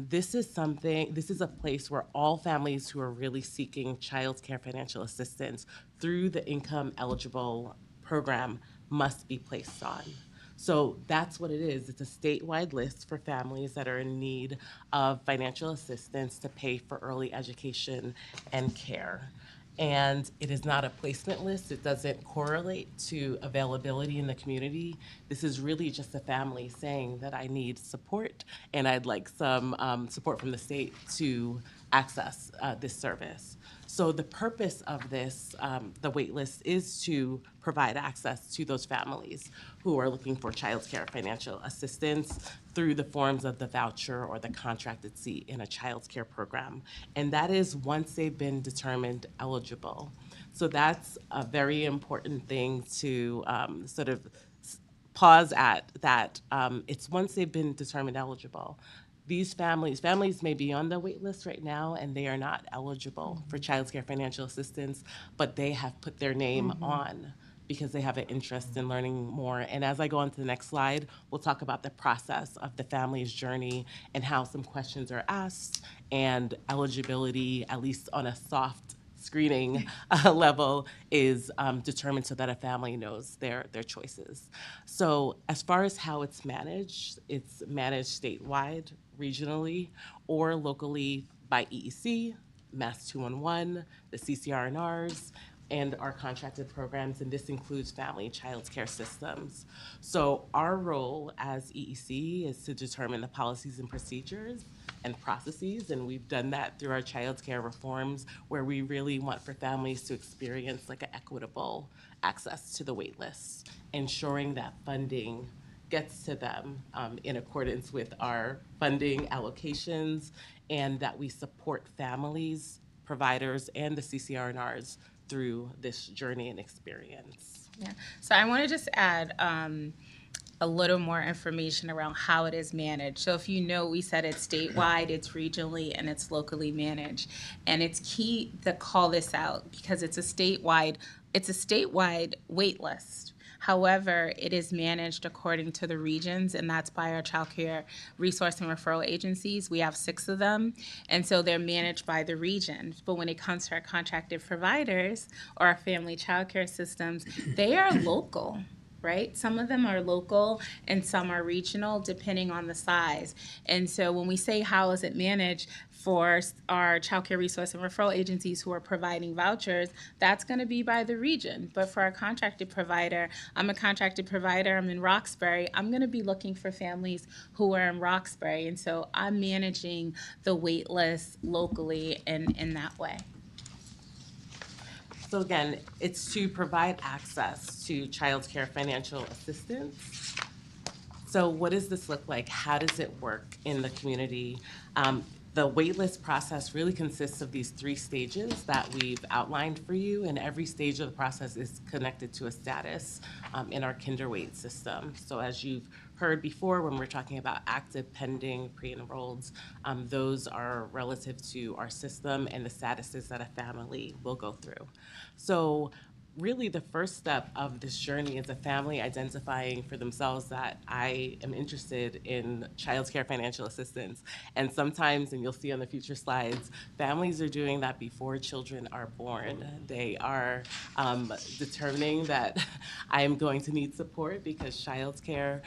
this is a place where all families who are really seeking child care financial assistance through the income eligible program must be placed on. So that's what it is. It's a statewide list for families that are in need of financial assistance to pay for early education and care. And it is not a placement list. It doesn't correlate to availability in the community. This is really just a family saying that I need support and I'd like some support from the state to access this service. So the purpose of this, the wait list, is to provide access to those families who are looking for child care financial assistance through the forms of the voucher or the contracted seat in a child care program. And that is once they've been determined eligible. So that's a very important thing to sort of pause at, that it's once they've been determined eligible. These families may be on the wait list right now and they are not eligible for child care financial assistance, but they have put their name on because they have an interest in learning more. And as I go on to the next slide, we'll talk about the process of the family's journey and how some questions are asked and eligibility, at least on a soft screening level, is determined so that a family knows their choices. So as far as how it's managed statewide, regionally, or locally by EEC, Mass 211, the CCR&Rs, and our contracted programs, and this includes family and child care systems. So our role as EEC is to determine the policies and procedures and processes, and we've done that through our child care reforms, where we really want for families to experience like an equitable access to the wait list, ensuring that funding gets to them in accordance with our funding allocations, and that we support families, providers, and the CCR&Rs through this journey and experience. Yeah. So I want to just add a little more information around how it is managed. So if you know, we said it's statewide, it's regionally, and it's locally managed. And it's key to call this out because it's a statewide wait list. However, it is managed according to the regions, and that's by our child care resource and referral agencies. We have 6 of them, and so they're managed by the region. But when it comes to our contracted providers or our family child care systems, they are local. right? Some of them are local and some are regional, depending on the size. And so when we say how is it managed for our child care resource and referral agencies who are providing vouchers, that's going to be by the region. But for our contracted provider, I'm a contracted provider, I'm in Roxbury, I'm going to be looking for families who are in Roxbury. And so I'm managing the wait list locally in that way. So again, it's to provide access to child care financial assistance. So what does this look like? How does it work in the community? The waitlist process really consists of these 3 stages that we've outlined for you, and every stage of the process is connected to a status in our KinderWait system. So as you've heard before, when we're talking about active, pending, pre-enrolleds, those are relative to our system and the statuses that a family will go through. So really the first step of this journey is a family identifying for themselves that I am interested in child care financial assistance. And sometimes, and you'll see on the future slides, families are doing that before children are born. They are determining that I am going to need support because child care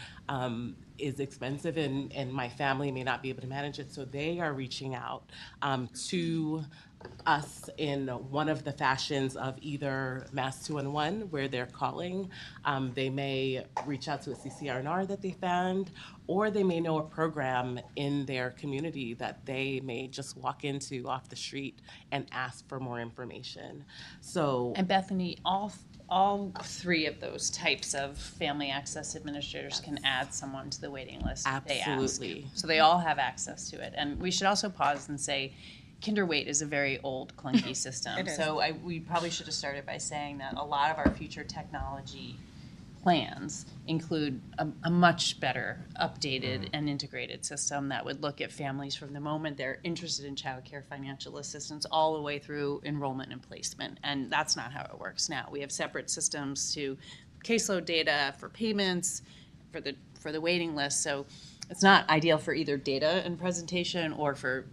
is expensive and my family may not be able to manage it. So they are reaching out to us in one of the fashions of either Mass 211, where they're calling. They may reach out to a CCR&R that they found, or they may know a program in their community that they may just walk into off the street and ask for more information. So, And Bethany, all 3 of those types of family access administrators can add someone to the waiting list if they ask. Absolutely. So they all have access to it. And we should also pause and say, KinderWait is a very old, clunky system. It is. So we probably should have started by saying that a lot of our future technology plans include a much better updated and integrated system that would look at families from the moment they're interested in child care financial assistance all the way through enrollment and placement. And that's not how it works now. We have separate systems to caseload data for payments, for the waiting list. So it's not ideal for either data and presentation or for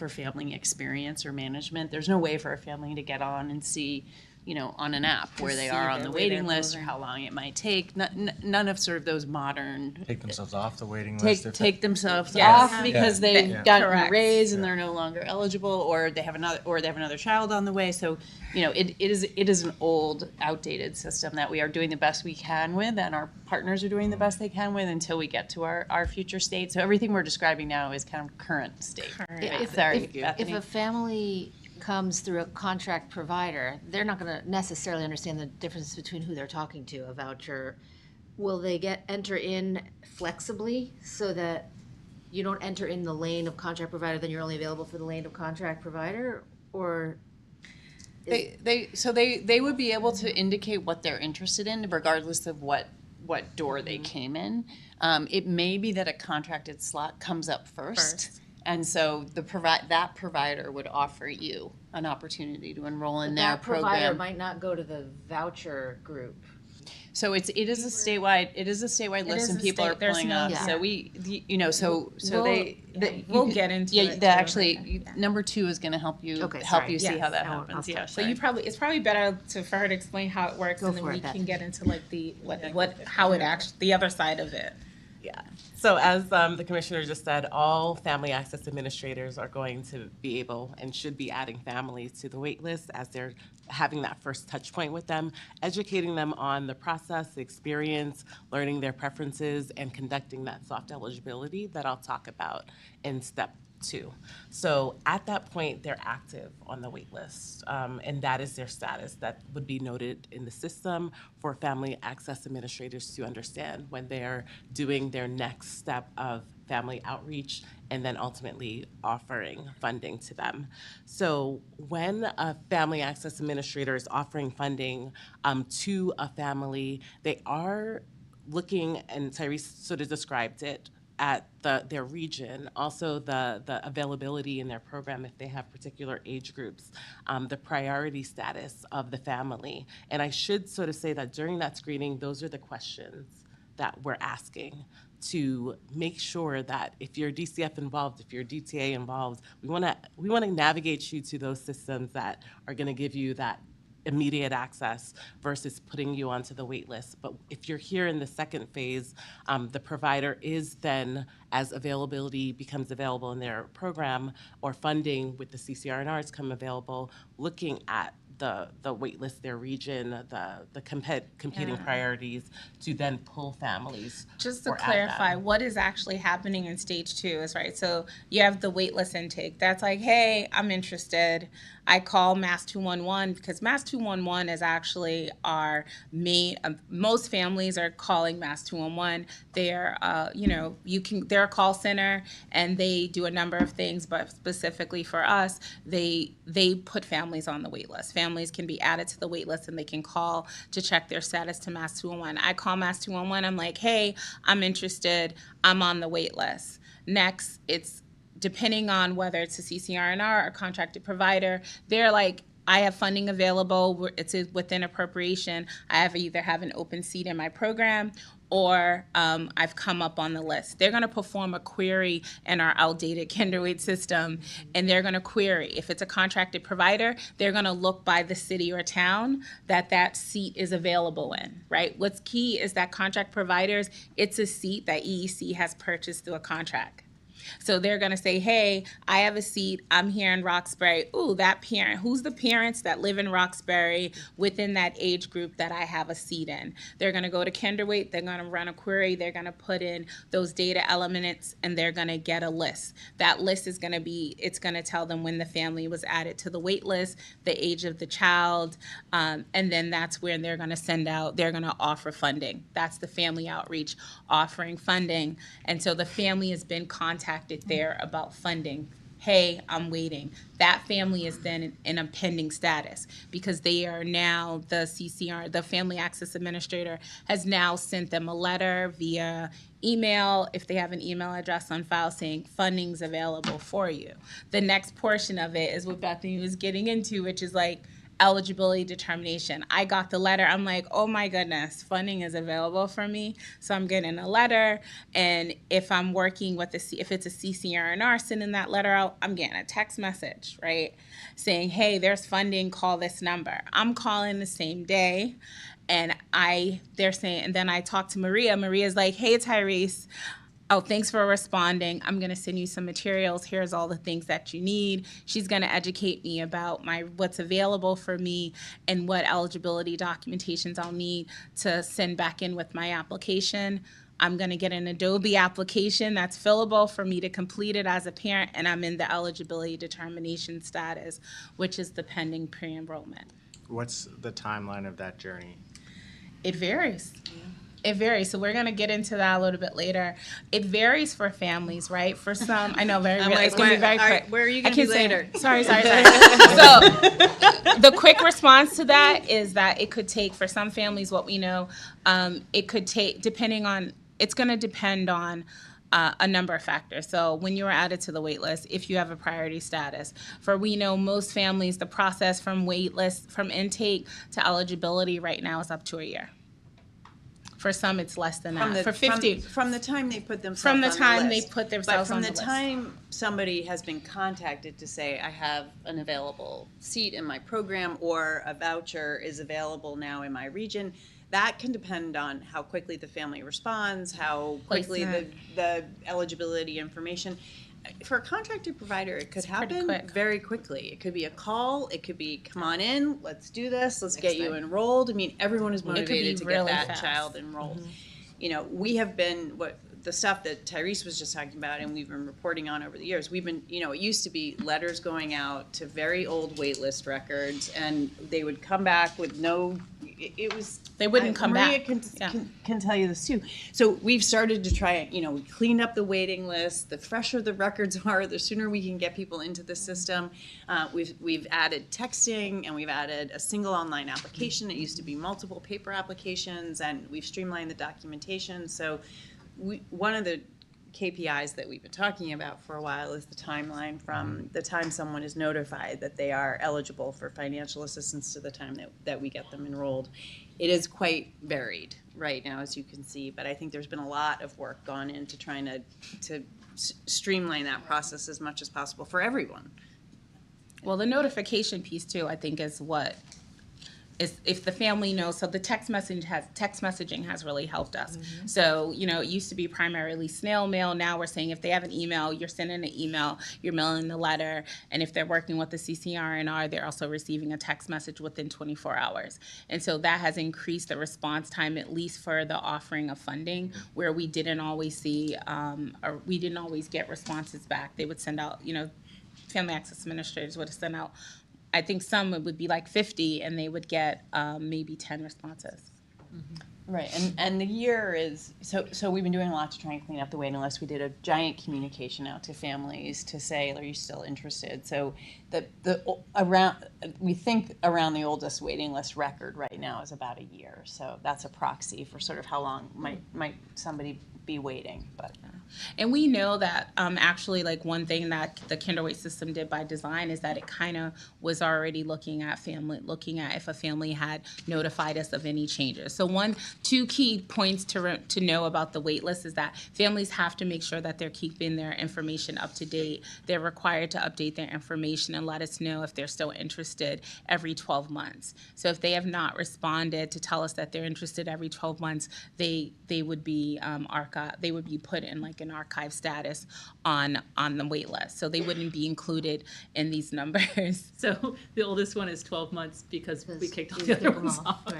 family experience or management. There's no way for a family to get on and see, on an app where they are on the waiting list or how long it might take. None of sort of those modern Take themselves off the waiting list. take themselves Yes. off because Yeah. they've Yeah. gotten Correct. a raise and they're no longer eligible, or they have another child on the way. So, it is an old, outdated system that we are doing the best we can with, and our partners are doing the best they can with until we get to our future state. So everything we're describing now is kind of current state. Right? Sorry, If Bethany. a family comes through a contract provider, they're not going to necessarily understand the difference between who they're talking to, a voucher. Will they enter in flexibly so that you don't enter in the lane of contract provider, then you're only available for the lane of contract provider? Or They would be able to indicate what they're interested in regardless of what door they came in. It may be that a contracted slot comes up first. And so that provider would offer you an opportunity to enroll in their that provider program. might not go to the voucher group. So it is a statewide list, is and a people are state- there's pulling no- up. Yeah. So We'll get into it, too. Number 2 is going to help you Okay, help sorry. you see Yes. how that I'll happens. stop. Yeah. So it's probably better for her to explain how it works, Go and then for we it, Beth. can get into like the other side of it. yeah. So as the commissioner just said, all family access administrators are going to be able and should be adding families to the wait list as they're having that first touch point with them, educating them on the process, the experience, learning their preferences, and conducting that soft eligibility that I'll talk about in step 2. So at that point, they're active on the wait list, and that is their status. That would be noted in the system for family access administrators to understand when they're doing their next step of family outreach and then ultimately offering funding to them. So when a family access administrator is offering funding to a family, they are looking, and Tyrese sort of described it, at their region, also the availability in their program if they have particular age groups, the priority status of the family. And I should sort of say that during that screening, those are the questions that we're asking to make sure that if you're DCF involved, if you're DTA involved, we want to navigate you to those systems that are going to give you that immediate access versus putting you onto the wait list. But if you're here in the second phase, the provider is then, as availability becomes available in their program or funding with the CCR&Rs come available, looking at the wait list, their region, the competing Yeah. priorities to then pull families. Just to or add clarify, them. what is actually happening in stage 2 is right. So you have the waitlist intake. That's like, hey, I'm interested. I call Mass 211 because Mass 211 is actually our main. Most families are calling Mass 211. They're, they're a call center and they do a number of things, but specifically for us, they put families on the wait list. Families can be added to the wait list and they can call to check their status to Mass 211. I call Mass 211. I'm like, hey, I'm interested. I'm on the wait list. Next, it's depending on whether it's a CCR&R or contracted provider, they're like, I have funding available, it's within appropriation, I either have an open seat in my program or I've come up on the list. They're gonna perform a query in our outdated Kinderweight system, and they're gonna query. If it's a contracted provider, they're gonna look by the city or town that seat is available in, right? What's key is that contract providers, it's a seat that EEC has purchased through a contract. So they're going to say, hey, I have a seat. I'm here in Roxbury. Ooh, that parent. Who's the parents that live in Roxbury within that age group that I have a seat in? They're going to go to Kinderweight. They're going to run a query. They're going to put in those data elements, and they're going to get a list. That list is going to be, it's going to tell them when the family was added to the wait list, the age of the child, and then that's where they're going to send out, they're going to offer funding. That's the family outreach offering funding. And so the family has been contacted there about funding. Hey, I'm waiting. That family is then in a pending status because they are now the CCR, the Family Access Administrator has now sent them a letter via email, if they have an email address on file saying funding's available for you. The next portion of it is what Bethany was getting into, which is like eligibility determination. I got the letter. I'm like, oh my goodness, funding is available for me. So I'm getting a letter. And if I'm working with if it's a CCR&R sending that letter out, I'm getting a text message, right? Saying, hey, there's funding, call this number. I'm calling the same day. And they're saying, and then I talk to Maria. Maria's like, hey, Tyrese, oh, thanks for responding. I'm going to send you some materials. Here's all the things that you need. She's going to educate me about what's available for me and what eligibility documentations I'll need to send back in with my application. I'm going to get an Adobe application that's fillable for me to complete it as a parent, and I'm in the eligibility determination status, which is the pending pre-enrollment. What's the timeline of that journey? It varies. It varies. So we're going to get into that a little bit later. It varies for families, right? For some, I know it's going to be very quick. Where are you going to be later? Sorry. So the quick response to that is that it could take, for some families, what we know, it could take, it's going to depend on a number of factors. So when you are added to the wait list, if you have a priority status, we know most families, the process from wait list, from intake to eligibility right now is up to a year. For some, it's less than that. For 50, from the time they put themselves from the on the time list. they put themselves on the list. But from the time somebody has been contacted to say, I have an available seat in my program or a voucher is available now in my region, that can depend on how quickly the family responds, how quickly the eligibility information. For a contracted provider, it could happen very quickly. It could be a call. It could be, come on in, let's do this, let's get you enrolled. I mean, everyone is motivated to get that child enrolled. Mm-hmm. You know, we have been, the stuff that Tyrese was just talking about and we've been reporting on over the years, we've been, it used to be letters going out to very old wait list records and they would come back with they wouldn't come Maria back. Can tell you this too. So we've started to try, we cleaned up the waiting list. The fresher the records are, the sooner we can get people into the system. We've added texting and we've added a single online application. It used to be multiple paper applications and we've streamlined the documentation. So one of the KPIs that we've been talking about for a while is the timeline from the time someone is notified that they are eligible for financial assistance to the time that we get them enrolled. It is quite varied right now, as you can see, but I think there's been a lot of work gone into trying to streamline that process as much as possible for everyone. Well, the notification piece too, I think, is what if the family knows, so the text messaging has really helped us. So, you know, it used to be primarily snail mail. Now we're saying if they have an email, you're sending an email, you're mailing the letter, and if they're working with the CCR&R, they're also receiving a text message within 24 hours. And so that has increased the response time, at least for the offering of funding, where we didn't always see, or we didn't always get responses back. They would send out, you know, Family Access Administrators would send out, I think some it would be like 50, and they would get maybe 10 responses. Right, and the year is, so we've been doing a lot to try and clean up the waiting list. We did a giant communication out to families to say, are you still interested? So we think around the oldest waiting list record right now is about a year. So that's a proxy for sort of how long might somebody be waiting, but. And we know that actually, like, one thing that the Kinderwait system did by design is that it kind of was already looking at if a family had notified us of any changes. So two key points to know about the wait list is that families have to make sure that they're keeping their information up to date. They're required to update their information and let us know if they're still interested every 12 months. So if they have not responded to tell us that they're interested every 12 months, they would be they would be put in like an archive status on the wait list. So they wouldn't be included in these numbers. So the oldest one is 12 months because we kicked all the other ones off.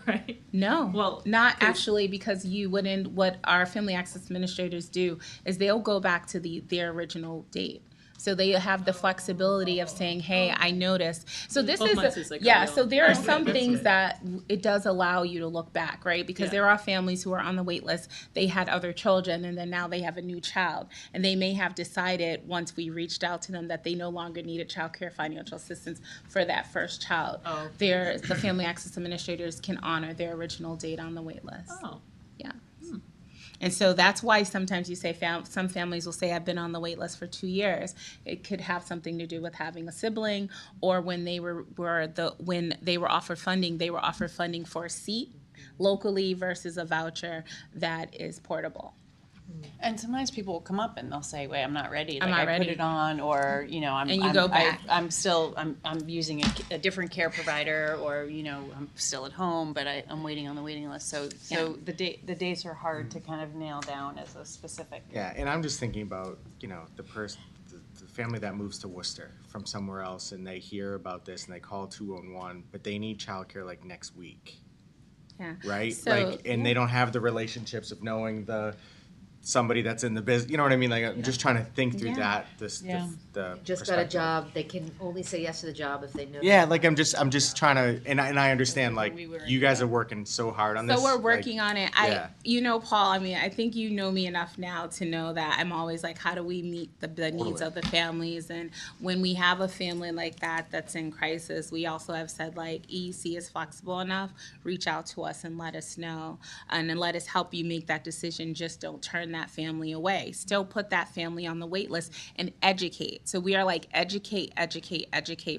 Right. No, well, not actually, because you wouldn't. What our Family Access Administrators do is they'll go back to their original date. So they have the flexibility of saying, hey, I noticed. So this is like so there are some things that it does allow you to look back, right? Because there are families who are on the wait list, they had other children, and then now they have a new child. And they may have decided once we reached out to them that they no longer needed child care financial assistance for that first child. The Family Access Administrators can honor their original date on the wait list. Yeah. And so that's why sometimes you say some families will say, I've been on the wait list for 2 years. It could have something to do with having a sibling, or when they were offered funding, they were offered funding for a seat locally versus a voucher that is portable. And sometimes people will come up and they'll say, wait, I'm not ready. Like, I'm not ready. Put it on, or, you know, I'm using a different care provider, or, you know, I'm still at home, but I'm waiting on the waiting list. So the dates are hard to kind of nail down as a specific. Yeah, and I'm just thinking about, you know, the family that moves to Worcester from somewhere else, and they hear about this and they call 211, but they need childcare like next week. Yeah. Right? So, they don't have the relationships of knowing somebody that's in the business, you know what I mean? Like, I'm just trying to think through that. The Just got a job. They can only say yes to the job if they know. Yeah, like I'm just trying to, and I understand, like, you guys are working so hard on this. So we're working on it. Yeah. You know, Paul, I mean, I think you know me enough now to know that I'm always like, how do we meet the needs of the families? And when we have a family like that that's in crisis, we also have said, like, EEC is flexible enough, reach out to us and let us know, and then let us help you make that decision. Just don't turn that family away. Still put that family on the wait list and educate. So we are like, educate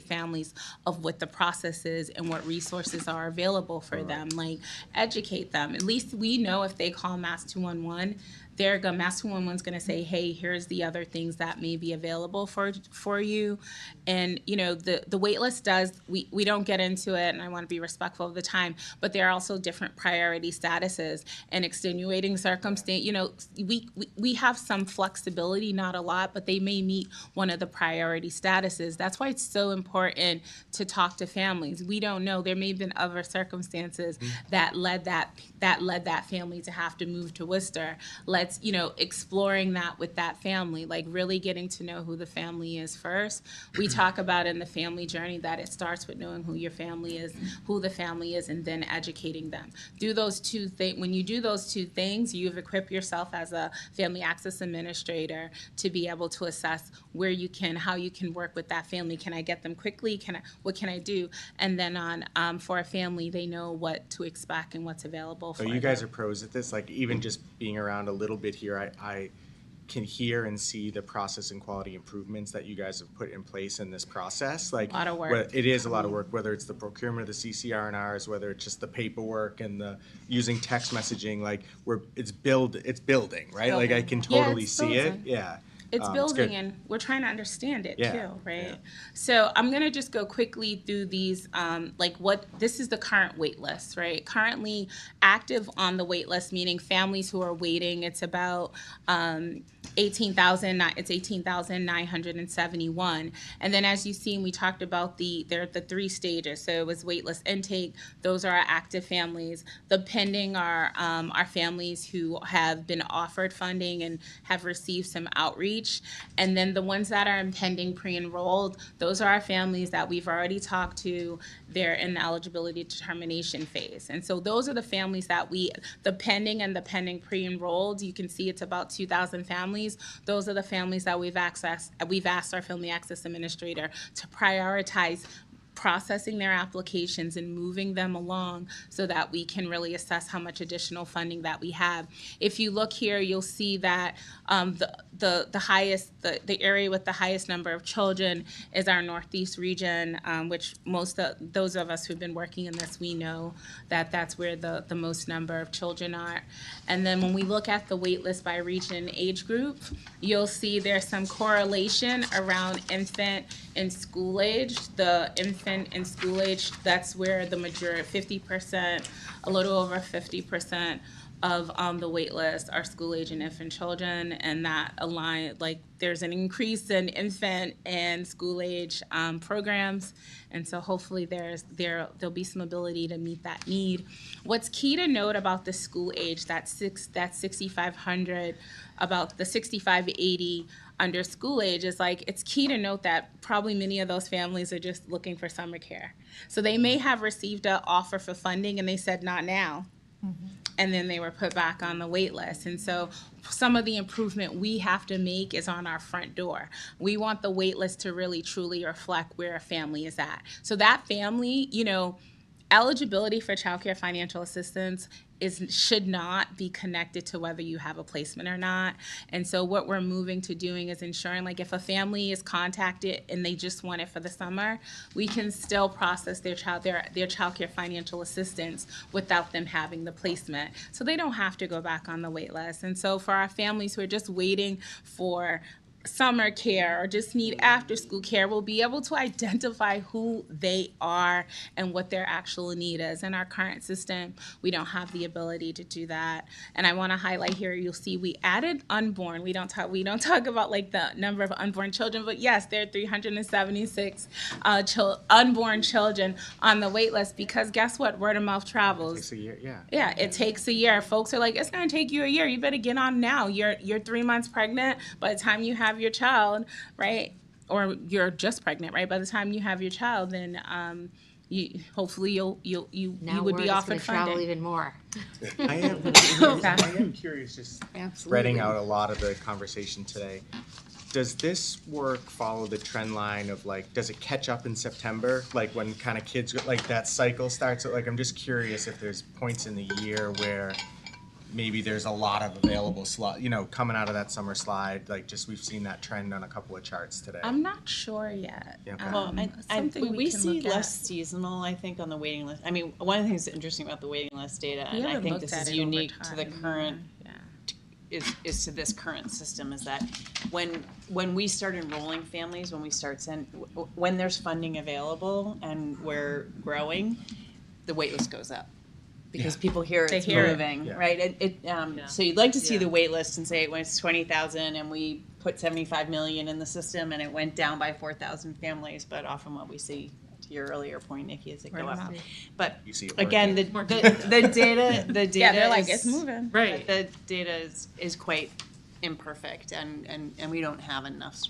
families of what the process is and what resources are available for them. Like, educate them. At least we know if they call Mass 211, Mass 211 is going to say, hey, here's the other things that may be available for you. And, you know, the wait list we don't get into it, and I want to be respectful of the time, but there are also different priority statuses and extenuating circumstance. You know, we have some flexibility, not a lot, but they may meet one of the priority statuses. That's why it's so important to talk to families. We don't know. There may have been other circumstances that led that family to have to move to Worcester. Let's, you know, exploring that with that family, like really getting to know who the family is first. We talk about in the family journey that it starts with knowing who your family is, who the family is, and then educating them. Do those two things. When you do those two things, you've equipped yourself as a Family Access Administrator to be able to assess where you can, how you can work with that family. Can I get them quickly? What can I do? And then for a family, they know what to expect and what's available for So them. you guys are pros at this. Like, even just being around a little bit here, I can hear and see the process and quality improvements that you guys have put in place in this process. Like, a lot of work. It is a lot of work, whether it's the procurement of the CCR&Rs, whether it's just the paperwork and the using text messaging. Like, it's building, right? Like, I can totally see it. Yeah. It's It's building good. and we're trying to understand it Yeah, too, right? yeah. So I'm gonna just go quickly through these, this is the current wait list, right? Currently active on the wait list, meaning families who are waiting, it's about 18,971. And then as you've seen, we talked about the 3 stages. So it was waitlist intake, those are our active families. The pending are families who have been offered funding and have received some outreach. And then the ones that are in pending pre-enrolled, those are our families that we've already talked to. They're in the eligibility determination phase. And so those are the families that the pending and the pending pre-enrolled, you can see it's about 2,000 families. Those are the families that we've asked our Family Access Administrator to prioritize processing their applications and moving them along so that we can really assess how much additional funding that we have. If you look here, you'll see that the area with the highest number of children is our Northeast region, which most of those of us who've been working in this, we know that that's where the most number of children are. And then when we look at the wait list by region and age group, you'll see there's some correlation around infant and school age. The infant and school age, that's where the majority, 50%, a little over 50% of the wait list are school age and infant children, and that align, there's an increase in infant and school age programs, and so hopefully there'll be some ability to meet that need. What's key to note about the school age, that 6,500, about the 65-80 under school age is it's key to note that probably many of those families are just looking for summer care. So they may have received an offer for funding and they said not now. And then they were put back on the wait list. And so some of the improvement we have to make is on our front door. We want the wait list to really truly reflect where a family is at. So that family, eligibility for child care financial assistance should not be connected to whether you have a placement or not. And so what we're moving to doing is ensuring if a family is contacted and they just want it for the summer, we can still process their child care financial assistance without them having the placement. So they don't have to go back on the wait list. And so for our families who are just waiting for summer care or just need after school care, we'll be able to identify who they are and what their actual need is. In our current system, we don't have the ability to do that. And I want to highlight here, you'll see we added unborn. We don't talk about the number of unborn children, but yes, there are 376 unborn children on the wait list because guess what? Word of mouth travels. It takes a year, yeah. Yeah, it takes a year. Folks are it's going to take you a year. You better get on now. You're 3 months pregnant. By the time you have your child, right, or you're just pregnant, right? By the time you have your child, then hopefully you would be offered funding. Travel even more. I am curious, just spreading out a lot of the conversation today. Does this work follow the trend line of does it catch up in September? When kind of kids, that cycle starts? I'm just curious if there's points in the year where maybe there's a lot of available slot, coming out of that summer slide, we've seen that trend on a couple of charts today. I'm not sure yet. Yeah, okay. Well, Something we can see look at. less seasonal, I think, on the waiting list. I mean, one of the things that's interesting about the waiting list data, We and I haven't think looked this at is it over unique to the time. current, Yeah. is to this current system, is that when we start enrolling families, when there's funding available and we're growing, the wait list goes up. Because people hear They it's hear it. moving, Yeah. right? So you'd like to see the wait list and say it was 20,000 and we put 75 million in the system and it went down by 4,000 families, but often what we see, to your earlier point, Nikki, is it go Word of up. mouth. But You see it again, the data Yeah, they're is, it's moving. Right. the data is quite imperfect and we don't have enough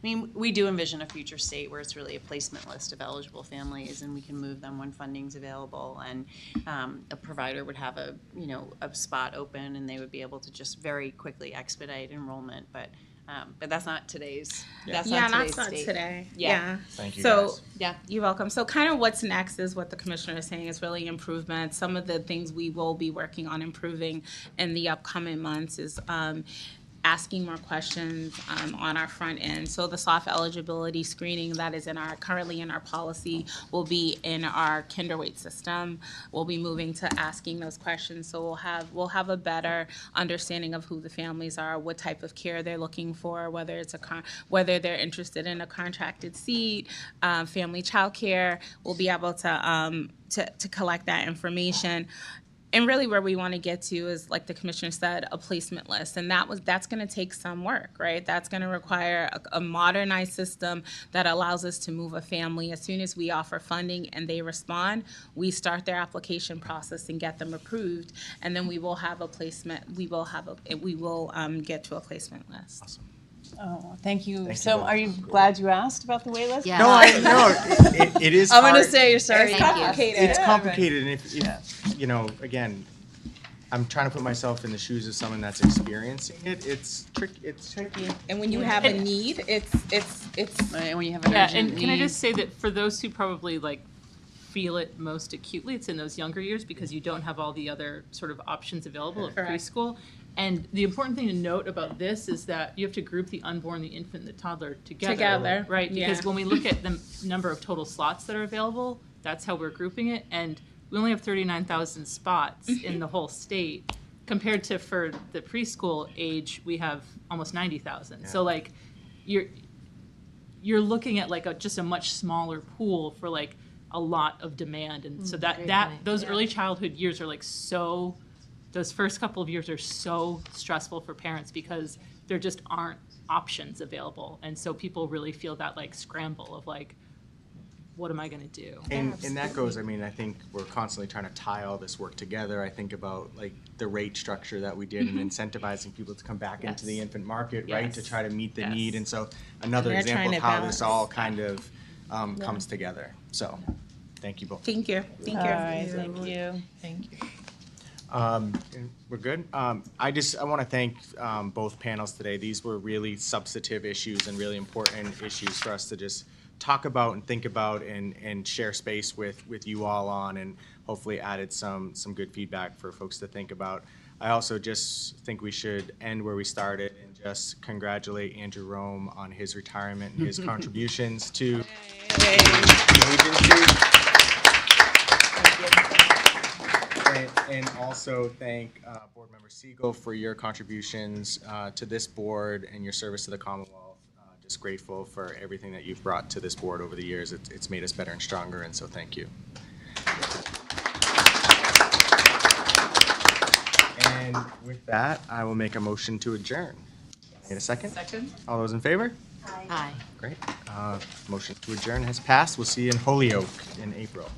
we do envision a future state where it's really a placement list of eligible families and we can move them when funding's available and a provider would have a spot open and they would be able to just very quickly expedite enrollment, but that's not today's That's not state. today. Yeah. Thank you, So guys. Yeah. you're welcome. So kind of what's next is what the commissioner is saying is really improvement. Some of the things we will be working on improving in the upcoming months is asking more questions on our front end. So the soft eligibility screening that is currently in our policy will be in our Kinderweight system. We'll be moving to asking those questions. So we'll have a better understanding of who the families are, what type of care they're looking for, whether whether they're interested in a contracted seat, family child care. We'll be able to collect that information. And really where we want to get to is, like the commissioner said, a placement list. And that's going to take some work, right? That's going to require a modernized system that allows us to move a family. As soon as we offer funding and they respond, we start their application process and get them approved. And then we will have a placement, we will get to a placement list. Awesome. Oh, thank you. Thank you So both. are you glad you asked about the wait list? Yeah. No, it is I'm going to hard. say you're sorry. It's Thank you. complicated. It's complicated, and if you know, again, I'm trying to put myself in the shoes of someone that's experiencing it. It's tricky. And when you have a need, it's Right, when you have an Yeah, urgent and can I need. just say that for those who probably like feel it most acutely, it's in those younger years because you don't have all the other sort of options available at Correct. preschool. And the important thing to note about this is that you have to group the unborn, the infant, and the toddler together. Right? Because yeah. when we look at the number of total slots that are available, that's how we're grouping it. And we only have 39,000 spots in the whole state compared to for the preschool age, we have almost 90,000. So like you're looking at like just a much smaller pool for like a lot of demand. And so those early childhood years are like those first couple of years are so stressful for parents because there just aren't options available. And so people really feel that like scramble of like, what am I going to do? And that goes, I mean, I think we're constantly trying to tie all this work together. I think about like the rate structure that we did and incentivizing people to come back into the infant market, right, to try to meet the need. And so another They're example trying of to how this balance. all kind of comes together. So thank you both. Thank you. Thank you. All right, thank you. Thank you. We're good. I want to thank both panels today. These were really substantive issues and really important issues for us to just talk about and think about and share space with you all on, and hopefully added some good feedback for folks to think about. I also just think we should end where we started and just congratulate Andrew Rome on his retirement and his contributions to the agency. And also thank Board Member Siegel for your contributions to this board and your service to the Commonwealth. Just grateful for everything that you've brought to this board over the years. It's made us better and stronger, and so thank you. And with that, I will make a motion to adjourn. Need a second? Second. All those in favor? Aye. Great. Motion to adjourn has passed. We'll see you in Holyoke in April.